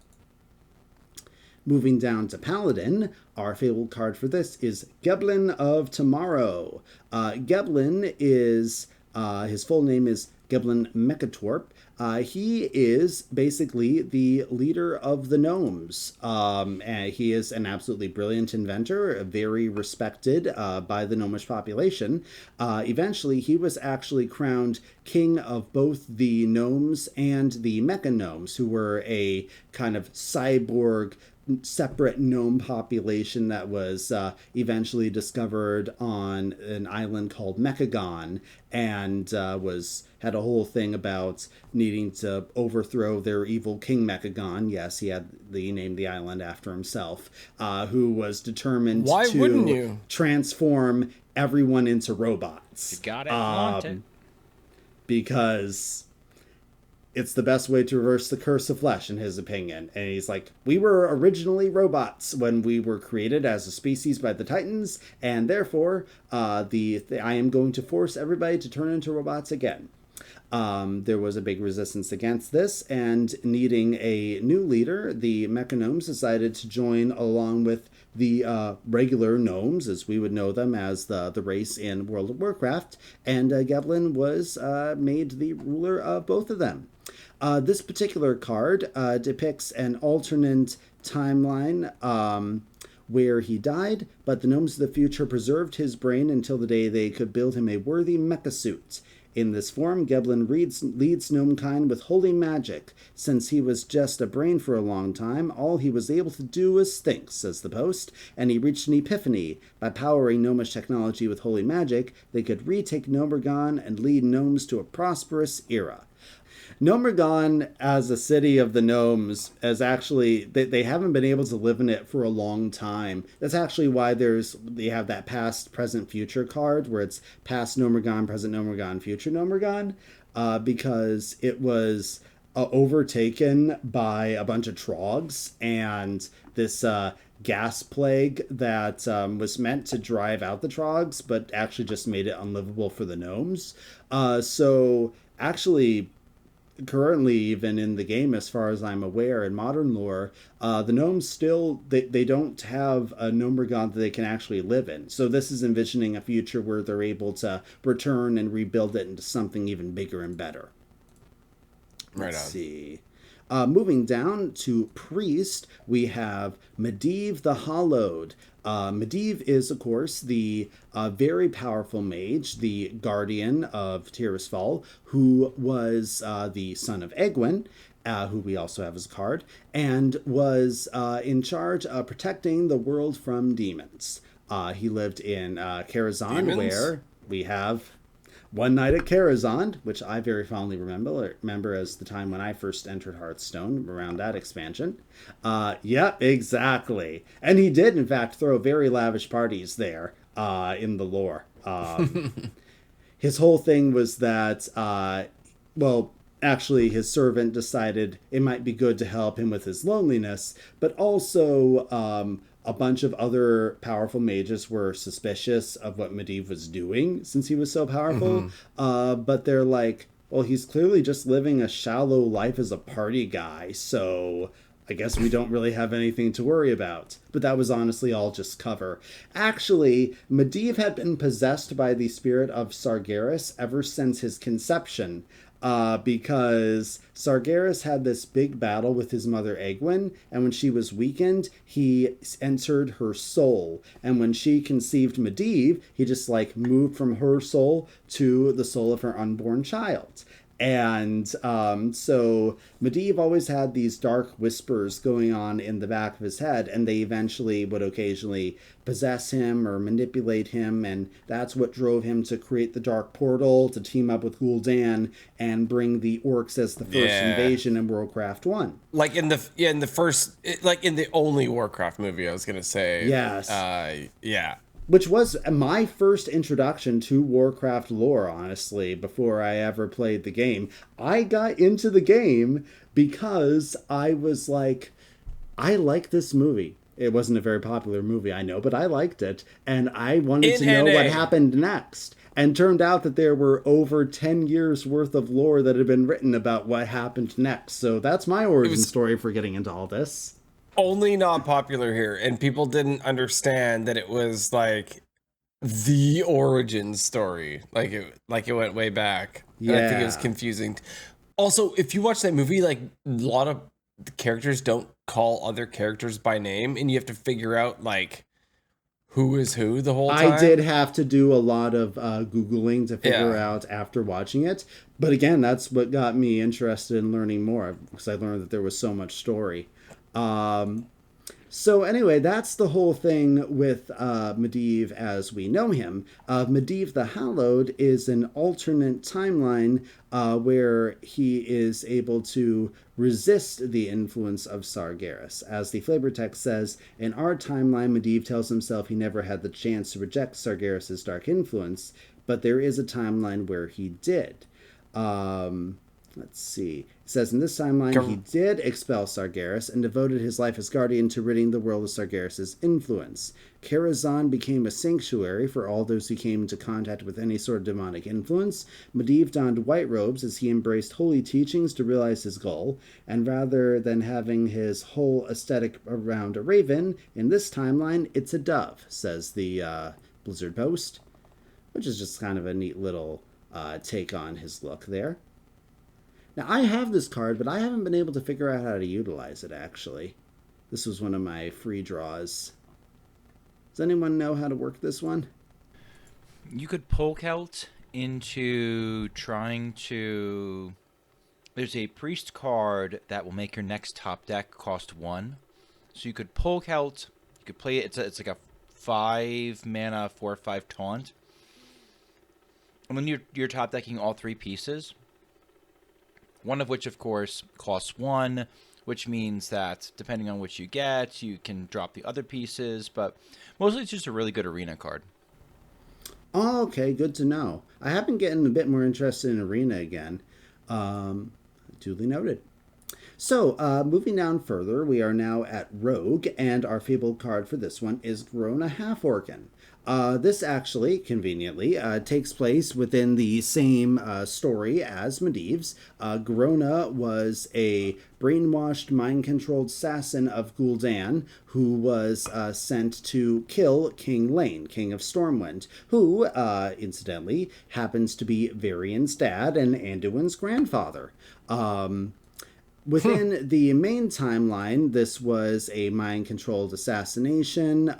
[SPEAKER 1] Moving down to Paladin, our fabled card for this is Geblin of Tomorrow. Geblin is, his full name is Geblin Mechatorp. He is basically the leader of the gnomes. And he is an absolutely brilliant inventor, very respected by the gnomish population. Eventually, he was actually crowned king of both the gnomes and the mecha gnomes, who were a kind of cyborg separate gnome population that was eventually discovered on an island called Mechagon, and had a whole thing about needing to overthrow their evil king Mechagon. Yes, he named the island after himself, who was determined to transform everyone into robots.
[SPEAKER 2] You got it, wanted.
[SPEAKER 1] Because it's the best way to reverse the curse of flesh, in his opinion. And he's like, we were originally robots when we were created as a species by the Titans, and therefore, I am going to force everybody to turn into robots again. There was a big resistance against this, and needing a new leader, the Mechagnomes decided to join along with the regular gnomes, as we would know them as the race in World of Warcraft, and Geblin was made the ruler of both of them. This particular card depicts an alternate timeline where he died, but the gnomes of the future preserved his brain until the day they could build him a worthy mecha suit. In this form, Geblin leads gnomekind with holy magic. Since he was just a brain for a long time, all he was able to do was think, says the Post, and he reached an epiphany. By powering gnomish technology with holy magic, they could retake Gnomergon and lead gnomes to a prosperous era. Gnomergon, as a city of the gnomes, as actually they haven't been able to live in it for a long time. That's actually why they have that past, present, future card where it's past Gnomergon, present Gnomergon, future Gnomergon, because it was overtaken by a bunch of trogs and this gas plague that was meant to drive out the trogs, but actually just made it unlivable for the gnomes. So actually, currently, even in the game, as far as I'm aware, in modern lore, the gnomes still, they don't have a Gnomergon that they can actually live in. So this is envisioning a future where they're able to return and rebuild it into something even bigger and better. Let's see. Moving down to Priest, we have Medivh the Hallowed. Medivh is, of course, the very powerful mage, the guardian of Tirisfal, who was the son of Egwin, who we also have as a card, and was in charge of protecting the world from demons. He lived in Karazhan, where we have One Night at Karazhan, which I very fondly remember as the time when I first entered Hearthstone, around that expansion. Yep, exactly. And he did, in fact, throw very lavish parties there in the lore. His whole thing was that, actually, his servant decided it might be good to help him with his loneliness, but also a bunch of other powerful mages were suspicious of what Medivh was doing since he was so powerful. But they're like, well, he's clearly just living a shallow life as a party guy. So I guess we don't really have anything to worry about. But that was honestly all just cover. Actually, Medivh had been possessed by the spirit of Sargeras ever since his conception. Because Sargeras had this big battle with his mother Egwene, and when she was weakened, he entered her soul. And when she conceived Medivh, he just like moved from her soul to the soul of her unborn child. And so Medivh always had these dark whispers going on in the back of his head, and they eventually would occasionally possess him or manipulate him, and that's what drove him to create the Dark Portal, to team up with Gul'dan, and bring the orcs as the first invasion in Warcraft 1.
[SPEAKER 3] Like in the first, like in the only Warcraft movie, I was gonna say.
[SPEAKER 1] Yes.
[SPEAKER 3] Yeah.
[SPEAKER 1] Which was my first introduction to Warcraft lore, honestly, before I ever played the game. I got into the game because I was like, I like this movie. It wasn't a very popular movie, I know, but I liked it. And I wanted to know what happened next. And turned out that there were over 10 years worth of lore that had been written about what happened next. So that's my origin story for getting into all this.
[SPEAKER 3] Only not popular here, and people didn't understand that it was like the origin story. Like it went way back.
[SPEAKER 1] Yeah.
[SPEAKER 3] And I think it was confusing. Also, if you watch that movie, like a lot of the characters don't call other characters by name, and you have to figure out like who is who the whole time.
[SPEAKER 1] I did have to do a lot of Googling to figure out after watching it. But again, that's what got me interested in learning more, because I learned that there was so much story. So anyway, that's the whole thing with Medivh as we know him. Medivh the Hallowed is an alternate timeline where he is able to resist the influence of Sargeras. As the flavor text says, in our timeline, Medivh tells himself he never had the chance to reject Sargeras' dark influence, but there is a timeline where he did. Let's see. It says in this timeline, he did expel Sargeras and devoted his life as guardian to ridding the world of Sargeras' influence. Karazhan became a sanctuary for all those who came into contact with any sort of demonic influence. Medivh donned white robes as he embraced holy teachings to realize his goal. And rather than having his whole aesthetic around a raven, in this timeline, it's a dove, says the Blizzard Post. Which is just kind of a neat little take on his look there. Now, I have this card, but I haven't been able to figure out how to utilize it, actually. This was one of my free draws. Does anyone know how to work this one?
[SPEAKER 2] You could poke out into trying to... There's a priest card that will make your next top deck cost 1. So you could poke out, you could play it, it's like a 5 mana 4/5 taunt. And when you're top decking all 3 pieces, one of which, of course, costs 1, which means that depending on which you get, you can drop the other pieces, but mostly it's just a really good arena card.
[SPEAKER 1] Oh, okay, good to know. I have been getting a bit more interested in arena again. Duly noted. So, moving down further, we are now at Rogue, and our fabled card for this one is Grona Half-Orcan. This actually, conveniently, takes place within the same story as Medivh's. Grona was a brainwashed, mind-controlled assassin of Gul'dan who was sent to kill King Lane, King of Stormwind, who, incidentally, happens to be Varian's dad and Anduin's grandfather. Within the main timeline, this was a mind-controlled assassination.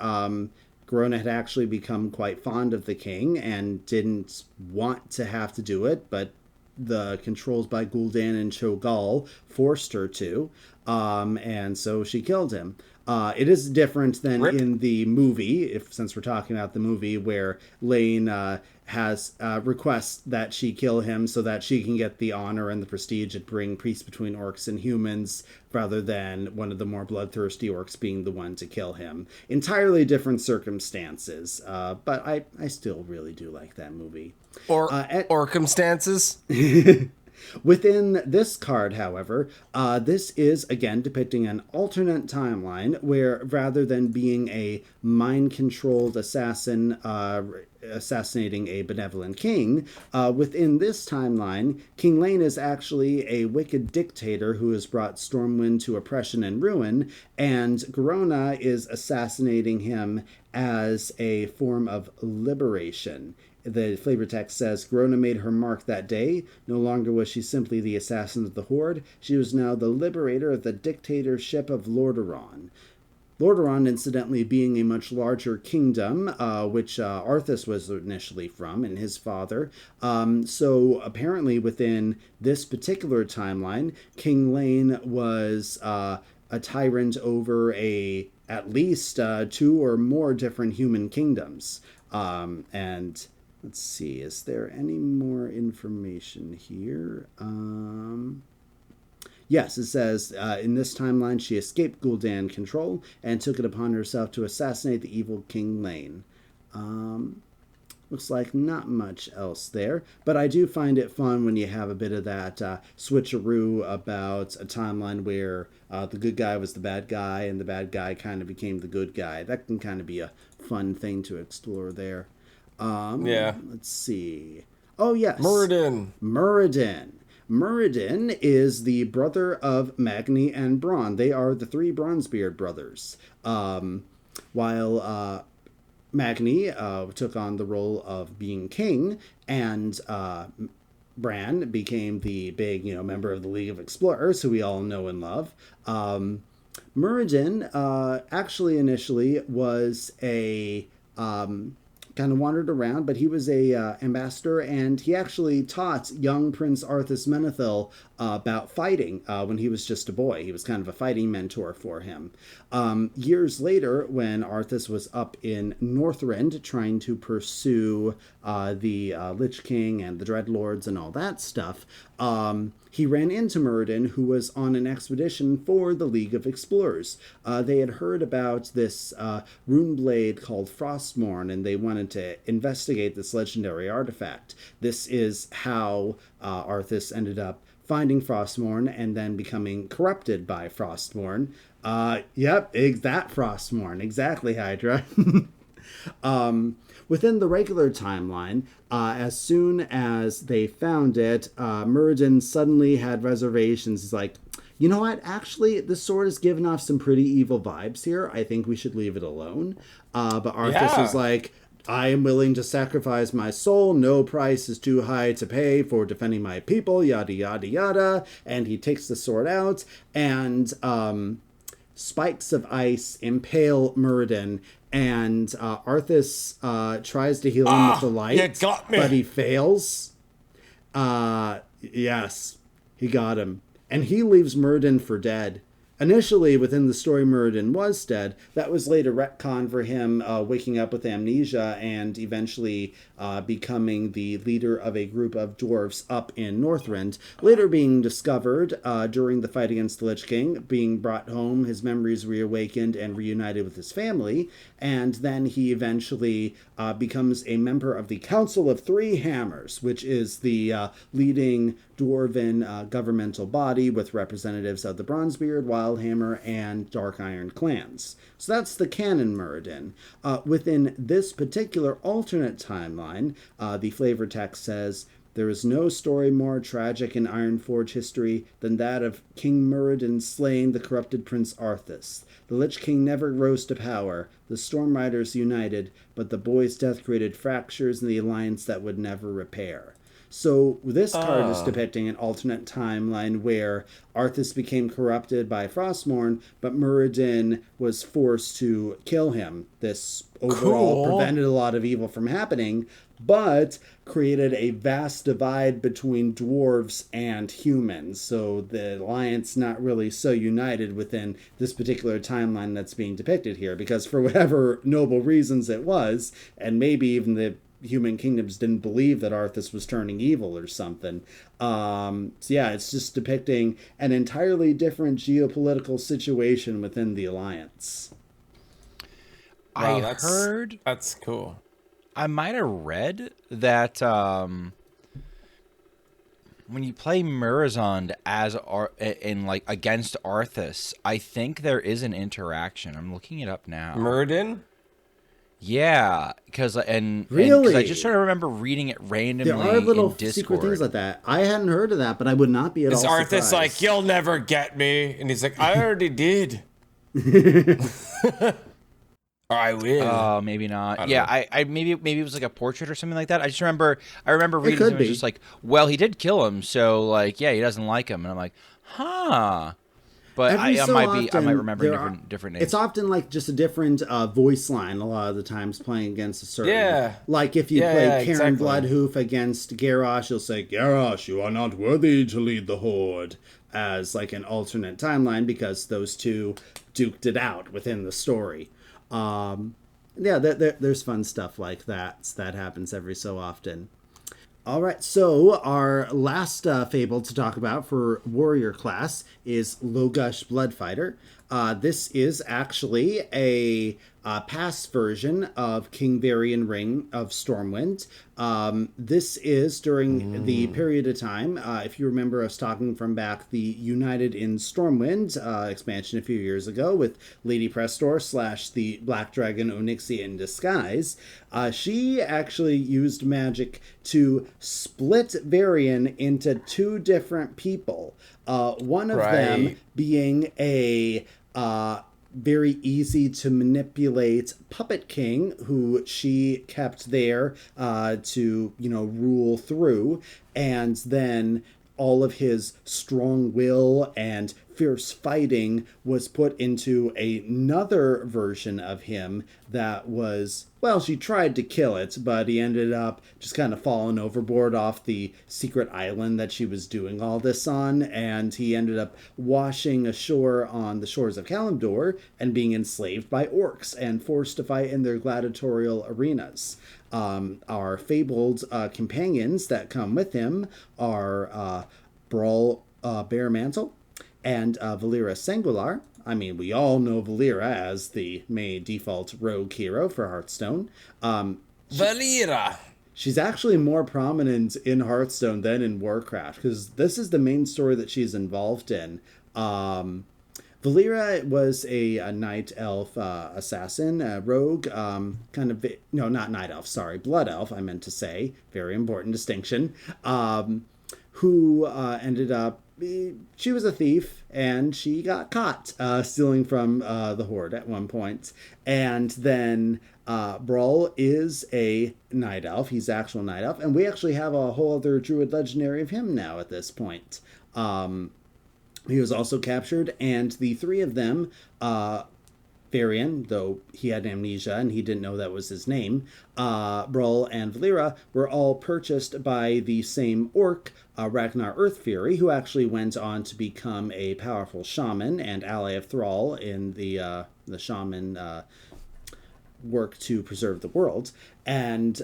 [SPEAKER 1] Grona had actually become quite fond of the king and didn't want to have to do it, but the controls by Gul'dan and Cho'Gall forced her to, and so she killed him. It is different than in the movie, since we're talking about the movie, where Lane has requests that she kill him so that she can get the honor and the prestige of bring peace between orcs and humans, rather than one of the more bloodthirsty orcs being the one to kill him. Entirely different circumstances, but I still really do like that movie.
[SPEAKER 3] Circumstances?
[SPEAKER 1] Within this card, however, this is, again, depicting an alternate timeline where, rather than being a mind-controlled assassin assassinating a benevolent king. Within this timeline, King Lane is actually a wicked dictator who has brought Stormwind to oppression and ruin, and Garona is assassinating him as a form of liberation. The flavor text says, Garona made her mark that day. No longer was she simply the assassin of the Horde. She was now the liberator of the dictatorship of Lordaeron. Lordaeron, incidentally, being a much larger kingdom, which Arthas was initially from, and his father. So apparently within this particular timeline, King Lane was a tyrant over at least 2 or more different human kingdoms. And let's see, is there any more information here? Yes, it says, in this timeline, she escaped Gul'dan control and took it upon herself to assassinate the evil King Lane. Looks like not much else there, but I do find it fun when you have a bit of that switcheroo about a timeline where the good guy was the bad guy and the bad guy kind of became the good guy. That can kind of be a fun thing to explore there.
[SPEAKER 3] Yeah.
[SPEAKER 1] Let's see. Oh, yes.
[SPEAKER 3] Muradin.
[SPEAKER 1] Muradin is the brother of Magni and Bronn. They are the 3 Bronzebeard brothers. While Magni took on the role of being king, and Bran became the big, member of the League of Explorers, who we all know and love. Muradin actually initially was a kind of wandered around, but he was a ambassador, and he actually taught young Prince Arthas Menethil about fighting when he was just a boy. He was kind of a fighting mentor for him. Years later, when Arthas was up in Northrend trying to pursue the Lich King and the Dreadlords and all that stuff, he ran into Muradin, who was on an expedition for the League of Explorers. They had heard about this rune blade called Frostmourne, and they wanted to investigate this legendary artifact. This is how Arthas ended up finding Frostmourne and then becoming corrupted by Frostmourne. Yep, that Frostmourne. Exactly, Hydra. Within the regular timeline, as soon as they found it, Muradin suddenly had reservations. He's like, you know what? Actually, this sword has given off some pretty evil vibes here. I think we should leave it alone. But Arthas was like, I am willing to sacrifice my soul. No price is too high to pay for defending my people, yada, yada, yada. And he takes the sword out, and spikes of ice impale Muradin, and Arthas tries to heal him with the light,
[SPEAKER 3] you got me.
[SPEAKER 1] but he fails. Yes, he got him. And he leaves Muradin for dead. Initially, within the story, Muradin was dead. That was later retconned for him waking up with amnesia and eventually becoming the leader of a group of dwarves up in Northrend. Later being discovered during the fight against the Lich King, being brought home, his memories reawakened and reunited with his family. And then he eventually becomes a member of the Council of Three Hammers, which is the leading dwarven governmental body with representatives of the Bronzebeard, Wildhammer, and Dark Iron clans. So that's the canon Muradin. Within this particular alternate timeline, the flavor text says, there is no story more tragic in Ironforge history than that of King Muradin slaying the corrupted Prince Arthas. The Lich King never rose to power. The Storm Riders united, but the boy's death created fractures in the alliance that would never repair. So this card is depicting an alternate timeline where Arthas became corrupted by Frostmourne, but Muradin was forced to kill him. This overall prevented a lot of evil from happening, but created a vast divide between dwarves and humans. So the alliance not really so united within this particular timeline that's being depicted here, because for whatever noble reasons it was, and maybe even the human kingdoms didn't believe that Arthas was turning evil or something. So yeah, it's just depicting an entirely different geopolitical situation within the alliance.
[SPEAKER 3] Wow,
[SPEAKER 2] that's
[SPEAKER 3] cool.
[SPEAKER 2] I might have read that when you play Murazond as against Arthas, I think there is an interaction. I'm looking it up now.
[SPEAKER 3] Muradin?
[SPEAKER 2] Yeah, because and
[SPEAKER 1] Really?
[SPEAKER 2] I just sort of remember reading it randomly
[SPEAKER 1] There are little
[SPEAKER 2] in Discord.
[SPEAKER 1] secret things like that. I hadn't heard of that, but I would not be at all
[SPEAKER 3] Arthas
[SPEAKER 1] surprised.
[SPEAKER 3] like, you'll never get me. And he's like, I already did. Or I will.
[SPEAKER 2] Oh, maybe not.
[SPEAKER 3] don't
[SPEAKER 2] Yeah,
[SPEAKER 3] know.
[SPEAKER 2] I maybe it was like a portrait or something like that. I remember reading
[SPEAKER 1] could
[SPEAKER 2] something that was
[SPEAKER 1] be.
[SPEAKER 2] just like, well, he did kill him, so like, yeah, he doesn't like him, and I'm like, huh. But
[SPEAKER 1] Every so
[SPEAKER 2] I
[SPEAKER 1] often,
[SPEAKER 2] might remember
[SPEAKER 1] there are-
[SPEAKER 2] different names.
[SPEAKER 1] It's often like just a different voice line a lot of the times playing against a certain.
[SPEAKER 3] Yeah.
[SPEAKER 1] Like if you
[SPEAKER 3] Yeah,
[SPEAKER 1] play
[SPEAKER 3] yeah,
[SPEAKER 1] Karen
[SPEAKER 3] exactly.
[SPEAKER 1] Bloodhoof against Garrosh, you'll say, Garrosh, you are not worthy to lead the Horde, as like an alternate timeline because those two duked it out within the story. Yeah, there's fun stuff like that happens every so often. All right, so our last fable to talk about for warrior class is Logush Bloodfighter. This is actually a past version of King Varian Ring of Stormwind. This is during the period of time, if you remember us talking from back the United in Stormwind expansion a few years ago with Lady Prestor / the Black Dragon Onyxia in disguise. She actually used magic to split Varian into two different people. One of them
[SPEAKER 3] Right.
[SPEAKER 1] being a very easy to manipulate puppet king who she kept there to rule through, and then all of his strong will and fierce fighting was put into another version of him that was, well, she tried to kill it, but he ended up just kind of falling overboard off the secret island that she was doing all this on, and he ended up washing ashore on the shores of Kalimdor and being enslaved by orcs and forced to fight in their gladiatorial arenas. Our fabled companions that come with him are Brawl Bearmantle and Valera Sanguilar. I mean, we all know Valera as the main default rogue hero for Hearthstone.
[SPEAKER 3] Valera.
[SPEAKER 1] She's actually more prominent in Hearthstone than in Warcraft because this is the main story that she's involved in. Valera was a night elf assassin, rogue, not night elf, sorry, blood elf, I meant to say, very important distinction, who ended up, she was a thief, and she got caught stealing from the Horde at one point. And then Brawl is a night elf, he's actual night elf, and we actually have a whole other druid legendary of him now at this point. He was also captured, and the three of them, Varian, though he had amnesia and he didn't know that was his name, Brawl and Valera were all purchased by the same orc, Ragnar Earthfury, who actually went on to become a powerful shaman and ally of Thrall in the shaman work to preserve the world. And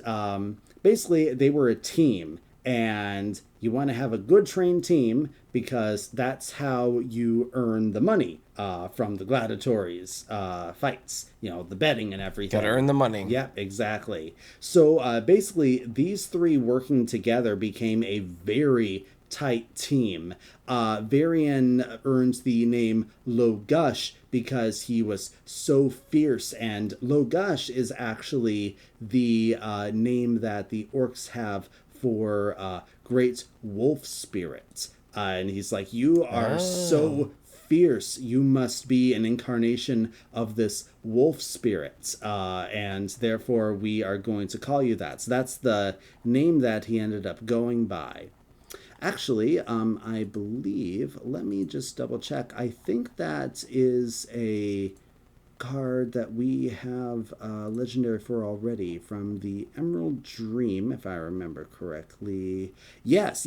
[SPEAKER 1] basically, they were a team. And you want to have a good trained team because that's how you earn the money from the gladiatories fights, the betting and everything.
[SPEAKER 3] Gotta earn the money.
[SPEAKER 1] Yep, exactly. So basically, these three working together became a very tight team. Varian earns the name Logush because he was so fierce, and Logush is actually the name that the orcs have for great wolf spirits. And he's like, you are so fierce, you must be an incarnation of this wolf spirit, and therefore we are going to call you that. So that's the name that he ended up going by. Actually, I believe, let me just double check, I think that is a card that we have legendary for already from the Emerald Dream, if I remember correctly. Yes,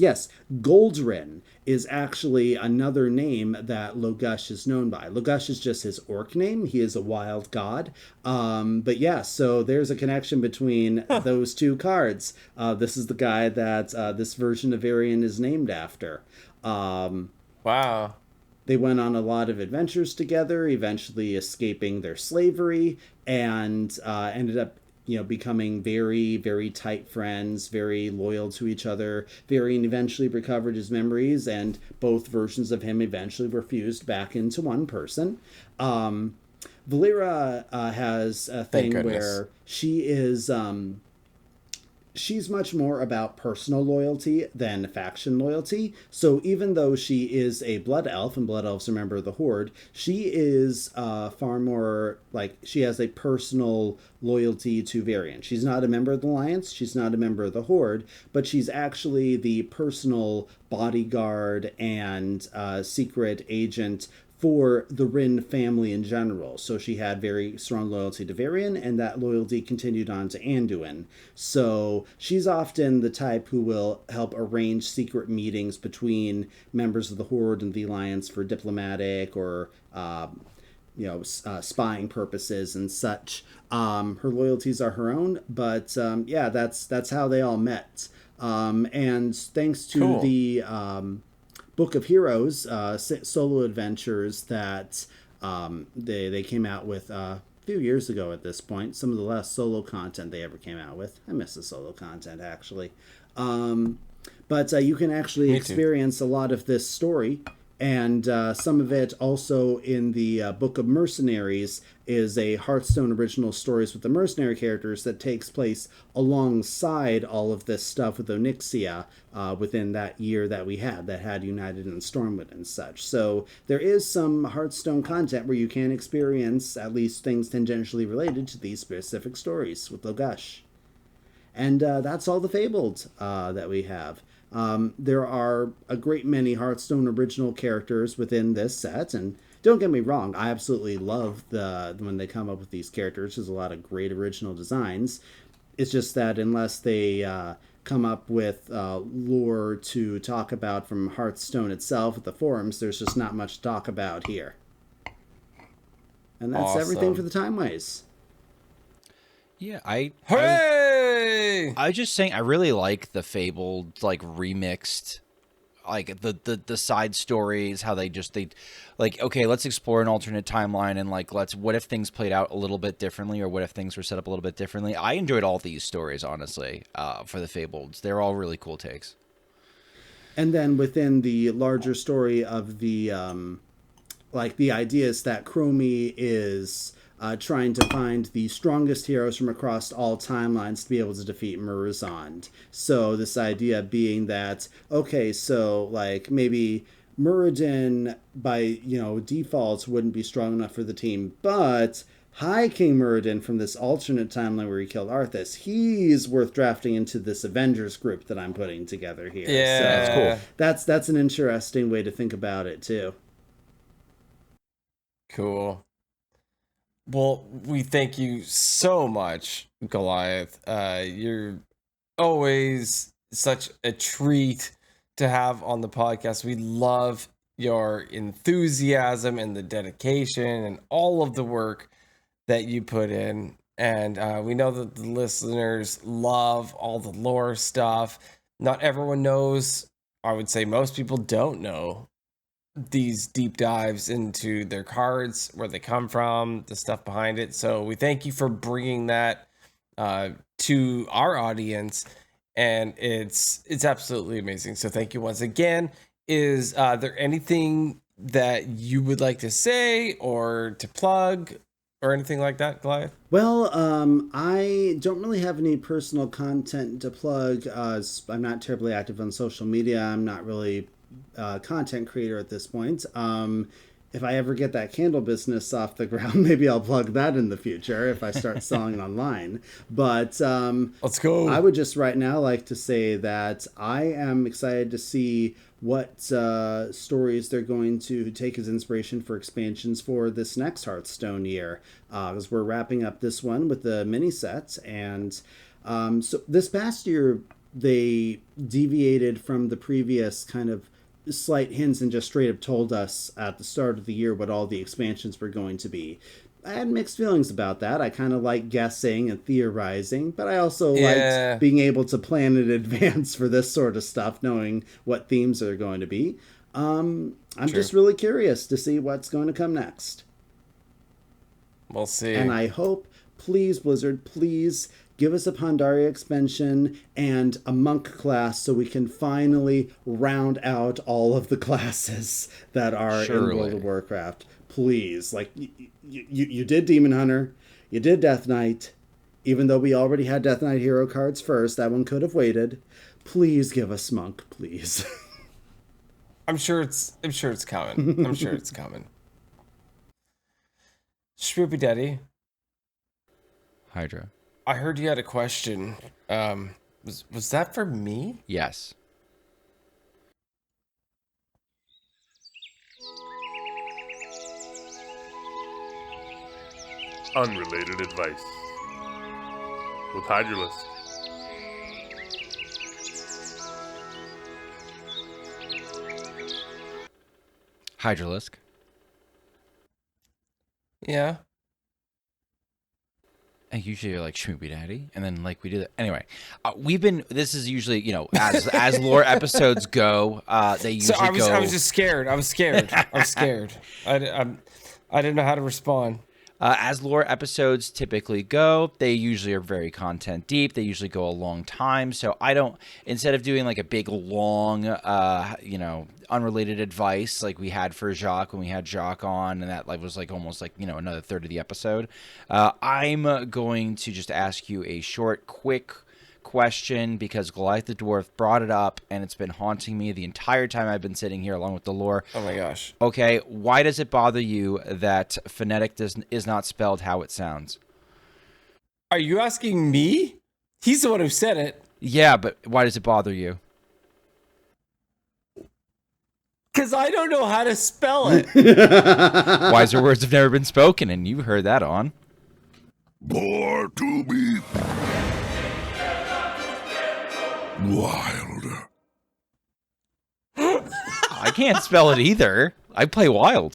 [SPEAKER 1] Goldrin is actually another name that Logush is known by. Logush is just his orc name. He is a wild god. But yeah, so there's a connection between those two cards. This is the guy that this version of Varian is named after.
[SPEAKER 3] Wow.
[SPEAKER 1] They went on a lot of adventures together, eventually escaping their slavery, and ended up, becoming very, very tight friends, very loyal to each other. Varian eventually recovered his memories, and both versions of him eventually were fused back into one person. Valera has a
[SPEAKER 3] Thank
[SPEAKER 1] thing
[SPEAKER 3] goodness.
[SPEAKER 1] where she is she's much more about personal loyalty than faction loyalty. So even though she is a blood elf, and blood elves are a member of the Horde, she is far more like she has a personal loyalty to Varian. She's not a member of the Alliance, she's not a member of the Horde, but she's actually the personal bodyguard and secret agent for the Rin family in general. So she had very strong loyalty to Varian, and that loyalty continued on to Anduin. So she's often the type who will help arrange secret meetings between members of the Horde and the Alliance for diplomatic or spying purposes and such. Her loyalties are her own, but yeah, that's how they all met. And thanks to
[SPEAKER 3] Cool.
[SPEAKER 1] the Book of Heroes solo adventures that they came out with a few years ago at this point. Some of the last solo content they ever came out with. I miss the solo content, actually. But you can actually experience a lot of this story. And some of it also in the Book of Mercenaries is a Hearthstone original stories with the mercenary characters that takes place alongside all of this stuff with Onyxia within that year that we had United and Stormwind and such. So there is some Hearthstone content where you can experience at least things tangentially related to these specific stories with Logush. And that's all the Fabled that we have. There are a great many Hearthstone original characters within this set, and don't get me wrong, I absolutely love when they come up with these characters. There's a lot of great original designs. It's just that unless they come up with lore to talk about from Hearthstone itself at the forums, there's just not much to talk about here. And that's everything for the TimeWays.
[SPEAKER 2] Yeah,
[SPEAKER 3] Hooray!
[SPEAKER 2] I was just saying, I really like the Fabled, like, remixed, like, the side stories, how they like, okay, let's explore an alternate timeline, and, like, what if things played out a little bit differently, or what if things were set up a little bit differently? I enjoyed all these stories, honestly, for the Fableds. They're all really cool takes. And
[SPEAKER 1] then within the larger story of the, the idea is that Chromie is trying to find the strongest heroes from across all timelines to be able to defeat Murozond. So this idea being that, okay, so like maybe Muradin by default wouldn't be strong enough for the team, but High King Muradin from this alternate timeline where he killed Arthas, he's worth drafting into this Avengers group that I'm putting together here.
[SPEAKER 3] Yeah,
[SPEAKER 1] so
[SPEAKER 2] that's cool.
[SPEAKER 1] That's an interesting way to think about it too.
[SPEAKER 3] Cool. Well, we thank you so much, Goliath. You're always such a treat to have on the podcast. We love your enthusiasm and the dedication and all of the work that you put in. And we know that the listeners love all the lore stuff. Not everyone knows, I would say most people don't know these deep dives into their cards, where they come from, the stuff behind it. So we thank you for bringing that to our audience, and it's absolutely amazing. So thank you once again. Is there anything that you would like to say or to plug or anything like that, Goliath?
[SPEAKER 1] Well, I don't really have any personal content to plug. I'm not terribly active on social media. I'm not really content creator at this point. If I ever get that candle business off the ground, maybe I'll plug that in the future if I start selling online. But
[SPEAKER 3] let's go.
[SPEAKER 1] I would just right now like to say that I am excited to see what stories they're going to take as inspiration for expansions for this next Hearthstone year, because we're wrapping up this one with the mini sets. And so this past year they deviated from the previous kind of slight hints and just straight up told us at the start of the year what all the expansions were going to be. I had mixed feelings about that. I kind of like guessing and theorizing, but I also liked being able to plan in advance for this sort of stuff, knowing what themes are going to be. I'm just really curious to see what's going to come next.
[SPEAKER 3] We'll see.
[SPEAKER 1] And I hope, please, Blizzard, please give us a Pandaria expansion and a monk class so we can finally round out all of the classes that are in World of Warcraft. Please, like, you did Demon Hunter, you did Death Knight, even though we already had Death Knight hero cards first, that one could have waited. Please give us monk, please.
[SPEAKER 3] I'm sure it's coming. I'm sure it's coming. Schmoopiedady.
[SPEAKER 2] Hydra.
[SPEAKER 3] I heard you had a question. Was that for me?
[SPEAKER 2] Yes.
[SPEAKER 6] Unrelated Advice with Hydralisk.
[SPEAKER 2] Hydralisk.
[SPEAKER 3] Yeah.
[SPEAKER 2] I usually are like Schmoopiedady, and then like we do that anyway. This is usually, you know, as lore episodes go, they usually go.
[SPEAKER 3] I was just scared. I was scared. I didn't know how to respond.
[SPEAKER 2] As lore episodes typically go, they usually are very content deep. They usually go a long time. So I don't, instead of doing like a big long, unrelated advice like we had for Jacques when we had Jacques on, and that like was like almost like, you know, another third of the episode, I'm going to just ask you a short, quick question because Goliath the Dwarf brought it up and it's been haunting me the entire time I've been sitting here along with the lore.
[SPEAKER 3] Oh my gosh.
[SPEAKER 2] Okay, why does it bother you that phonetic is not spelled how it sounds?
[SPEAKER 3] Are you asking me? He's the one who said it.
[SPEAKER 2] Yeah, but why does it bother you?
[SPEAKER 3] Because I don't know how to spell it.
[SPEAKER 2] Wiser words have never been spoken, and you heard that on
[SPEAKER 4] Born to be wild.
[SPEAKER 2] I can't spell it either. I play wild.